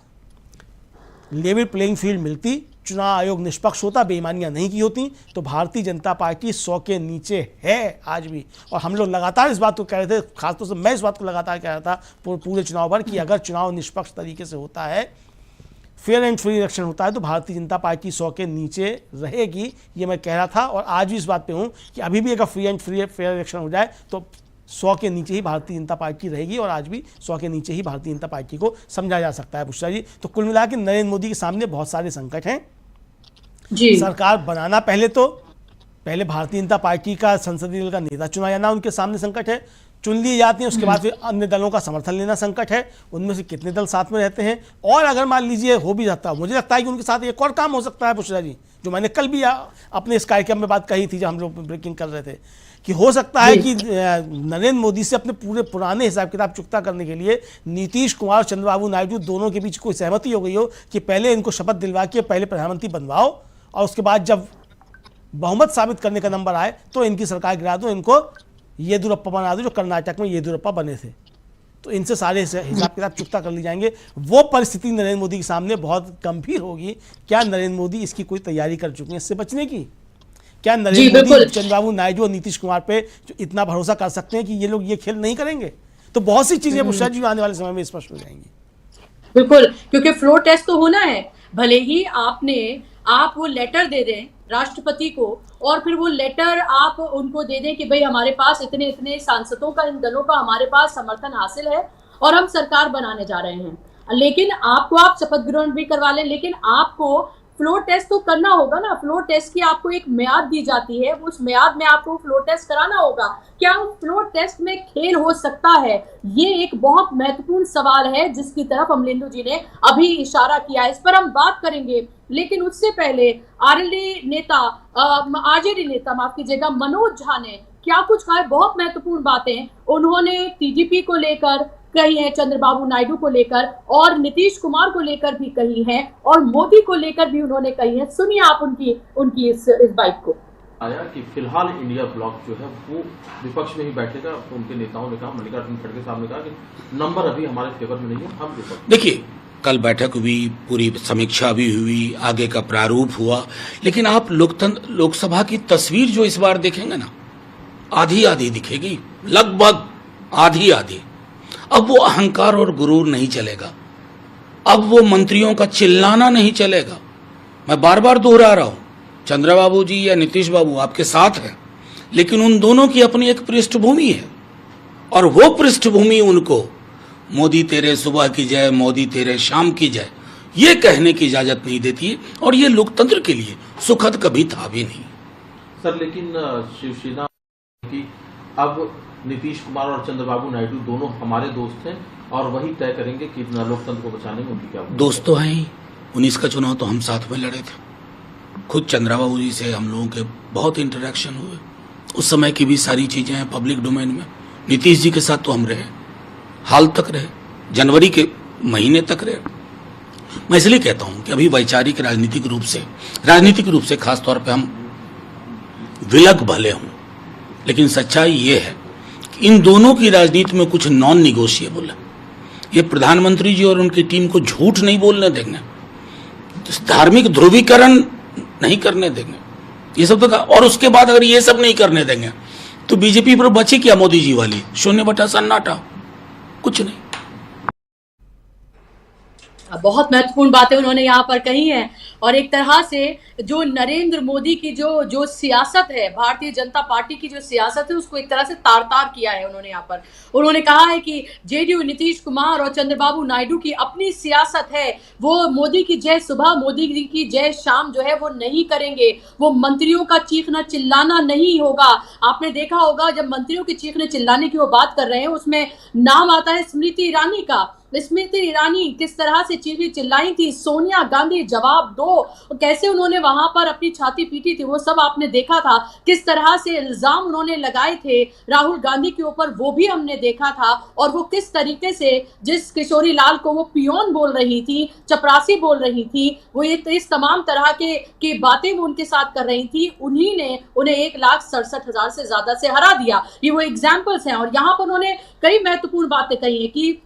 लेवल प्लेइंग फील्ड मिलती, चुनाव आयोग निष्पक्ष होता, बेईमानियां नहीं की होती, तो भारतीय जनता पार्टी 100 के नीचे है आज भी। और हम लोग लगातार इस बात को कह रहे थे, खासतौर से मैं इस बात को लगातार कह रहा था पूरे चुनाव भर, कि अगर चुनाव निष्पक्ष तरीके से होता है, फेयर एंड फ्री इलेक्शन होता है, तो भारतीय जनता पार्टी 100 के नीचे रहेगी। ये मैं कह रहा था और आज भी इस बात पे हूँ कि अभी भी अगर फ्री एंड फेयर इलेक्शन हो जाए तो 100 के नीचे ही भारतीय जनता पार्टी रहेगी, और आज भी 100 के नीचे ही भारतीय जनता पार्टी को समझा जा सकता है। बुशरा जी, तो कुल मिला के नरेंद्र मोदी के सामने बहुत सारे संकट हैं जी। सरकार बनाना पहले भारतीय जनता पार्टी का संसदीय दल का नेता चुना जाना उनके सामने संकट है। चुन लिए जाते हैं, उसके बाद फिर अन्य दलों का समर्थन लेना संकट है, उनमें से कितने दल साथ में रहते हैं। और अगर मान लीजिए हो भी जाता है, मुझे लगता है कि उनके साथ एक और काम हो सकता है बुशरा जी, जो मैंने कल भी अपने इस कार्यक्रम में बात कही थी जब हम लोग ब्रेकिंग कर रहे थे, कि हो सकता है कि नरेंद्र मोदी से अपने पूरे पुराने हिसाब किताब चुकता करने के लिए नीतीश कुमार और चंद्रबाबू नायडू दोनों के बीच कोई सहमति हो गई हो कि पहले इनको शपथ दिलवा के पहले प्रधानमंत्री बनवाओ, और उसके बाद जब बहुमत साबित करने का नंबर आए तो इनकी सरकार गिरा दो, इनको येदियुरप्पा बना दो, जो कर्नाटक में येदियुरप्पा बने थे। तो इनसे सारे हिसाब किताब चुकता कर ली जाएंगे। वो परिस्थिति नरेंद्र मोदी के सामने बहुत गंभीर होगी। क्या नरेंद्र मोदी इसकी कोई तैयारी कर चुके हैं इससे बचने की? क्या नरेंद्र मोदी चंद्रबाबू नायडू और नीतीश कुमार पे जो इतना भरोसा कर सकते हैं कि ये लोग ये खेल नहीं करेंगे? तो बहुत सी चीजें बुशरा जी आने वाले समय में स्पष्ट हो जाएंगी। बिल्कुल, क्योंकि फ्लोर टेस्ट तो होना है। भले ही आप वो लेटर दे दें राष्ट्रपति को, और फिर वो लेटर आप उनको दे दें कि भाई हमारे पास इतने इतने सांसदों का, इन दलों का हमारे पास समर्थन हासिल है और हम सरकार बनाने जा रहे हैं, लेकिन आपको आप शपथ ग्रहण भी करवा लें, लेकिन आपको फ्लोर टेस्ट तो करना होगा ना। फ्लोर टेस्ट की आपको एक म्याद दी जाती है, उस म्याद में आपको फ्लोर टेस्ट कराना होगा। क्या उस फ्लोर टेस्ट में खेल हो सकता है? ये एक बहुत महत्वपूर्ण सवाल है जिसकी तरफ अमलेंदु जी ने अभी इशारा किया है। इस पर हम बात करेंगे, लेकिन उससे पहले आरजेडी नेता माफ कीजिएगा मनोज झा ने क्या कुछ कहा है। बहुत महत्वपूर्ण बातें उन्होंने टीडीपी को लेकर कही है, चंद्रबाबू नायडू को लेकर और नीतीश कुमार को लेकर भी कही है, और मोदी को लेकर भी उन्होंने कही है। सुनिए आप उनकी इस बाइट को। आया कि फिलहाल इंडिया ब्लॉक जो है वो विपक्ष में ही बैठेगा। तो उनके नेताओं ने कहा, मल्लिकार्जुन खड़गे साहब ने कहा कि नंबर अभी हमारे फेवर में नहीं है, हम विपक्ष। देखिए, कल बैठक हुई, पूरी समीक्षा भी हुई, आगे का प्रारूप हुआ, लेकिन आप लोकसभा की तस्वीर जो इस बार देखेंगे ना, आधी आधी दिखेगी, लगभग आधी आधी। अब वो अहंकार और गुरूर नहीं चलेगा, अब वो मंत्रियों का चिल्लाना नहीं चलेगा। मैं बार बार दोहरा रहा हूं, चंद्रबाबू जी या नीतीश बाबू आपके साथ है, लेकिन उन दोनों की अपनी एक पृष्ठभूमि है, और वो पृष्ठभूमि उनको मोदी तेरे सुबह की जय, मोदी तेरे शाम की जय, ये कहने की इजाजत नहीं देती है, और ये लोकतंत्र के लिए सुखद कभी था भी नहीं। सर, लेकिन शिवसेना की अब नीतीश कुमार और चंद्रबाबू नायडू दोनों हमारे दोस्त हैं और वही तय करेंगे कि लोकतंत्र को बचाने में उनकी क्या दोस्त तो हैं ही। 19 का चुनाव तो हम साथ में लड़े थे। खुद चंद्रबाबू जी से हम लोगों के बहुत इंटरेक्शन हुए, उस समय की भी सारी चीजें हैं पब्लिक डोमेन में। नीतीश जी के साथ तो हम रहे, हाल तक रहे, जनवरी के महीने तक रहे। मैं इसलिए कहता हूं कि अभी वैचारिक राजनीतिक रूप से खास तौर पे हम विलग भले हों, लेकिन सच्चाई ये है कि इन दोनों की राजनीति में कुछ नॉन निगोशिएबल है। ये प्रधानमंत्री जी और उनकी टीम को झूठ नहीं बोलने देंगे, धार्मिक ध्रुवीकरण नहीं करने देंगे, ये सब तो। और उसके बाद अगर ये सब नहीं करने देंगे तो बीजेपी पर बची क्या मोदी जी वाली 0 सन्नाटा, कुछ नहीं। बहुत महत्वपूर्ण बातें उन्होंने यहाँ पर कही हैं, और एक तरह से जो नरेंद्र मोदी की जो सियासत है, भारतीय जनता पार्टी की जो सियासत है, उसको एक तरह से तार किया है उन्होंने यहाँ पर। उन्होंने कहा है कि जेडीयू नीतीश कुमार और चंद्रबाबू नायडू की अपनी सियासत है, वो मोदी की जय सुबह, मोदी की जय शाम जो है वो नहीं करेंगे, वो मंत्रियों का चीखना चिल्लाना नहीं होगा। आपने देखा होगा जब मंत्रियों के चीखने चिल्लाने की वो बात कर रहे हैं, उसमें नाम आता है स्मृति ईरानी का। स्मृति ईरानी किस तरह से चीखी चिल्लाई थी, सोनिया गांधी जवाब दो, कैसे उन्होंने वहां पर अपनी छाती पीटी थी, वो सब आपने देखा था। किस तरह से इल्जाम उन्होंने लगाए थे राहुल गांधी के ऊपर, वो भी हमने देखा था। और वो किस तरीके से जिस किशोरी लाल को वो पियोन बोल रही थी, चपरासी बोल रही थी, वो ये इस तमाम तरह के बातें वो उनके साथ कर रही थी, उन्हीं ने उन्हें 1,67,000 से ज्यादा से हरा दिया। ये वो एग्जाम्पल्स हैं। और यहाँ पर उन्होंने कई महत्वपूर्ण बातें कही है कि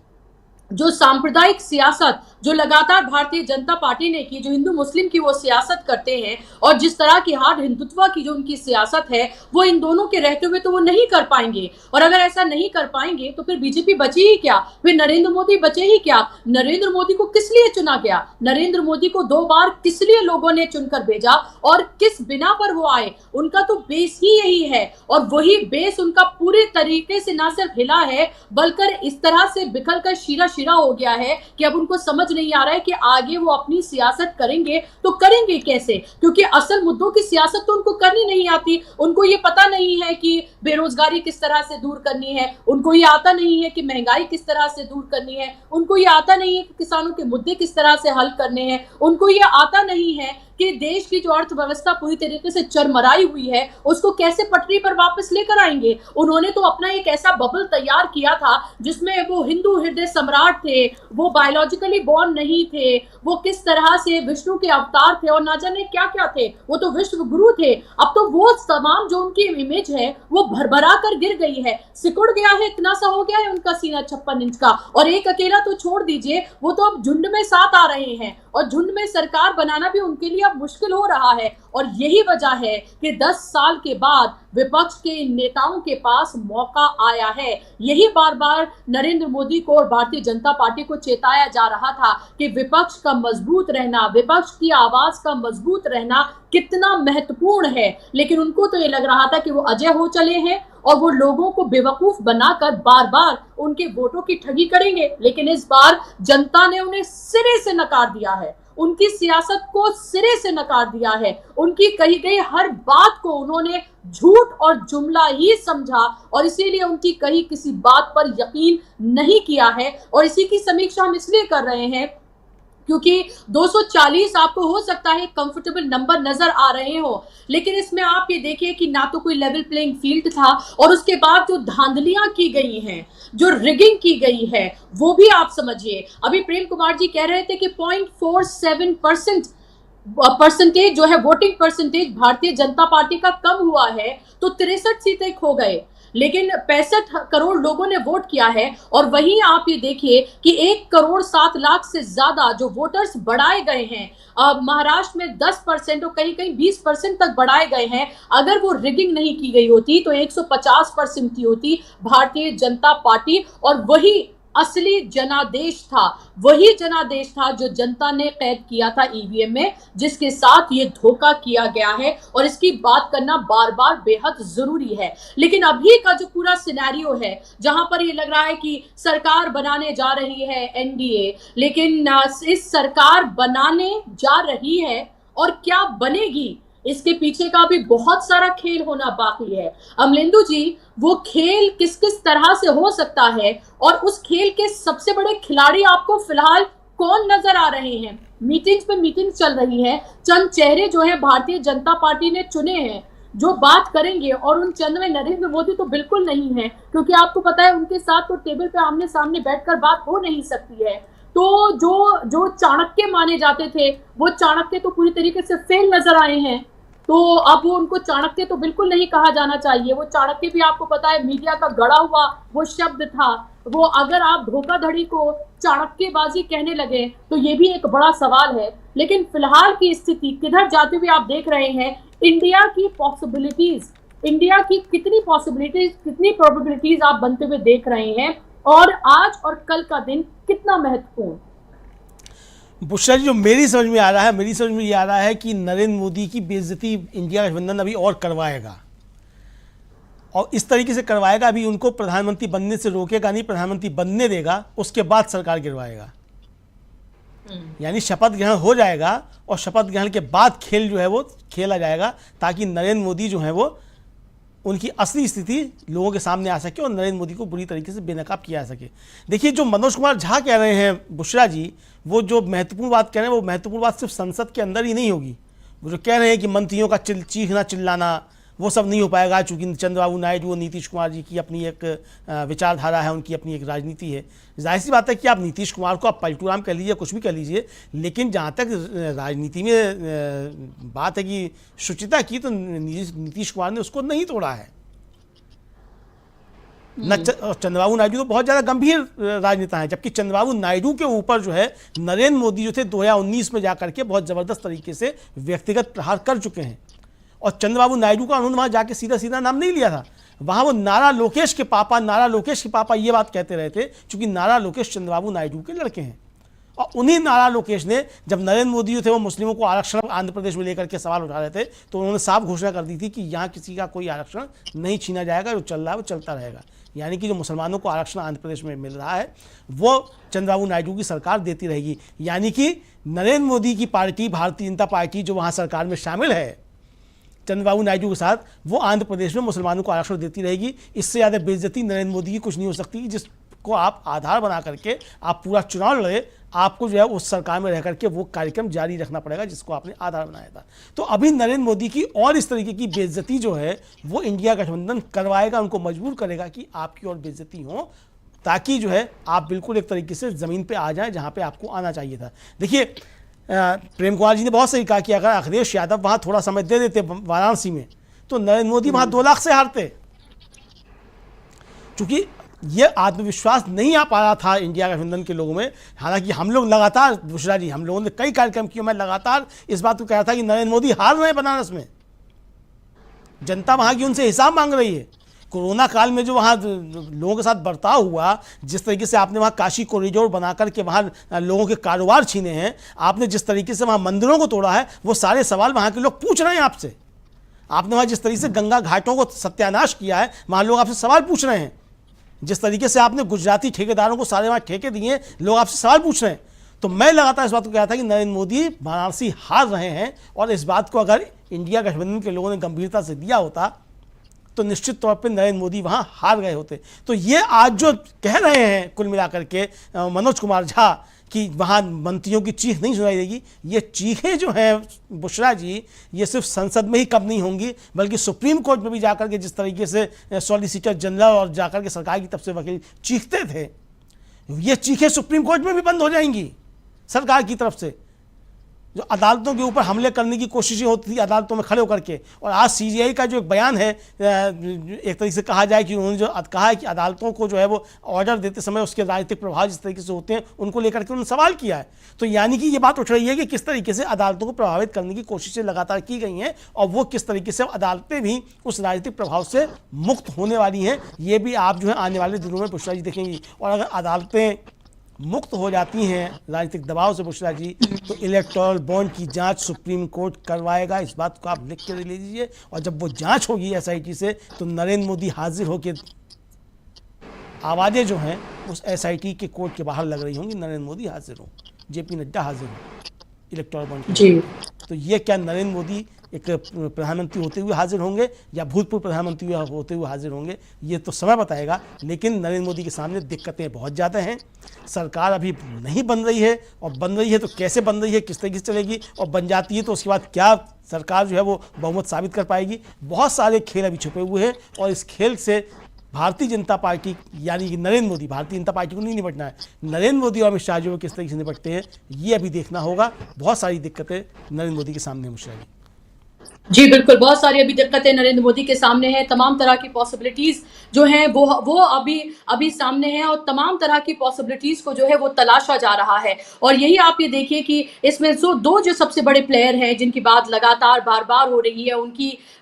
जो सांप्रदायिक सियासत जो लगातार भारतीय जनता पार्टी ने की, जो हिंदू मुस्लिम की वो सियासत करते हैं, और जिस तरह की हार्ड हिंदुत्व की जो उनकी सियासत है, वो इन दोनों के रहते हुए तो वो नहीं कर पाएंगे। और अगर ऐसा नहीं कर पाएंगे तो फिर बीजेपी बची ही क्या, फिर नरेंद्र मोदी बचे ही क्या। नरेंद्र मोदी को किस लिए चुना गया, नरेंद्र मोदी को 2 बार किस लिए लोगों ने चुनकर भेजा, और किस बिना पर वो आए, उनका तो बेस ही यही है। और वही बेस उनका पूरे तरीके से ना सिर्फ हिला है, बल्कि इस तरह से बिखर कर शीरा हो गया है कि अब उनको समझ समझ नहीं आ रहा है कि आगे वो अपनी सियासत करेंगे तो करेंगे कैसे, क्योंकि असल मुद्दों की सियासत तो उनको करनी नहीं आती। उनको ये पता नहीं है कि बेरोजगारी किस तरह से दूर करनी है, उनको ये आता नहीं है कि महंगाई किस तरह से दूर करनी है, उनको ये आता नहीं है कि किसानों के मुद्दे किस तरह से हल करने हैं, उनको ये आता नहीं है कि देश की जो अर्थव्यवस्था पूरी तरीके से चरमराई हुई है उसको कैसे पटरी पर वापस लेकर आएंगे। उन्होंने तो अपना एक ऐसा बबल तैयार किया था जिसमें वो हिंदू हृदय सम्राट थे, वो बायोलॉजिकली बॉर्न नहीं थे, वो किस तरह से विष्णु के अवतार थे और ना जाने क्या क्या थे, वो तो विश्व गुरु थे। अब तो वो तमाम जो उनकी इमेज है वो भरभरा कर गिर गई है, सिकुड़ गया है, इतना सा हो गया है उनका सीना 56 इंच का। और एक अकेला तो छोड़ दीजिए, वो तो अब झुंड में साथ आ रहे हैं और झुंड में सरकार बनाना भी उनके लिए अब मुश्किल हो रहा है। और यही वजह है कि 10 साल के बाद विपक्ष के नेताओं के पास मौका आया है। यही बार बार नरेंद्र मोदी को और भारतीय जनता पार्टी को चेताया जा रहा था कि विपक्ष का मजबूत रहना, विपक्ष की आवाज का मजबूत रहना कितना महत्वपूर्ण है। लेकिन उनको तो ये लग रहा था कि वो अजय हो चले हैं और वो लोगों को बेवकूफ बनाकर बार बार उनके वोटों की ठगी करेंगे। लेकिन इस बार जनता ने उन्हें सिरे से नकार दिया है, उनकी सियासत को सिरे से नकार दिया है। उनकी कही गई हर बात को उन्होंने झूठ और जुमला ही समझा और इसीलिए उनकी कही किसी बात पर यकीन नहीं किया है। और इसी की समीक्षा हम इसलिए कर रहे हैं क्योंकि 240 आपको हो सकता है कंफर्टेबल नंबर नजर आ रहे हो, लेकिन इसमें आप ये देखिए कि ना तो कोई लेवल प्लेइंग फील्ड था और उसके बाद जो धांधलियां की गई हैं, जो रिगिंग की गई है, वो भी आप समझिए। अभी प्रेम कुमार जी कह रहे थे कि 0.47% परसेंटेज जो है voting percentage Bharatiya Janata party का कम हुआ है, तो 63 सीटें खो गए, लेकिन 65 करोड़ लोगों ने वोट किया है। और वहीं आप ये देखिए कि 1,07,00,000 से ज्यादा जो वोटर्स बढ़ाए गए हैं, महाराष्ट्र में 10% और कहीं कहीं 20% तक बढ़ाए गए हैं। अगर वो रिगिंग नहीं की गई होती तो 150 पर सिमटी होती भारतीय जनता पार्टी। और वही असली जनादेश था, वही जनादेश था जो जनता ने कैद किया था ईवीएम में, जिसके साथ ये धोखा किया गया है और इसकी बात करना बार बार बेहद जरूरी है। लेकिन अभी का जो पूरा सिनेरियो है जहां पर ये लग रहा है कि सरकार बनाने जा रही है एनडीए, लेकिन इस सरकार बनाने जा रही है और क्या बनेगी इसके पीछे का भी बहुत सारा खेल होना बाकी है। अमलेंदु जी, वो खेल किस किस तरह से हो सकता है और उस खेल के सबसे बड़े खिलाड़ी आपको फिलहाल कौन नजर आ रहे हैं? मीटिंग्स पे मीटिंग्स चल रही है, चंद चेहरे जो है भारतीय जनता पार्टी ने चुने हैं जो बात करेंगे, और उन चंद में नरेंद्र मोदी तो बिल्कुल नहीं है, क्योंकि आपको पता है उनके साथ तो टेबल पे आमने सामने बैठकर बात हो नहीं सकती है। तो जो चाणक्य माने जाते थे वो चाणक्य तो पूरी तरीके से फेल नजर आए हैं। तो अब वो उनको चाणक्य तो बिल्कुल नहीं कहा जाना चाहिए। वो चाणक्य भी आपको पता है मीडिया का गढ़ा हुआ वो शब्द था। वो अगर आप धोखाधड़ी को चाणक्यबाजी कहने लगे तो ये भी एक बड़ा सवाल है। लेकिन फिलहाल की स्थिति किधर जाती हुई आप देख रहे हैं। इंडिया की पॉसिबिलिटीज, इंडिया की कितनी पॉसिबिलिटीज, कितनी प्रोबेबिलिटीज आप बनते हुए देख रहे हैं, और आज और कल का दिन कितना महत्वपूर्ण। बुशरा जी, जो मेरी समझ में आ रहा है, मेरी समझ में ये आ रहा है कि नरेंद्र मोदी की बेइज्जती इंडिया गठबंधन अभी और करवाएगा, और इस तरीके से करवाएगा, अभी उनको प्रधानमंत्री बनने से रोकेगा नहीं, प्रधानमंत्री बनने देगा, उसके बाद सरकार गिरवाएगा। यानी शपथ ग्रहण हो जाएगा और शपथ ग्रहण के बाद खेल जो है वो खेला जाएगा, ताकि नरेंद्र मोदी जो है वो उनकी असली स्थिति लोगों के सामने आ सके और नरेंद्र मोदी को बुरी तरीके से बेनकाब किया जा सके। देखिए, जो मनोज कुमार झा कह रहे हैं बुशरा जी, वो जो महत्वपूर्ण बात कह रहे हैं, वो महत्वपूर्ण बात सिर्फ संसद के अंदर ही नहीं होगी। वो जो कह रहे हैं कि मंत्रियों का चीखना चिल्लाना वो सब नहीं हो पाएगा, चूँकि चंद्रबाबू नायडू और नीतीश कुमार जी की अपनी एक विचारधारा है, उनकी अपनी एक राजनीति है। जाहिर सी बात है कि आप नीतीश कुमार को आप पलटूराम कह लीजिए, कुछ भी कह लीजिए, लेकिन जहाँ तक राजनीति में बात है कि शुचिता की, तो नीतीश कुमार ने उसको नहीं तोड़ा है। चंद्रबाबू नायडू तो बहुत ज़्यादा गंभीर राजनेता हैं, जबकि चंद्रबाबू नायडू के ऊपर जो है नरेंद्र मोदी जो थे 2019 में जाकर के बहुत ज़बरदस्त तरीके से व्यक्तिगत प्रहार कर चुके हैं। और चंद्रबाबू नायडू का उन्होंने वहाँ जाके सीधा सीधा नाम नहीं लिया था, वहाँ वो नारा लोकेश के पापा ये बात कहते रहे थे, क्योंकि नारा लोकेश चंद्रबाबू नायडू के लड़के हैं। और उन्हीं नारा लोकेश ने, जब नरेंद्र मोदी जो थे वो मुस्लिमों को आरक्षण आंध्र प्रदेश में लेकर के सवाल उठा रहे थे, तो उन्होंने साफ घोषणा कर दी थी कि यहाँ किसी का कोई आरक्षण नहीं छीना जाएगा, जो चल रहा है वो चलता रहेगा। यानी कि जो मुसलमानों को आरक्षण आंध्र प्रदेश में मिल रहा है वो चंद्रबाबू नायडू की सरकार देती रहेगी। यानी कि नरेंद्र मोदी की पार्टी, भारतीय जनता पार्टी, जो वहाँ सरकार में शामिल है चंद्रबाबू नायडू के साथ, वो आंध्र प्रदेश में मुसलमानों को आरक्षण देती रहेगी। इससे ज़्यादा बेइज्जती नरेंद्र मोदी की कुछ नहीं हो सकती, जिसको आप आधार बना करके आप पूरा चुनाव लड़े, आपको जो है उस सरकार में रह करके वो कार्यक्रम जारी रखना पड़ेगा जिसको आपने आधार बनाया था। तो अभी नरेंद्र मोदी की और इस तरीके की बेइज्जती जो है वो इंडिया गठबंधन करवाएगा, उनको मजबूर करेगा कि आपकी और बेइज्जती हो, ताकि जो है आप बिल्कुल एक तरीके से ज़मीन पे आ जाएं जहाँ पे आपको आना चाहिए था। देखिए, प्रेम कुमार जी ने बहुत सही कहा कि अगर अखिलेश यादव वहाँ थोड़ा समय दे देते वाराणसी में, तो नरेंद्र मोदी वहाँ 2 लाख से हारते। चूँकि ये आत्मविश्वास नहीं आ पा रहा था इंडिया गठबंधन के लोगों में। हालांकि हम लोग लगातार, बुशरा जी, हम लोगों ने कई कार्यक्रम किए, मैं लगातार इस बात को कह रहा था कि नरेंद्र मोदी हार रहे हैं बनारस में, जनता वहाँ की उनसे हिसाब मांग रही है। कोरोना काल में जो वहाँ लोगों के साथ बर्ताव हुआ, जिस तरीके से आपने वहाँ काशी कॉरिडोर बना करके वहाँ लोगों के कारोबार छीने हैं, आपने जिस तरीके से वहाँ मंदिरों को तोड़ा है, वो सारे सवाल वहाँ के लोग पूछ रहे हैं आपसे। आपने वहाँ जिस तरीके से गंगा घाटों को सत्यानाश किया है, वहाँ लोग आपसे सवाल पूछ रहे हैं। जिस तरीके से आपने गुजराती ठेकेदारों को सारे वहाँ ठेके दिए, लोग आपसे सवाल पूछ रहे हैं। तो मैं लगातार इस बात को कहा था कि नरेंद्र मोदी वाराणसी हार रहे हैं, और इस बात को अगर इंडिया गठबंधन के लोगों ने गंभीरता से दिया होता तो निश्चित तौर पे नरेंद्र मोदी वहाँ हार गए होते। तो ये आज जो कह रहे हैं कुल मिलाकर के मनोज कुमार झा कि वहाँ मंत्रियों की चीख नहीं सुनाई देगी, ये चीखें जो हैं बुशरा जी, ये सिर्फ संसद में ही कम नहीं होंगी, बल्कि सुप्रीम कोर्ट में भी जाकर के जिस तरीके से सॉलिसिटर जनरल और जाकर के सरकार की तरफ से वकील चीखते थे, ये चीखें सुप्रीम कोर्ट में भी बंद हो जाएंगी सरकार की तरफ से। जो अदालतों के ऊपर हमले करने की कोशिशें होती थी अदालतों में खड़े होकर के, और आज सीजीआई का जो एक बयान है, एक तरीके से कहा जाए कि उन्होंने जो कहा है कि अदालतों को जो है वो ऑर्डर देते समय उसके राजनीतिक प्रभाव जिस तरीके से होते हैं उनको लेकर के उन्होंने सवाल किया है। तो यानी कि ये बात उठ रही है कि किस तरीके से अदालतों को प्रभावित करने की कोशिशें लगातार की गई हैं, और वो किस तरीके से अदालतें भी उस राजनीतिक प्रभाव से मुक्त होने वाली हैं, ये भी आप जो है आने वाले दिनों में बुशरा जी देखेंगी। और अगर अदालतें मुक्त हो जाती हैं राजनीतिक दबाव से बुशरा जी, तो इलेक्टोरल बॉन्ड की जांच सुप्रीम कोर्ट करवाएगा, इस बात को आप लिख के ले लीजिए। और जब वो जांच होगी एसआईटी से, तो नरेंद्र मोदी हाजिर होकर, आवाज़ें जो हैं उस एसआईटी के कोर्ट के बाहर लग रही होंगी, नरेंद्र मोदी हाजिर हों, जेपी नड्डा हाजिर हों इलेक्टोरल बॉन्ड जी। तो ये क्या नरेंद्र मोदी एक प्रधानमंत्री होते हुए हाजिर होंगे या भूतपूर्व प्रधानमंत्री होते हुए हाजिर होंगे, ये तो समय बताएगा। लेकिन नरेंद्र मोदी के सामने दिक्कतें बहुत ज़्यादा हैं। सरकार अभी नहीं बन रही है, और बन रही है तो कैसे बन रही है, किस तरीके से चलेगी, और बन जाती है तो उसके बाद क्या सरकार जो है वो बहुमत साबित कर पाएगी। बहुत सारे खेल अभी छुपे हुए हैं, और इस खेल से भारतीय जनता पार्टी यानी कि नरेंद्र मोदी, भारतीय जनता पार्टी को नहीं निपटना है, नरेंद्र मोदी और अमित शाह जो किस तरीके से निपटते हैं ये अभी देखना होगा। बहुत सारी दिक्कतें नरेंद्र मोदी के सामने हैं मुश्किल। जी बिल्कुल, बहुत सारी अभी दिक्कतें नरेंद्र मोदी के सामने हैं। तमाम तरह की पॉसिबिलिटीज जो हैं वो अभी सामने हैं, और तमाम तरह की पॉसिबिलिटीज को जो है वो तलाशा जा रहा है। और यही आप ये देखिए कि इसमें जो सबसे बड़े प्लेयर हैं जिनकी बात लगातार बार बार हो रही है,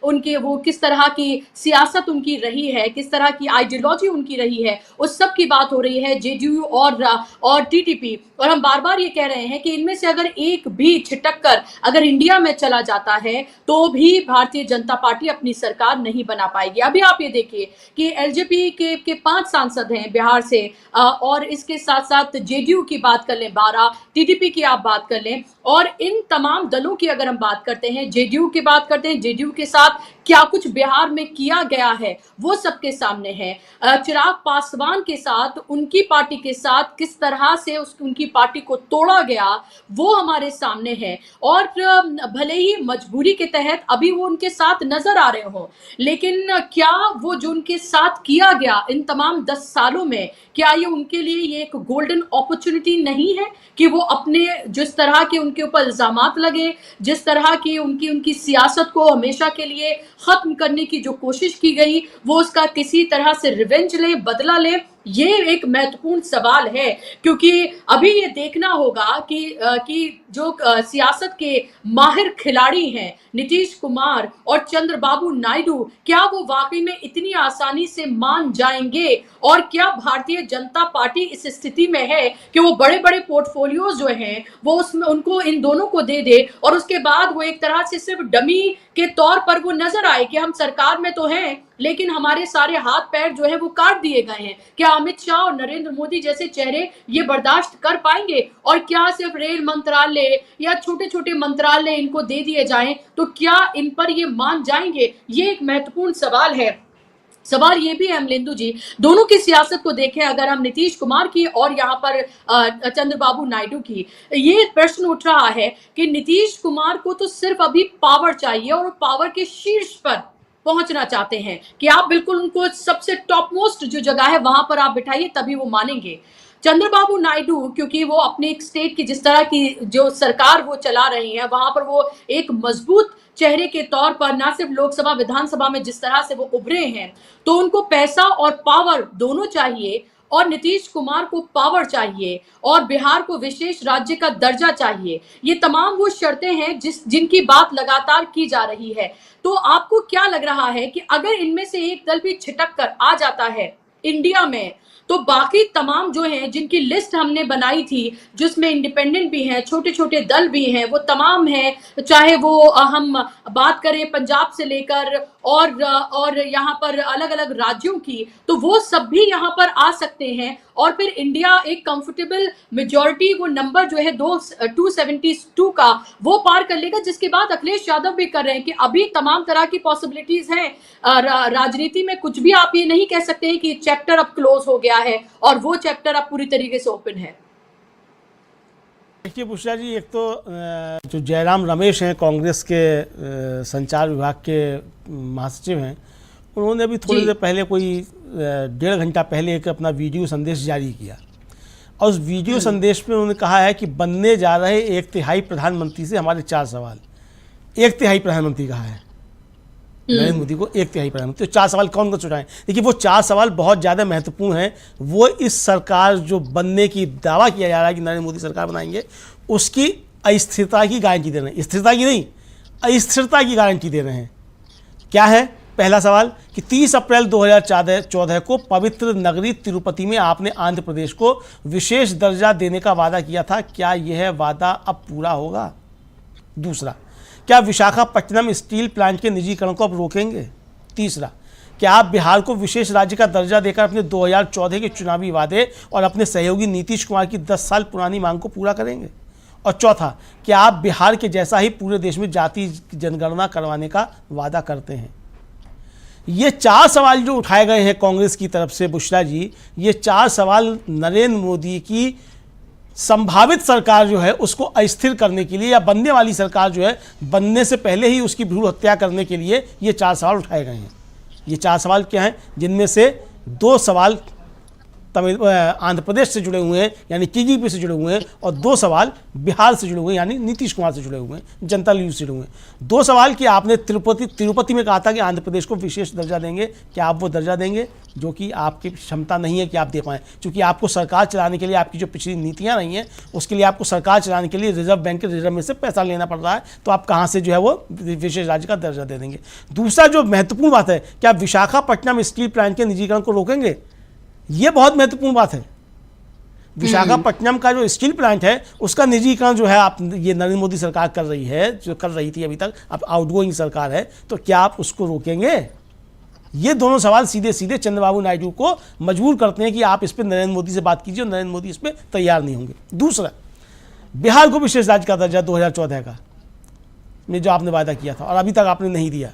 उनके वो किस तरह की सियासत उनकी रही है, किस तरह की आइडियोलॉजी उनकी रही है, उस सब की बात हो रही है, जेडीयू और टीटीपी। और हम बार बार ये कह रहे हैं कि इनमें से अगर एक भी छिटक कर अगर इंडिया में चला जाता है तो भी भारतीय जनता पार्टी अपनी सरकार नहीं बना पाएगी। अभी आप ये देखिए कि एलजेपी के 5 सांसद हैं बिहार से, और इसके साथ साथ जेडीयू की बात कर लें 12, टीडीपी की आप बात कर लें, और इन तमाम दलों की अगर हम बात करते हैं, जेडीयू की बात करते हैं, जेडीयू के साथ क्या कुछ बिहार में किया गया है वो सबके सामने है। चिराग पासवान के साथ, उनकी पार्टी के साथ किस तरह से उनकी पार्टी को तोड़ा गया वो हमारे सामने है। और भले ही मजबूरी के तहत अभी वो उनके साथ नजर आ रहे हो, लेकिन क्या वो जो उनके साथ किया गया इन तमाम 10 सालों में, क्या ये उनके लिए ये एक गोल्डन अपॉर्चुनिटी नहीं है कि वो अपने जिस तरह के उनके ऊपर इल्जामात लगे, जिस तरह की उनकी सियासत को हमेशा के लिए खत्म करने की जो कोशिश की गई, वो उसका किसी तरह से रिवेंज ले, बदला ले, ये एक महत्वपूर्ण सवाल है, क्योंकि अभी ये देखना होगा कि जो सियासत के माहिर खिलाड़ी हैं नीतीश कुमार और चंद्रबाबू नायडू, क्या वो वाकई में इतनी आसानी से मान जाएंगे, और क्या भारतीय जनता पार्टी इस स्थिति में है कि वो बड़े बड़े पोर्टफोलियोज जो हैं वो उसमें उनको इन दोनों को दे दे, और उसके बाद वो एक तरह से सिर्फ डमी के तौर पर वो नजर आए कि हम सरकार में तो हैं लेकिन हमारे सारे हाथ पैर जो है वो काट दिए गए हैं। क्या अमित शाह और नरेंद्र मोदी जैसे चेहरे ये बर्दाश्त कर पाएंगे? और क्या सिर्फ रेल मंत्रालय या छोटे छोटे मंत्रालय इनको दे दिए जाएं तो क्या इन पर ये मान जाएंगे? ये एक महत्वपूर्ण सवाल है। सवाल ये भी है अमलेंदु जी, दोनों की सियासत को देखें, अगर हम नीतीश कुमार की और यहाँ पर चंद्रबाबू नायडू की, ये प्रश्न उठ रहा है कि नीतीश कुमार को तो सिर्फ अभी पावर चाहिए और पावर के शीर्ष पर पहुंचना चाहते हैं कि आप बिल्कुल उनको सबसे टॉप मोस्ट जो जगह है वहां पर आप बिठाइए, तभी वो मानेंगे। चंद्रबाबू नायडू क्योंकि वो अपने एक स्टेट की जिस तरह की जो सरकार वो चला रही है वहां पर वो एक मजबूत चेहरे के तौर पर ना सिर्फ लोकसभा विधानसभा में जिस तरह से वो उभरे हैं, तो उनको पैसा और पावर दोनों चाहिए, और नीतीश कुमार को पावर चाहिए और बिहार को विशेष राज्य का दर्जा चाहिए। ये तमाम वो शर्तें हैं जिनकी बात लगातार की जा रही है। तो आपको क्या लग रहा है कि अगर इनमें से एक दल भी छिटक कर आ जाता है इंडिया में, तो बाकी तमाम जो हैं जिनकी लिस्ट हमने बनाई थी, जिसमें इंडिपेंडेंट भी हैं, छोटे छोटे दल भी हैं, वो तमाम हैं, चाहे वो हम बात करें पंजाब से लेकर और यहाँ पर अलग अलग राज्यों की, तो वो सब भी यहाँ पर आ सकते हैं और फिर इंडिया एक कंफर्टेबल मेजॉरिटी वो नंबर जो है 272 का वो पार कर लेगा, जिसके बाद अखिलेश यादव भी कर रहे हैं कि अभी तमाम तरह की पॉसिबिलिटीज हैं। राजनीति में कुछ भी आप ये नहीं कह सकते हैं कि चैप्टर अब क्लोज हो गया है और वो चैप्टर अब पूरी तरीके से ओपन है। देखिए बुशरा जी, एक तो जो जयराम रमेश हैं कांग्रेस के संचार विभाग के महासचिव हैं, उन्होंने अभी थोड़ी देर पहले कोई 1.5 घंटा पहले एक अपना वीडियो संदेश जारी किया, और उस वीडियो संदेश में उन्होंने कहा है कि बनने जा रहे 1/3 प्रधानमंत्री से हमारे 4 सवाल। 1/3 प्रधानमंत्री कहा है नरेंद्र मोदी को, 1/3 प्रधानमंत्री। तो 4 सवाल कौन कौन से उठाएं? देखिए वो 4 सवाल बहुत ज़्यादा महत्वपूर्ण हैं। वो इस सरकार जो बनने की दावा किया जा रहा है कि नरेंद्र मोदी सरकार बनाएंगे, उसकी अस्थिरता की गारंटी दे रहे हैं। स्थिरता की नहीं, अस्थिरता की गारंटी दे रहे हैं। क्या है पहला सवाल कि 30 अप्रैल 2014 को पवित्र नगरी तिरुपति में आपने आंध्र प्रदेश को विशेष दर्जा देने का वादा किया था, क्या यह वादा अब पूरा होगा? दूसरा, क्या विशाखापट्टनम स्टील प्लांट के निजीकरण को अब रोकेंगे? तीसरा, क्या आप बिहार को विशेष राज्य का दर्जा देकर अपने 2014 के चुनावी वादे और अपने सहयोगी नीतीश कुमार की 10 साल पुरानी मांग को पूरा करेंगे? और चौथा, क्या आप बिहार के जैसा ही पूरे देश में जाति जनगणना करवाने का वादा करते हैं? ये 4 सवाल जो उठाए गए हैं कांग्रेस की तरफ से बुशरा जी, ये 4 सवाल नरेंद्र मोदी की संभावित सरकार जो है उसको अस्थिर करने के लिए, या बनने वाली सरकार जो है बनने से पहले ही उसकी भ्रूण हत्या करने के लिए ये 4 सवाल उठाए गए हैं। ये 4 सवाल क्या हैं? जिनमें से 2 सवाल आंध्र प्रदेश से जुड़े हुए हैं यानी टीडीपी से जुड़े हुए हैं, और 2 सवाल बिहार से जुड़े हुए हैं यानी नीतीश कुमार से जुड़े हुए हैं, जनता दल से जुड़े हुए हैं। 2 सवाल कि आपने तिरुपति में कहा था कि आंध्र प्रदेश को विशेष दर्जा देंगे, क्या आप वो दर्जा देंगे? जो कि आपकी क्षमता नहीं है कि आप दे पाएँ, क्योंकि आपको सरकार चलाने के लिए आपकी जो पिछली नीतियाँ रही हैं उसके लिए आपको सरकार चलाने के लिए रिजर्व बैंक के रिजर्व में से पैसा लेना पड़ रहा है, तो आप कहाँ से जो है वो विशेष राज्य का दर्जा दे देंगे? दूसरा जो महत्वपूर्ण बात है, क्या विशाखापट्टनम स्टील प्लांट के निजीकरण को रोकेंगे? ये बहुत महत्वपूर्ण बात है। विशाखापट्टनम का जो स्टील प्लांट है उसका निजीकरण जो है आप ये नरेंद्र मोदी सरकार कर रही है, जो कर रही थी अभी तक, अब आउटगोइंग सरकार है, तो क्या आप उसको रोकेंगे? ये दोनों सवाल सीधे सीधे चंद्रबाबू नायडू को मजबूर करते हैं कि आप इस पर नरेंद्र मोदी से बात कीजिए, और नरेंद्र मोदी इस पर तैयार नहीं होंगे। दूसरा, बिहार को विशेष राज्य का दर्जा 2014 का में जो आपने वादा किया था और अभी तक आपने नहीं दिया,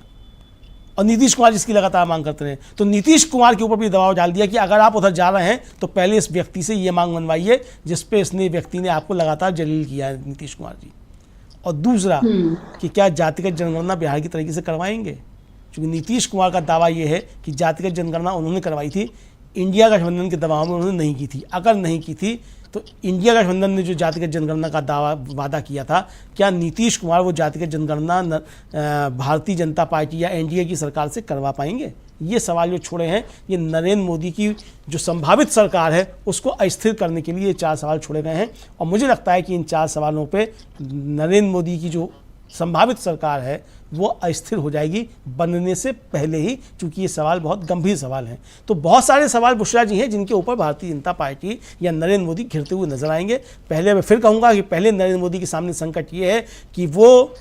और नीतीश कुमार जिसकी लगातार मांग करते रहे, तो नीतीश कुमार के ऊपर भी दबाव डाल दिया कि अगर आप उधर जा रहे हैं तो पहले इस व्यक्ति से ये मांग मनवाइए जिस पे इसने व्यक्ति ने आपको लगातार जलील किया है, नीतीश कुमार जी। और दूसरा कि क्या जातिगत जनगणना बिहार की तरीके से करवाएंगे, क्योंकि नीतीश कुमार का दावा ये है कि जातिगत जनगणना उन्होंने करवाई थी, इंडिया गठबंधन के दबाव में उन्होंने नहीं की थी। अगर नहीं की थी तो इंडिया गठबंधन ने जो जातिगत जनगणना का वादा किया था, क्या नीतीश कुमार वो जातिगत जनगणना भारतीय जनता पार्टी या एनडीए की सरकार से करवा पाएंगे? ये सवाल जो छोड़े हैं, ये नरेंद्र मोदी की जो संभावित सरकार है उसको अस्थिर करने के लिए ये 4 सवाल छोड़े गए हैं। और मुझे लगता है कि इन 4 सवालों पे नरेंद्र मोदी की जो संभावित सरकार है वो अस्थिर हो जाएगी बनने से पहले ही, क्योंकि ये सवाल बहुत गंभीर सवाल हैं। तो बहुत सारे सवाल बुशरा जी हैं जिनके ऊपर भारतीय जनता पार्टी या नरेंद्र मोदी घिरते हुए नजर आएंगे। पहले मैं फिर कहूँगा कि पहले नरेंद्र मोदी के सामने संकट ये है कि वो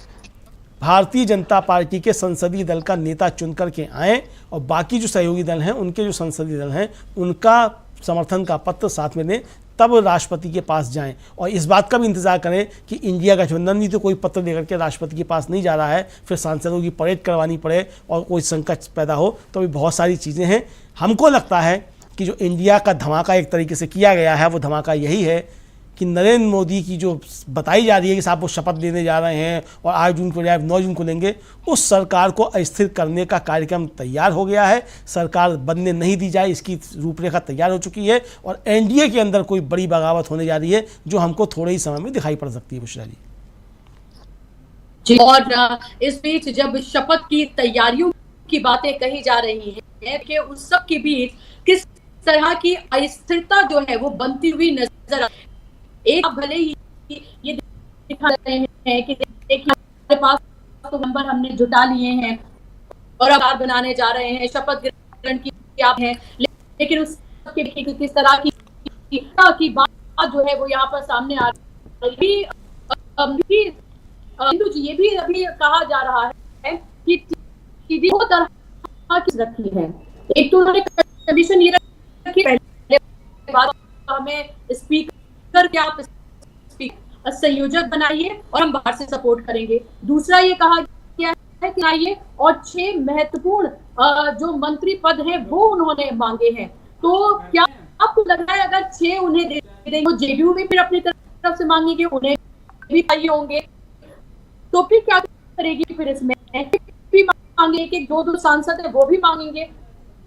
भारतीय जनता पार्टी के संसदीय दल का नेता चुन करके आएँ और बाकी जो सहयोगी दल हैं उनके जो संसदीय दल हैं उनका समर्थन का पत्र साथ में दें, तब राष्ट्रपति के पास जाएं। और इस बात का भी इंतजार करें कि इंडिया गठबंधन भी तो कोई पत्र लेकर के राष्ट्रपति के पास नहीं जा रहा है, फिर सांसदों की परेड करवानी पड़े और कोई संकट पैदा हो, तो भी बहुत सारी चीज़ें हैं। हमको लगता है कि जो इंडिया का धमाका एक तरीके से किया गया है वो धमाका यही है कि नरेंद्र मोदी की जो बताई जा रही है कि साहब वो शपथ लेने जा रहे हैं और 8 जून को या 9 जून को लेंगे, उस सरकार को अस्थिर करने का कार्यक्रम तैयार हो गया है। सरकार बनने नहीं दी जाए इसकी रूपरेखा तैयार हो चुकी है और एनडीए के अंदर कोई बड़ी बगावत होने जा रही है जो हमको थोड़े ही समय में दिखाई पड़ सकती है। बुशरा जी, और इस बीच जब शपथ की तैयारियों की बातें कही जा रही है कि उस सब के बीच किस तरह की अस्थिरता जो है वो बनती हुई नजर एक भले ही ये दिखा रहे हैं कि देखिए हमारे पास तो नंबर हमने जुटा लिए हैं और अब बनाने जा रहे हैं, शपथ ग्रहण की आप हैं, लेकिन उस के किस तरह की बात जो है वो यहाँ पर सामने आ रही है। हिंदू जी, ये भी अभी कहा जा रहा है कि दो तरह की रखी है। एक तो उन्होंने कंडीशन ये रखी, पहले बात हमें स्पीकर के आप संयोजक बनाइए और हम बाहर से सपोर्ट करेंगे। दूसरा ये कहा गया है कि आइए और 6 महत्वपूर्ण जो मंत्री पद हैं वो उन्होंने मांगे हैं। तो क्या आपको लग रहा है अगर 6 उन्हें दे देंगे तो जेडीयू भी फिर अपनी तरफ से मांगेंगे, उन्हें भी चाहिए होंगे, तो फिर क्या करेगी? फिर इसमें भी मांगे कि 2-2 सांसद है वो भी मांगेंगे,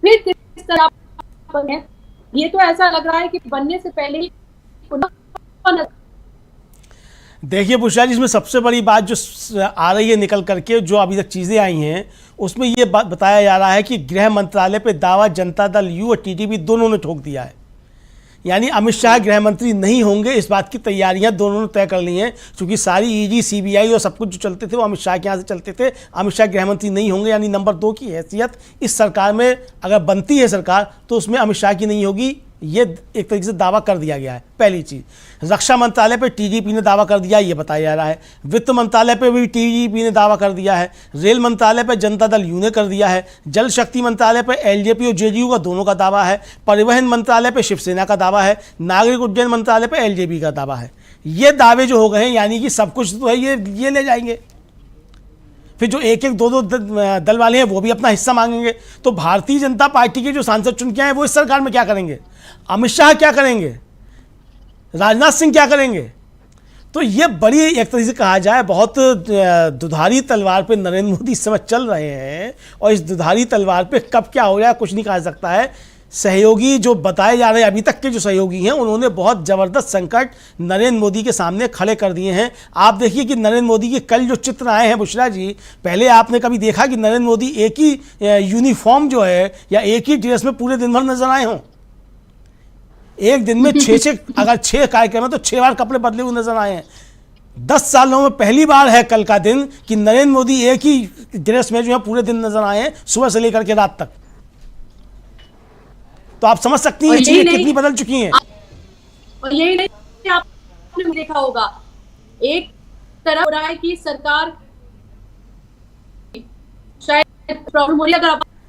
फिर किस तरह पर है? ये तो ऐसा लग रहा है कि बनने से पहले ही देखिए बुशरा जी, इसमें सबसे बड़ी बात जो आ रही है निकल करके, जो अभी तक चीज़ें आई हैं उसमें ये बात बताया जा रहा है कि गृह मंत्रालय पे दावा जनता दल यू और टीडीपी दोनों ने ठोक दिया है। यानी अमित शाह गृह मंत्री नहीं होंगे, इस बात की तैयारियां दोनों ने तय कर ली हैं, क्योंकि सारी ईडी सीबीआई और सब कुछ जो चलते थे वो अमित शाह के यहाँ से चलते थे। अमित शाह गृह मंत्री नहीं होंगे, यानी नंबर 2 की हैसियत इस सरकार में अगर बनती है सरकार तो उसमें अमित शाह की नहीं होगी, ये एक तरीके से दावा कर दिया गया है। पहली चीज़, रक्षा मंत्रालय पे टीडीपी ने दावा कर दिया, ये बताया जा रहा है। वित्त मंत्रालय पे भी टीडीपी ने दावा कर दिया है। रेल मंत्रालय पे जनता दल यू ने कर दिया है। जल शक्ति मंत्रालय पे एलजेपी और जेडीयू का दोनों का दावा है। परिवहन मंत्रालय पे शिवसेना का दावा है। नागरिक उड्डयन मंत्रालय पे एलजेपी का दावा है। ये दावे जो हो गए हैं, यानी कि सब कुछ तो है, ये ले जाएंगे। फिर जो 1-1, 2-2 दल वाले हैं वो भी अपना हिस्सा मांगेंगे। तो भारतीय जनता पार्टी के जो सांसद चुन के आए वो इस सरकार में क्या करेंगे? अमित शाह क्या करेंगे? राजनाथ सिंह क्या करेंगे? तो ये बड़ी एक तरीके से कहा जाए बहुत दुधारी तलवार पे नरेंद्र मोदी इस समय चल रहे हैं, और इस दुधारी तलवार पे कब क्या हो जाए कुछ नहीं कहा सकता है। सहयोगी जो बताए जा रहे हैं, अभी तक के जो सहयोगी हैं, उन्होंने बहुत ज़बरदस्त संकट नरेंद्र मोदी के सामने खड़े कर दिए हैं। आप देखिए कि नरेंद्र मोदी के कल जो चित्र आए हैं बुशरा जी, पहले आपने कभी देखा कि नरेंद्र मोदी एक ही यूनिफॉर्म जो है या एक ही ड्रेस में पूरे दिन भर नजर आए हों? एक दिन में 6 अगर 6 कार्यक्रम है तो 6 बार कपड़े बदले हुए नजर आए हैं। 10 सालों में पहली बार है कल का दिन कि नरेंद्र मोदी एक ही ड्रेस में जो है पूरे दिन नजर आए हैं, सुबह से लेकर के रात तक। तो आप समझ सकती हैं चीजें कितनी बदल चुकी हैं। और यही नहीं, आपने देखा होगा एक तरफ हो रहा है कि सरकार शायद प्रॉब्लम हो रही है।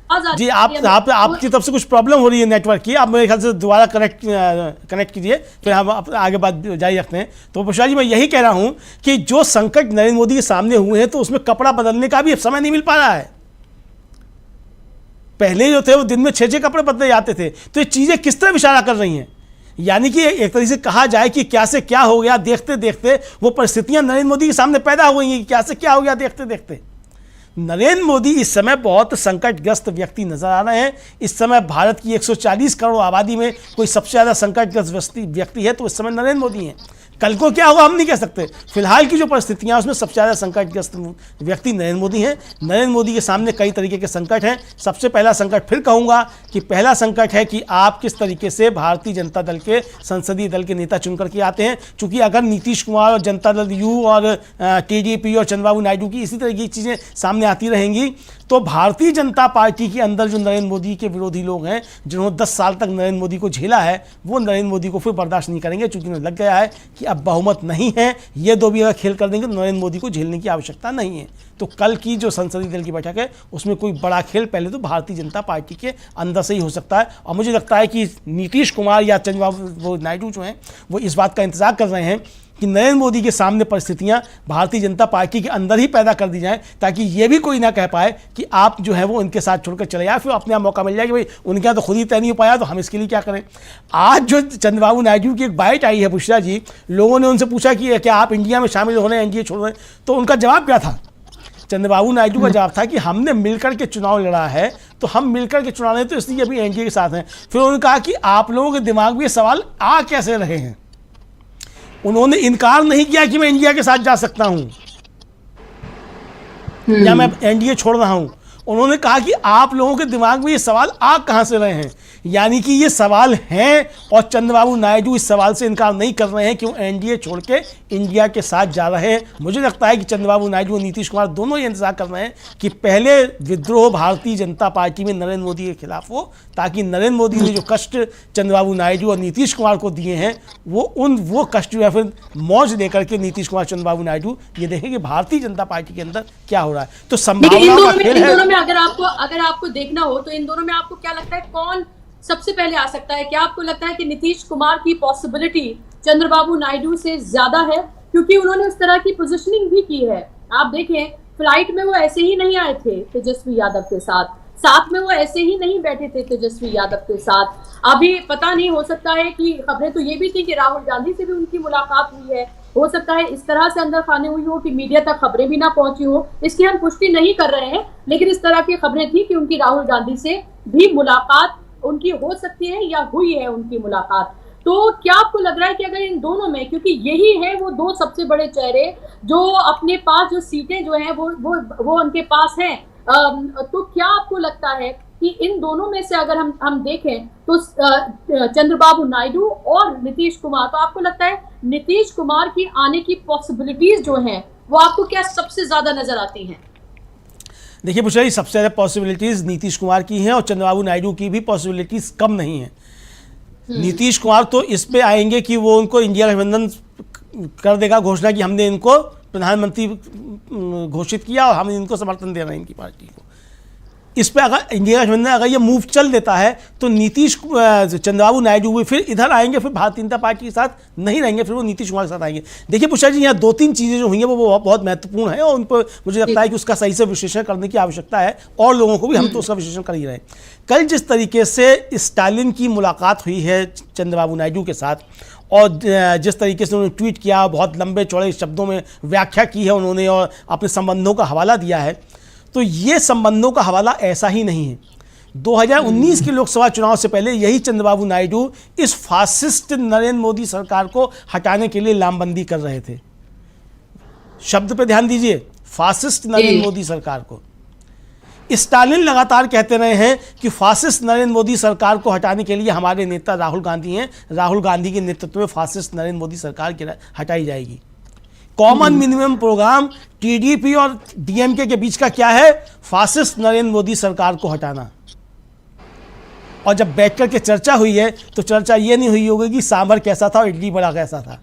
अगर जी आपकी तरफ से कुछ प्रॉब्लम हो रही है नेटवर्क की, आप मेरे ख्याल से दोबारा कनेक्ट कीजिए, फिर हम आगे बात जारी रखते हैं। तो बुशरा जी, मैं यही कह रहा हूं कि जो संकट नरेंद्र मोदी के सामने हुए हैं तो उसमें कपड़ा बदलने का भी समय नहीं मिल पा रहा है। पहले जो थे वो दिन में 6 कपड़े बदले जाते थे। तो ये चीज़ें किस तरह इशारा कर रही हैं? यानी कि एक तरीके से कहा जाए कि क्या से क्या हो गया देखते देखते वो परिस्थितियां नरेंद्र मोदी के सामने पैदा हो गई हैं कि क्या से क्या हो गया देखते देखते। नरेंद्र मोदी इस समय बहुत संकटग्रस्त व्यक्ति नजर आ रहे हैं। इस समय भारत की 140 करोड़ आबादी में कोई सबसे ज़्यादा संकटग्रस्त व्यक्ति है तो इस समय नरेंद्र मोदी हैं। कल को क्या होगा हम नहीं कह सकते। फिलहाल की जो परिस्थितियां हैं उसमें सबसे ज़्यादा संकटग्रस्त व्यक्ति नरेंद्र मोदी हैं। नरेंद्र मोदी के सामने कई तरीके के संकट हैं। सबसे पहला संकट फिर कहूँगा कि पहला संकट है कि आप किस तरीके से भारतीय जनता दल के संसदीय दल के नेता चुन करके आते हैं। चूँकि अगर नीतीश कुमार और जनता दल यू और टीडीपी और चंद्रबाबू नायडू की इसी तरह की चीज़ें सामने आती रहेंगी तो भारतीय जनता पार्टी के अंदर जो नरेंद्र मोदी के विरोधी लोग हैं जिन्होंने 10 साल तक नरेंद्र मोदी को झेला है वो नरेंद्र मोदी को फिर बर्दाश्त नहीं करेंगे। चूंकि उन्हें लग गया है कि अब बहुमत नहीं है, ये दो भी अगर खेल कर देंगे तो नरेंद्र मोदी को झेलने की आवश्यकता नहीं है। तो कल की जो संसदीय दल की बैठक है उसमें कोई बड़ा खेल पहले तो भारतीय जनता पार्टी के अंदर से ही हो सकता है। और मुझे लगता है कि नीतीश कुमार या चंद्रबाबू नायडू जो हैं वो इस बात का इंतजार कर रहे हैं कि नरेंद्र मोदी के सामने परिस्थितियां भारतीय जनता पार्टी के अंदर ही पैदा कर दी जाएं ताकि ये भी कोई ना कह पाए कि आप जो है वो इनके साथ छोड़कर चले जाए। फिर अपने आप मौका मिल जाए कि भाई उनके यहाँ तो खुद ही तय नहीं हो पाया तो हम इसके लिए क्या करें। आज जो चंद्रबाबू नायडू की एक बाइट आई है बुशरा जी, लोगों ने उनसे पूछा कि क्या आप इंडिया में शामिल हो रहे हैं, एनडीए छोड़ रहे हैं, तो उनका जवाब क्या था। चंद्रबाबू नायडू का जवाब था कि हमने मिलकर के चुनाव लड़ा है तो हम मिलकर के चुनाव लड़े तो इसलिए अभी एनडीए के साथ हैं। फिर उन्होंने कहा कि आप लोगों के दिमाग में ये सवाल आ कैसे रहे हैं। उन्होंने इनकार नहीं किया कि मैं इंडिया के साथ जा सकता हूं या मैं एनडीए छोड़ रहा हूं। उन्होंने कहा कि आप लोगों के दिमाग में ये सवाल आ कहां से रहे हैं, यानी कि ये सवाल हैं और चंद्रबाबू नायडू इस सवाल से इनकार नहीं कर रहे हैं कि वो एनडीए छोड़ के इंडिया के साथ जा रहे हैं। मुझे लगता है कि चंद्रबाबू नायडू और नीतीश कुमार दोनों ये इंतजार कर रहे हैं कि पहले विद्रोह भारतीय जनता पार्टी में नरेंद्र मोदी के खिलाफ हो ताकि नरेंद्र मोदी ने जो कष्ट चंद्रबाबू नायडू और नीतीश कुमार को दिए हैं वो कष्ट या फिर मौज लेकर के नीतीश कुमार चंद्रबाबू नायडू ये देखें कि भारतीय जनता पार्टी के अंदर क्या हो रहा है। तो संभावनाओं का खेल है। अगर आपको देखना हो तो इन दोनों में आपको क्या लगता है कौन सबसे पहले आ सकता है? क्या आपको लगता है कि नीतीश कुमार की पॉसिबिलिटी चंद्रबाबू नायडू से ज्यादा है? क्योंकि उन्होंने उस तरह की पोजीशनिंग भी की है। आप देखें फ्लाइट में वो ऐसे ही नहीं आए थे तेजस्वी यादव के साथ में वो ऐसे ही नहीं बैठे थे तेजस्वी यादव के साथ। अभी पता नहीं, हो सकता है कि खबरें तो ये भी थी कि राहुल गांधी से भी उनकी मुलाकात हुई है। हो सकता है इस तरह से अंदर खाने हुई हो कि मीडिया तक खबरें भी ना पहुंची हो, इसकी हम पुष्टि नहीं कर रहे हैं, लेकिन इस तरह की खबरें थी कि उनकी राहुल गांधी से भी मुलाकात उनकी हो सकती है या हुई है उनकी मुलाकात। तो क्या आपको लग रहा है कि अगर इन दोनों में, क्योंकि यही है वो दो सबसे बड़े चेहरे जो अपने पास जो सीटें जो हैं वो उनके पास हैं, तो क्या आपको लगता है कि इन दोनों में से अगर हम देखें तो चंद्रबाबू नायडू और नीतीश कुमार, तो आपको लगता है नीतीश कुमार की आने की पॉसिबिलिटीज जो हैं वो आपको क्या सबसे ज्यादा नजर आती हैं? देखिए बुशरा जी, सबसे ज़्यादा पॉसिबिलिटीज़ नीतीश कुमार की हैं और चंद्रबाबू नायडू की भी पॉसिबिलिटीज़ कम नहीं हैं। नीतीश कुमार तो इस पे आएंगे कि वो उनको इंडिया गठबंधन कर देगा घोषणा कि हमने इनको प्रधानमंत्री घोषित किया और हम इनको समर्थन दे रहे हैं इनकी पार्टी को। इस पे अगर इंडिया गठबंधन अगर ये मूव चल देता है तो चंद्रबाबू नायडू भी फिर इधर आएंगे, फिर भारतीय जनता पार्टी के साथ नहीं रहेंगे, फिर वो नीतीश कुमार के साथ आएंगे। देखिए पुष्पा जी, यहाँ 2-3 चीज़ें जो हुई हैं वो बहुत महत्वपूर्ण है और उन पर मुझे लगता है कि उसका सही से विश्लेषण करने की आवश्यकता है और लोगों को भी, हम तो उसका विश्लेषण कर ही रहे हैं। कल जिस तरीके से स्टालिन की मुलाकात हुई है चंद्रबाबू नायडू के साथ और जिस तरीके से उन्होंने ट्वीट किया, बहुत लंबे चौड़े शब्दों में व्याख्या की है उन्होंने और अपने संबंधों का हवाला दिया है, तो ये संबंधों का हवाला ऐसा ही नहीं है। 2019 के लोकसभा चुनाव से पहले यही चंद्रबाबू नायडू इस फासिस्ट नरेंद्र मोदी सरकार को हटाने के लिए लामबंदी कर रहे थे। शब्द पे ध्यान दीजिए, फासिस्ट नरेंद्र मोदी सरकार को। स्टालिन लगातार कहते रहे हैं कि फासिस्ट नरेंद्र मोदी सरकार को हटाने के लिए हमारे नेता राहुल गांधी हैं, राहुल गांधी के नेतृत्व में फासिस्ट नरेंद्र मोदी सरकार हटाई जाएगी। कॉमन मिनिमम प्रोग्राम टीडीपी और डीएमके के बीच का क्या है? फासिस्ट नरेंद्र मोदी सरकार को हटाना। और जब बैठकर के चर्चा हुई है तो चर्चा ये नहीं हुई होगी कि सांभर कैसा था और इडली बड़ा कैसा था।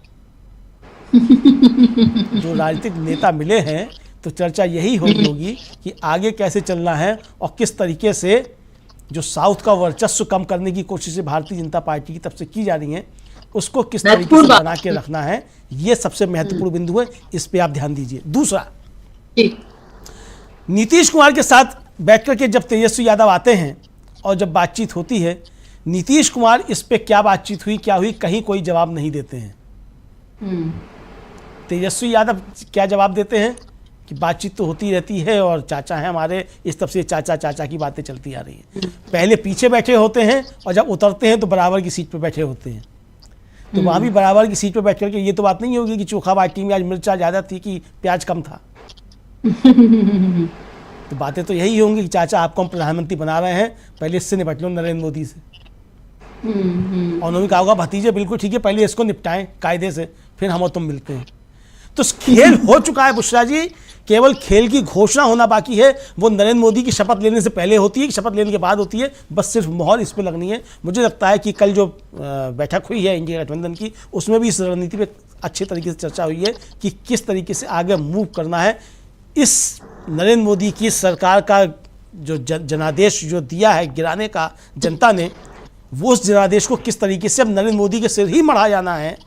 जो राजनीतिक नेता मिले हैं तो चर्चा यही होगी कि आगे कैसे चलना है और किस तरीके से जो साउथ का वर्चस्व कम करने की कोशिशें भारतीय जनता पार्टी की तरफ से की जा रही हैं उसको किस तरीके से बना के रखना है, ये सबसे महत्वपूर्ण बिंदु है। इस पे आप ध्यान दीजिए। दूसरा, नीतीश कुमार के साथ बैठकर के जब तेजस्वी यादव आते हैं और जब बातचीत होती है, नीतीश कुमार इस पे क्या बातचीत हुई, क्या हुई, कहीं कोई जवाब नहीं देते हैं। तेजस्वी यादव क्या जवाब देते हैं कि बातचीत तो होती रहती है और चाचा हैं हमारे, इस तरफ से चाचा चाचा की बातें चलती आ रही हैं। पहले पीछे बैठे होते हैं और जब उतरते हैं तो बराबर की सीट पर बैठे होते हैं। तो वहाँ भी बराबर की सीट पर बैठ करके ये तो बात नहीं होगी कि चोखा बाटी में आज मिर्चा ज़्यादा थी कि प्याज कम था। तो बातें तो यही होंगी कि चाचा आपको हम प्रधानमंत्री बना रहे हैं, पहले इससे निपट लो नरेंद्र मोदी से। और उन्होंने कहा होगा भतीजे बिल्कुल ठीक है, पहले इसको निपटाएं कायदे से, फिर हम और तुम मिलते हैं। तो खेल हो चुका है बुशरा जी, केवल खेल की घोषणा होना बाकी है। वो नरेंद्र मोदी की शपथ लेने से पहले होती है कि शपथ लेने के बाद होती है, बस सिर्फ मोहर इस पर लगनी है। मुझे लगता है कि कल जो बैठक हुई है इंडिया गठबंधन की, उसमें भी इस रणनीति पे अच्छे तरीके से चर्चा हुई है कि किस तरीके से आगे मूव करना है। इस नरेंद्र मोदी की सरकार का जो जनादेश जो दिया है गिराने का जनता ने, वो उस जनादेश को किस तरीके से अब नरेंद्र मोदी के सिर ही मढ़ा जाना है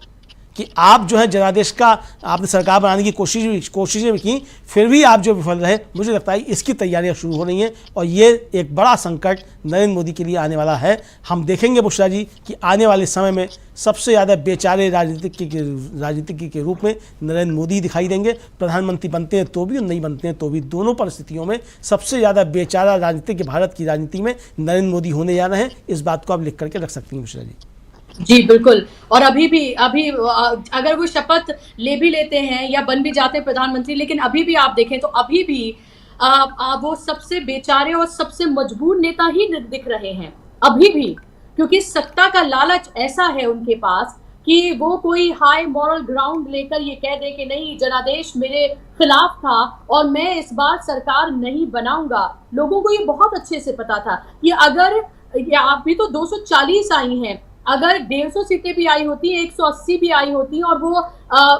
कि आप जो है जनादेश का आपने सरकार बनाने की कोशिशें की, फिर भी आप जो विफल रहे। मुझे लगता है इसकी तैयारियां शुरू हो रही हैं और ये एक बड़ा संकट नरेंद्र मोदी के लिए आने वाला है। हम देखेंगे बुशरा जी कि आने वाले समय में सबसे ज़्यादा बेचारे राजनीतिज्ञ के रूप में नरेंद्र मोदी दिखाई देंगे। प्रधानमंत्री बनते हैं तो भी और नहीं बनते हैं तो भी, दोनों परिस्थितियों में सबसे ज़्यादा बेचारा राजनीतिज्ञ भारत की राजनीति में नरेंद्र मोदी होने जा रहे हैं। इस बात को आप लिख करके रख सकती हैं बुशरा जी। जी बिल्कुल। और अभी अगर वो शपथ ले भी लेते हैं या बन भी जाते हैं प्रधानमंत्री, लेकिन अभी भी आप देखें तो अभी भी वो सबसे बेचारे और सबसे मजबूर नेता ही दिख रहे हैं अभी भी, क्योंकि सत्ता का लालच ऐसा है उनके पास कि वो कोई हाई मॉरल ग्राउंड लेकर ये कह दे कि नहीं जनादेश मेरे खिलाफ था और मैं इस बार सरकार नहीं बनाऊंगा। लोगों को ये बहुत अच्छे से पता था कि अगर आप भी तो 240 आई हैं, अगर 150 सीटें भी आई होती, 180 भी आई होती और वो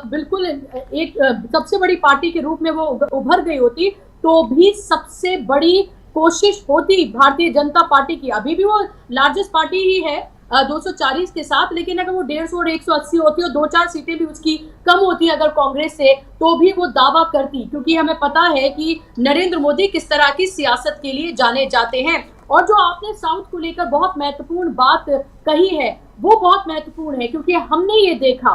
बिल्कुल एक सबसे बड़ी पार्टी के रूप में वो उभर गई होती, तो भी सबसे बड़ी कोशिश होती भारतीय जनता पार्टी की। अभी भी वो लार्जेस्ट पार्टी ही है 240 के साथ, लेकिन अगर वो 150 और 180 होती और 2-4 सीटें भी उसकी कम होती अगर कांग्रेस से, तो भी वो दावा करती, क्योंकि हमें पता है कि नरेंद्र मोदी किस तरह की सियासत के लिए जाने जाते हैं। और जो आपने साउथ को लेकर बहुत महत्वपूर्ण बात कही है, वो बहुत महत्वपूर्ण है, क्योंकि हमने ये देखा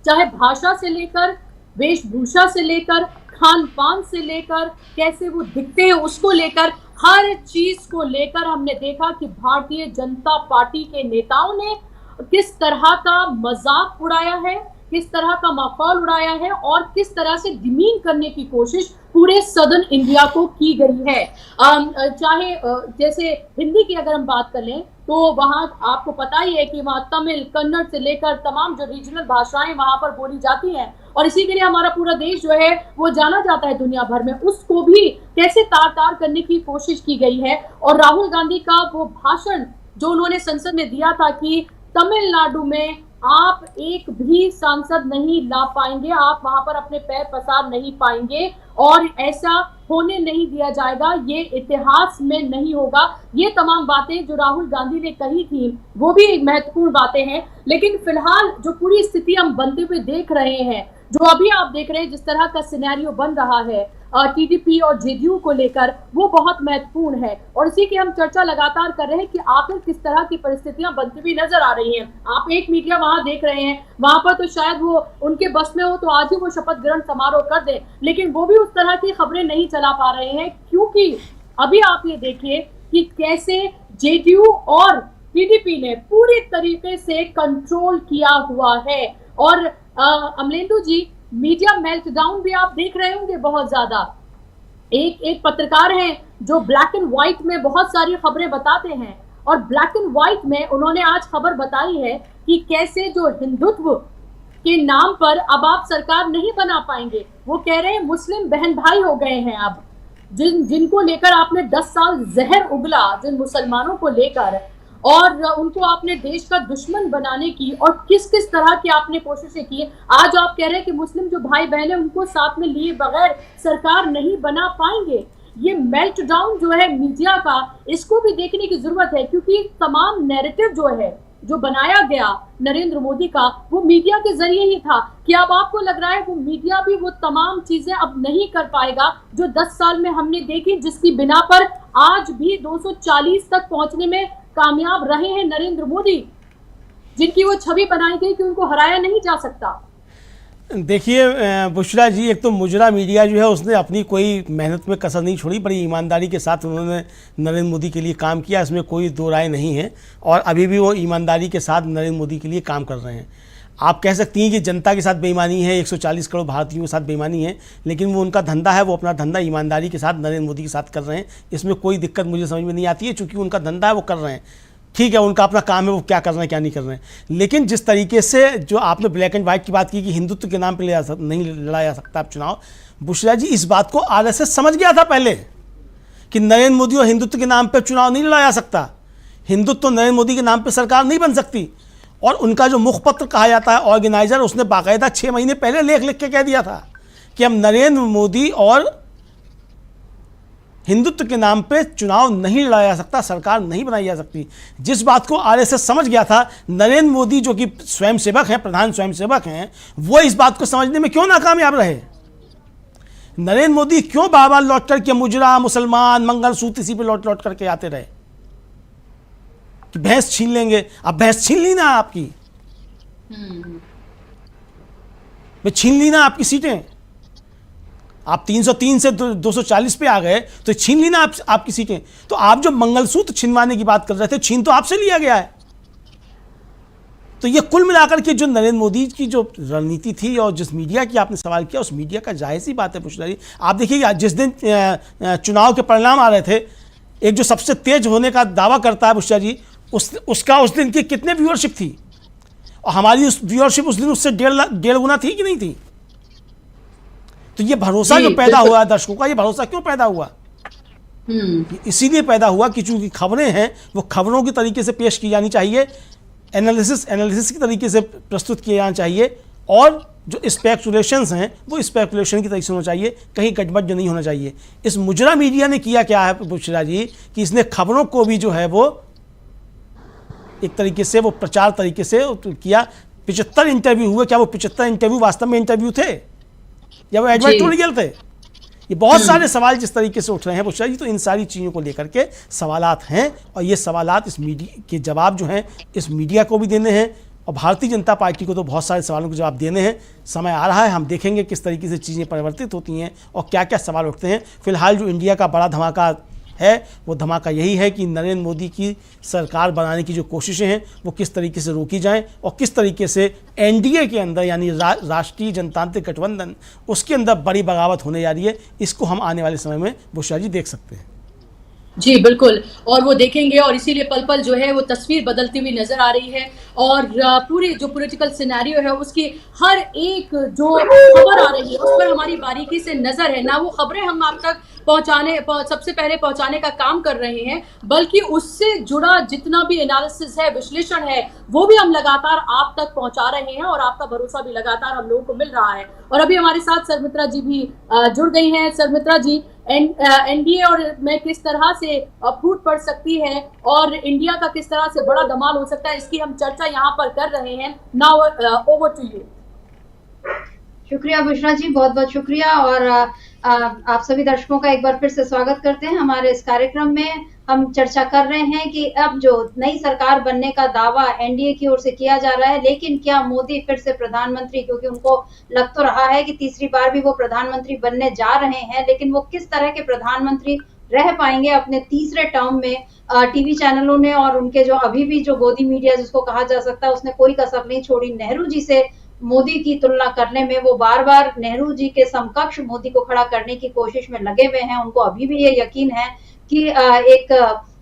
चाहे भाषा से लेकर, वेशभूषा से लेकर, खान पान से लेकर, कैसे वो दिखते हैं उसको लेकर, हर चीज को लेकर हमने देखा कि भारतीय जनता पार्टी के नेताओं ने किस तरह का मजाक उड़ाया है, किस तरह का माहौल उड़ाया है और किस तरह से डिमीन करने की कोशिश पूरे सदर्न इंडिया को की गई है। चाहे जैसे हिंदी की अगर हम बात कर लें तो वहाँ आपको पता ही है कि वहाँ तमिल, कन्नड़ से लेकर तमाम जो रीजनल भाषाएं वहाँ पर बोली जाती हैं और इसी के लिए हमारा पूरा देश जो है वो जाना जाता है दुनिया भर में। उसको भी कैसे तार-तार करने की कोशिश की गई है। और राहुल गांधी का वो भाषण जो उन्होंने संसद में दिया था कि तमिलनाडु में आप एक भी सांसद नहीं ला पाएंगे, आप वहां पर अपने पैर पसार नहीं पाएंगे और ऐसा होने नहीं दिया जाएगा, ये इतिहास में नहीं होगा। ये तमाम बातें जो राहुल गांधी ने कही थी वो भी एक महत्वपूर्ण बातें हैं। लेकिन फिलहाल जो पूरी स्थिति हम बनते हुए देख रहे हैं, जो अभी आप देख रहे हैं जिस तरह का सिनेरियो बन रहा है टीडीपी और जेडीयू को लेकर, वो बहुत महत्वपूर्ण है और इसी की हम चर्चा लगातार कर रहे हैं कि आखिर किस तरह की परिस्थितियां बनती हुई नजर आ रही हैं। आप एक मीडिया वहां देख रहे हैं, वहां पर तो शायद वो उनके बस में हो तो आज ही वो शपथ ग्रहण समारोह कर दे, लेकिन वो भी उस तरह की खबरें नहीं चला पा रहे हैं, क्योंकि अभी आप ये देखिए कि कैसे जेडीयू और टीडीपी ने पूरी तरीके से कंट्रोल किया हुआ है। और अमलेंदु जी, मीडिया मेल्टडाउन भी आप देख रहे होंगे बहुत ज्यादा। एक पत्रकार हैं जो ब्लैक एंड व्हाइट में बहुत सारी खबरें बताते हैं और ब्लैक एंड व्हाइट में उन्होंने आज खबर बताई है कि कैसे जो हिंदुत्व के नाम पर अब आप सरकार नहीं बना पाएंगे। वो कह रहे हैं मुस्लिम बहन भाई हो गए हैं अब, जिनको लेकर आपने 10 साल जहर उगला, जिन मुसलमानों को लेकर, और उनको आपने देश का दुश्मन बनाने की और किस किस तरह की आपने कोशिशें की। आज आप कह रहे हैं कि मुस्लिम जो भाई बहन है उनको साथ में लिए बगैर सरकार नहीं बना पाएंगे। ये मेल्ट डाउन जो है मीडिया का, इसको भी देखने की जरूरत है, क्योंकि तमाम नैरेटिव जो है जो बनाया गया नरेंद्र मोदी का, वो मीडिया के जरिए ही था। कि अब आपको लग रहा है वो मीडिया भी वो तमाम चीजें अब नहीं कर पाएगा जो 10 साल में हमने देखी, जिसकी बिना पर आज भी 240 तक पहुंचने में कामयाब रहे हैं नरेंद्र मोदी, जिनकी वो छवि बनाई गई कि उनको हराया नहीं जा सकता। देखिए बुशरा जी, एक तो मुजरा मीडिया जो है उसने अपनी कोई मेहनत में कसर नहीं छोड़ी, बड़ी ईमानदारी के साथ उन्होंने नरेंद्र मोदी के लिए काम किया, इसमें कोई दो राय नहीं है, और अभी भी वो ईमानदारी के साथ नरेंद्र मोदी के लिए काम कर रहे हैं। आप कह सकती हैं कि जनता के साथ बेईमानी है, 140 करोड़ भारतीयों के साथ बेईमानी है, लेकिन वो उनका धंधा है, वो अपना धंधा ईमानदारी के साथ नरेंद्र मोदी के साथ कर रहे हैं। इसमें कोई दिक्कत मुझे समझ में नहीं आती है, चूँकि उनका धंधा है, वो कर रहे हैं। ठीक है, उनका अपना काम है, वो क्या कर रहे हैं क्या नहीं कर रहे हैं। लेकिन जिस तरीके से जो आपने ब्लैक एंड वाइट की बात की कि हिंदुत्व के नाम पे नहीं लड़ा जा सकता आप चुनाव, बुशरा जी इस बात को आरएसएस समझ गया था पहले कि नरेंद्र मोदी और हिंदुत्व के नाम पे चुनाव नहीं लड़ा जा सकता। हिंदुत्व तो नरेंद्र मोदी के नाम पे सरकार नहीं बन सकती। और उनका जो मुखपत्र कहा जाता है ऑर्गेनाइजर, उसने बाकायदा 6 महीने पहले लेख लिख के कह दिया था कि हम नरेंद्र मोदी और हिंदुत्व के नाम पे चुनाव नहीं लड़ाया जा सकता, सरकार नहीं बनाई जा सकती। जिस बात को आरएसएस समझ गया था, नरेंद्र मोदी जो कि स्वयंसेवक हैं, प्रधान स्वयंसेवक हैं, वो इस बात को समझने में क्यों नाकामयाब रहे। नरेंद्र मोदी क्यों बार बार लौट कर के मुजरा, मुसलमान, मंगलसूत्र इसी पे लौट लौट करके आते रहे कि भैंस छीन लेंगे। अब भैंस छीन ली ना आपकी, छीन ली ना आपकी सीटें, आप 303 से 240 पे आ गए तो छीन ली ना आपकी सीटें। तो आप जो मंगलसूत्र छिनवाने की बात कर रहे थे, छीन तो आपसे लिया गया है। तो ये कुल मिलाकर के जो नरेंद्र मोदी की जो रणनीति थी और जिस मीडिया की आपने सवाल किया, उस मीडिया का जाहिर सी बात है बुशरा जी। आप देखिए जिस दिन चुनाव के परिणाम आ रहे थे, एक जो सबसे तेज होने का दावा करता है बुशरा जी, उसका उस दिन की कितने व्यूअरशिप थी, और हमारी उस व्यूअरशिप उस दिन उससे 1.5 गुना थी कि नहीं थी। तो ये भरोसा जो पैदा हुआ दर्शकों का, ये भरोसा क्यों पैदा हुआ? इसीलिए पैदा हुआ कि चूंकि खबरें हैं वो खबरों की तरीके से पेश की जानी चाहिए, एनालिसिस की तरीके से प्रस्तुत किया जाना चाहिए, और जो स्पेकुलेशंस हैं वो स्पेकुलेशन की तरीके से होना चाहिए, कहीं गड़बड़ नहीं होना चाहिए। इस मुजरा मीडिया ने किया क्या है बुशरा जी कि इसने खबरों को भी जो है वो एक तरीके से वो प्रचार तरीके से किया। 75 इंटरव्यू हुए, क्या वो 75 इंटरव्यू वास्तव में इंटरव्यू थे या वो एडवर्टोरियल थे? ये बहुत सारे सवाल जिस तरीके से उठ रहे हैं बुशरा जी, तो इन सारी चीज़ों को लेकर के सवालात हैं, और ये सवालात इस मीडिया के जवाब जो हैं इस मीडिया को भी देने हैं, और भारतीय जनता पार्टी को तो बहुत सारे सवालों के जवाब देने हैं। समय आ रहा है, हम देखेंगे किस तरीके से चीज़ें परिवर्तित होती हैं और क्या क्या सवाल उठते हैं। फिलहाल जो इंडिया का बड़ा धमाका है वो धमाका यही है कि नरेंद्र मोदी की सरकार बनाने की जो कोशिशें हैं वो किस तरीके से रोकी जाएं, और किस तरीके से एनडीए के अंदर यानी राष्ट्रीय जनतांत्रिक गठबंधन उसके अंदर बड़ी बगावत होने जा रही है। इसको हम आने वाले समय में बुशरा जी देख सकते हैं। जी बिल्कुल, और वो देखेंगे, और इसीलिए पल पल जो है वो तस्वीर बदलती हुई नजर आ रही है, और पूरी जो पॉलिटिकल सिनेरियो है उसकी हर एक जो खबर आ रही है उस पर हमारी बारीकी से नजर है। ना वो खबरें हम आप तक सबसे पहले पहुंचाने का काम कर रहे हैं, बल्कि उससे जुड़ा जितना भी एनालिसिस है, विश्लेषण है, वो भी हम लगातार आप तक पहुंचा रहे हैं, और आपका भरोसा भी लगातार हम लोगों को मिल रहा है। और अभी हमारे साथ सरमित्रा जी भी जुड़ गई हैं। सरमित्रा जी, एनडीए और में किस तरह से फूट पड़ सकती है और इंडिया का किस तरह से बड़ा धमाल हो सकता है, इसकी हम चर्चा यहाँ पर कर रहे हैं। Now over to you. शुक्रिया बुशरा जी, बहुत बहुत शुक्रिया, और आप सभी दर्शकों का एक बार फिर से स्वागत करते हैं हमारे इस कार्यक्रम में। हम चर्चा कर रहे हैं कि अब जो नई सरकार बनने का दावा एनडीए की ओर से किया जा रहा है, लेकिन क्या मोदी फिर से प्रधानमंत्री, क्योंकि उनको लग तो रहा है कि तीसरी बार भी वो प्रधानमंत्री बनने जा रहे हैं, लेकिन वो किस तरह के प्रधानमंत्री रह पाएंगे अपने तीसरे टर्म में। टीवी चैनलों ने और उनके जो अभी भी जो गोदी मीडिया जिसको कहा जा सकता है, उसने कोई कसर नहीं छोड़ी नेहरू जी से मोदी की तुलना करने में। वो बार बार नेहरू जी के समकक्ष मोदी को खड़ा करने की कोशिश में लगे हुए हैं। उनको अभी भी ये यकीन है कि एक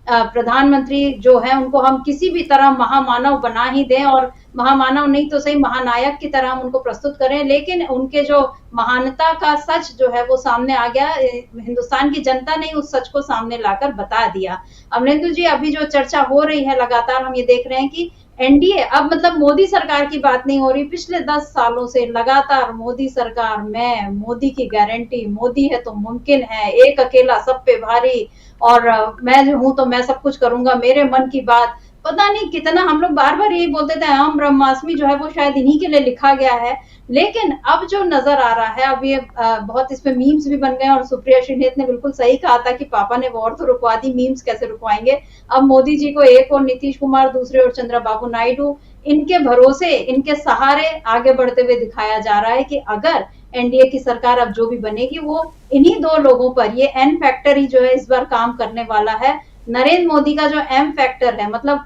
प्रधानमंत्री जो है उनको हम किसी भी तरह महामानव बना ही दें, और महामानव नहीं तो सही महानायक की तरह हम उनको प्रस्तुत करें, लेकिन उनके जो महानता का सच जो है वो सामने आ गया। हिंदुस्तान की जनता ने उस सच को सामने लाकर बता दिया। अमरेंदु जी, अभी जो चर्चा हो रही है लगातार हम ये देख रहे हैं कि एनडीए अब मतलब मोदी सरकार की बात नहीं हो रही, पिछले 10 सालों से लगातार मोदी सरकार में, मोदी की गारंटी, मोदी है तो मुमकिन है, एक अकेला सब पे भारी, और मैं जो हूं तो मैं सब कुछ करूंगा, मेरे मन की बात। पता नहीं कितना हम लोग बार बार यही बोलते थे, हम ब्रह्मास्मि जो है वो शायद इन्हीं के लिए लिखा गया है। लेकिन अब जो नजर आ रहा है, अब ये बहुत इसमें मीम्स भी बन गए, और सुप्रिया श्रीनेत ने बिल्कुल सही कहा था कि पापा ने वॉर तो रुकवा दी, मीम्स कैसे रुकवाएंगे। अब मोदी जी को एक और नीतीश कुमार, दूसरे और चंद्रबाबू नायडू, इनके भरोसे, इनके सहारे आगे बढ़ते हुए दिखाया जा रहा है कि अगर एनडीए की सरकार अब जो भी बनेगी वो इन्हीं दो लोगों पर, ये एन फैक्टर ही जो है इस बार काम करने वाला है। नरेंद्र मोदी का जो एम फैक्टर है, मतलब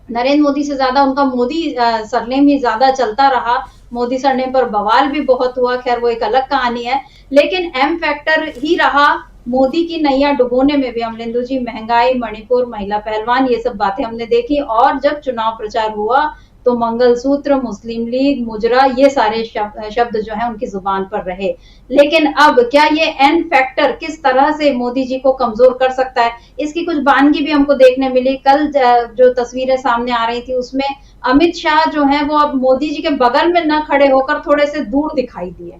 नरेंद्र मोदी से ज्यादा उनका मोदी सरनेम ही ज्यादा चलता रहा, मोदी सरनेम पर बवाल भी बहुत हुआ, खैर वो एक अलग कहानी है, लेकिन एम फैक्टर ही रहा मोदी की नैया डुबोने में भी। अमलेंदु जी, महंगाई, मणिपुर, महिला पहलवान, ये सब बातें हमने देखी, और जब चुनाव प्रचार हुआ तो मंगलसूत्र, मुस्लिम लीग, मुजरा, ये सारे शब्द जो है उनकी जुबान पर रहे। लेकिन अब क्या ये एन फैक्टर किस तरह से मोदी जी को कमजोर कर सकता है, इसकी कुछ बानगी भी हमको देखने मिली। कल जो तस्वीरें सामने आ रही थी उसमें अमित शाह जो है वो अब मोदी जी के बगल में न खड़े होकर थोड़े से दूर दिखाई दिए,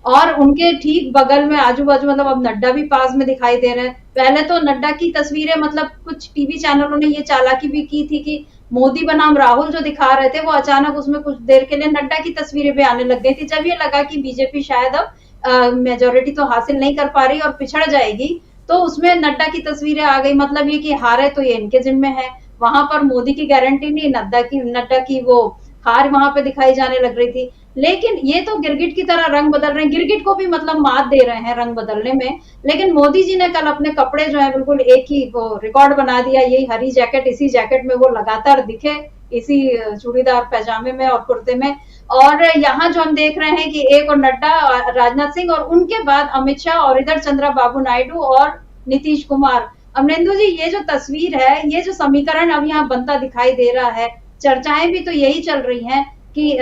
और उनके ठीक बगल में आजू बाजू, मतलब अब नड्डा भी पास में दिखाई दे रहे हैं। पहले तो नड्डा की तस्वीरें, मतलब कुछ टीवी चैनलों ने ये चालाकी भी की थी कि मोदी बनाम राहुल जो दिखा रहे थे वो अचानक उसमें कुछ देर के लिए नड्डा की तस्वीरें भी आने लग गई थी। जब ये लगा कि बीजेपी शायद अब मेजोरिटी तो हासिल नहीं कर पा रही और पिछड़ जाएगी, तो उसमें नड्डा की तस्वीरें आ गई। मतलब ये कि हारे तो ये इनके जिम्मे है, वहां पर मोदी की गारंटी नहीं, नड्डा की वो हार वहां पे दिखाई जाने लग रही थी। लेकिन ये तो गिरगिट की तरह रंग बदल रहे हैं, गिरगिट को भी मतलब मात दे रहे हैं रंग बदलने में। लेकिन मोदी जी ने कल अपने कपड़े जो है बिल्कुल एक ही वो रिकॉर्ड बना दिया, यही हरी जैकेट, इसी जैकेट में वो लगातार दिखे, इसी चूड़ीदार पैजामे में और कुर्ते में। और यहाँ जो हम देख रहे हैं कि एक और नड्डा, राजनाथ सिंह, और उनके बाद अमित शाह, और इधर चंद्रबाबू नायडू और नीतीश कुमार। अमरेंदु जी, ये जो तस्वीर है, ये जो समीकरण अब यहाँ बनता दिखाई दे रहा है, चर्चाएं भी तो यही चल रही हैं कि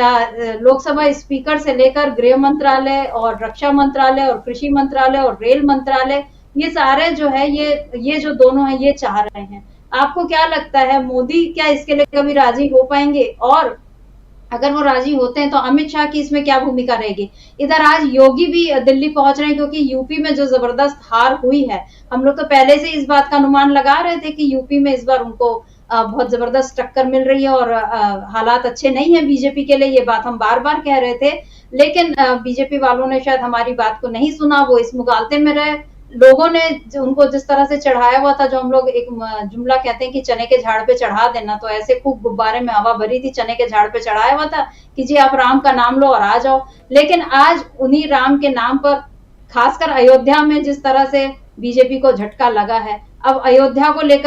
लोकसभा स्पीकर से लेकर गृह मंत्रालय और रक्षा मंत्रालय और कृषि मंत्रालय और रेल मंत्रालय, ये सारे जो है ये जो दोनों हैं ये चाह रहे हैं। आपको क्या लगता है, मोदी क्या इसके लिए कभी राजी हो पाएंगे? और अगर वो राजी होते हैं तो अमित शाह की इसमें क्या भूमिका रहेगी? इधर आज योगी भी दिल्ली पहुंच रहे हैं, क्योंकि यूपी में जो जबरदस्त हार हुई है, हम लोग तो पहले से इस बात का अनुमान लगा रहे थे कि यूपी में इस बार उनको बहुत जबरदस्त टक्कर मिल रही है और हालात अच्छे नहीं है बीजेपी के लिए, ये बात हम बार बार कह रहे थे। लेकिन बीजेपी वालों ने शायद हमारी बात को नहीं सुना, वो इस मुगालते में रहे। लोगों ने उनको जिस तरह से चढ़ाया हुआ था, जो हम लोग एक जुमला कहते हैं कि चने के झाड़ पे चढ़ा देना, तो ऐसे खूब गुब्बारे में हवा भरी थी, चने के झाड़ पे चढ़ाया हुआ था कि जी आप राम का नाम लो और आ जाओ। लेकिन आज उन्हीं राम के नाम पर, खासकर अयोध्या में जिस तरह से बीजेपी को झटका लगा है, अब अयोध्या को लेकर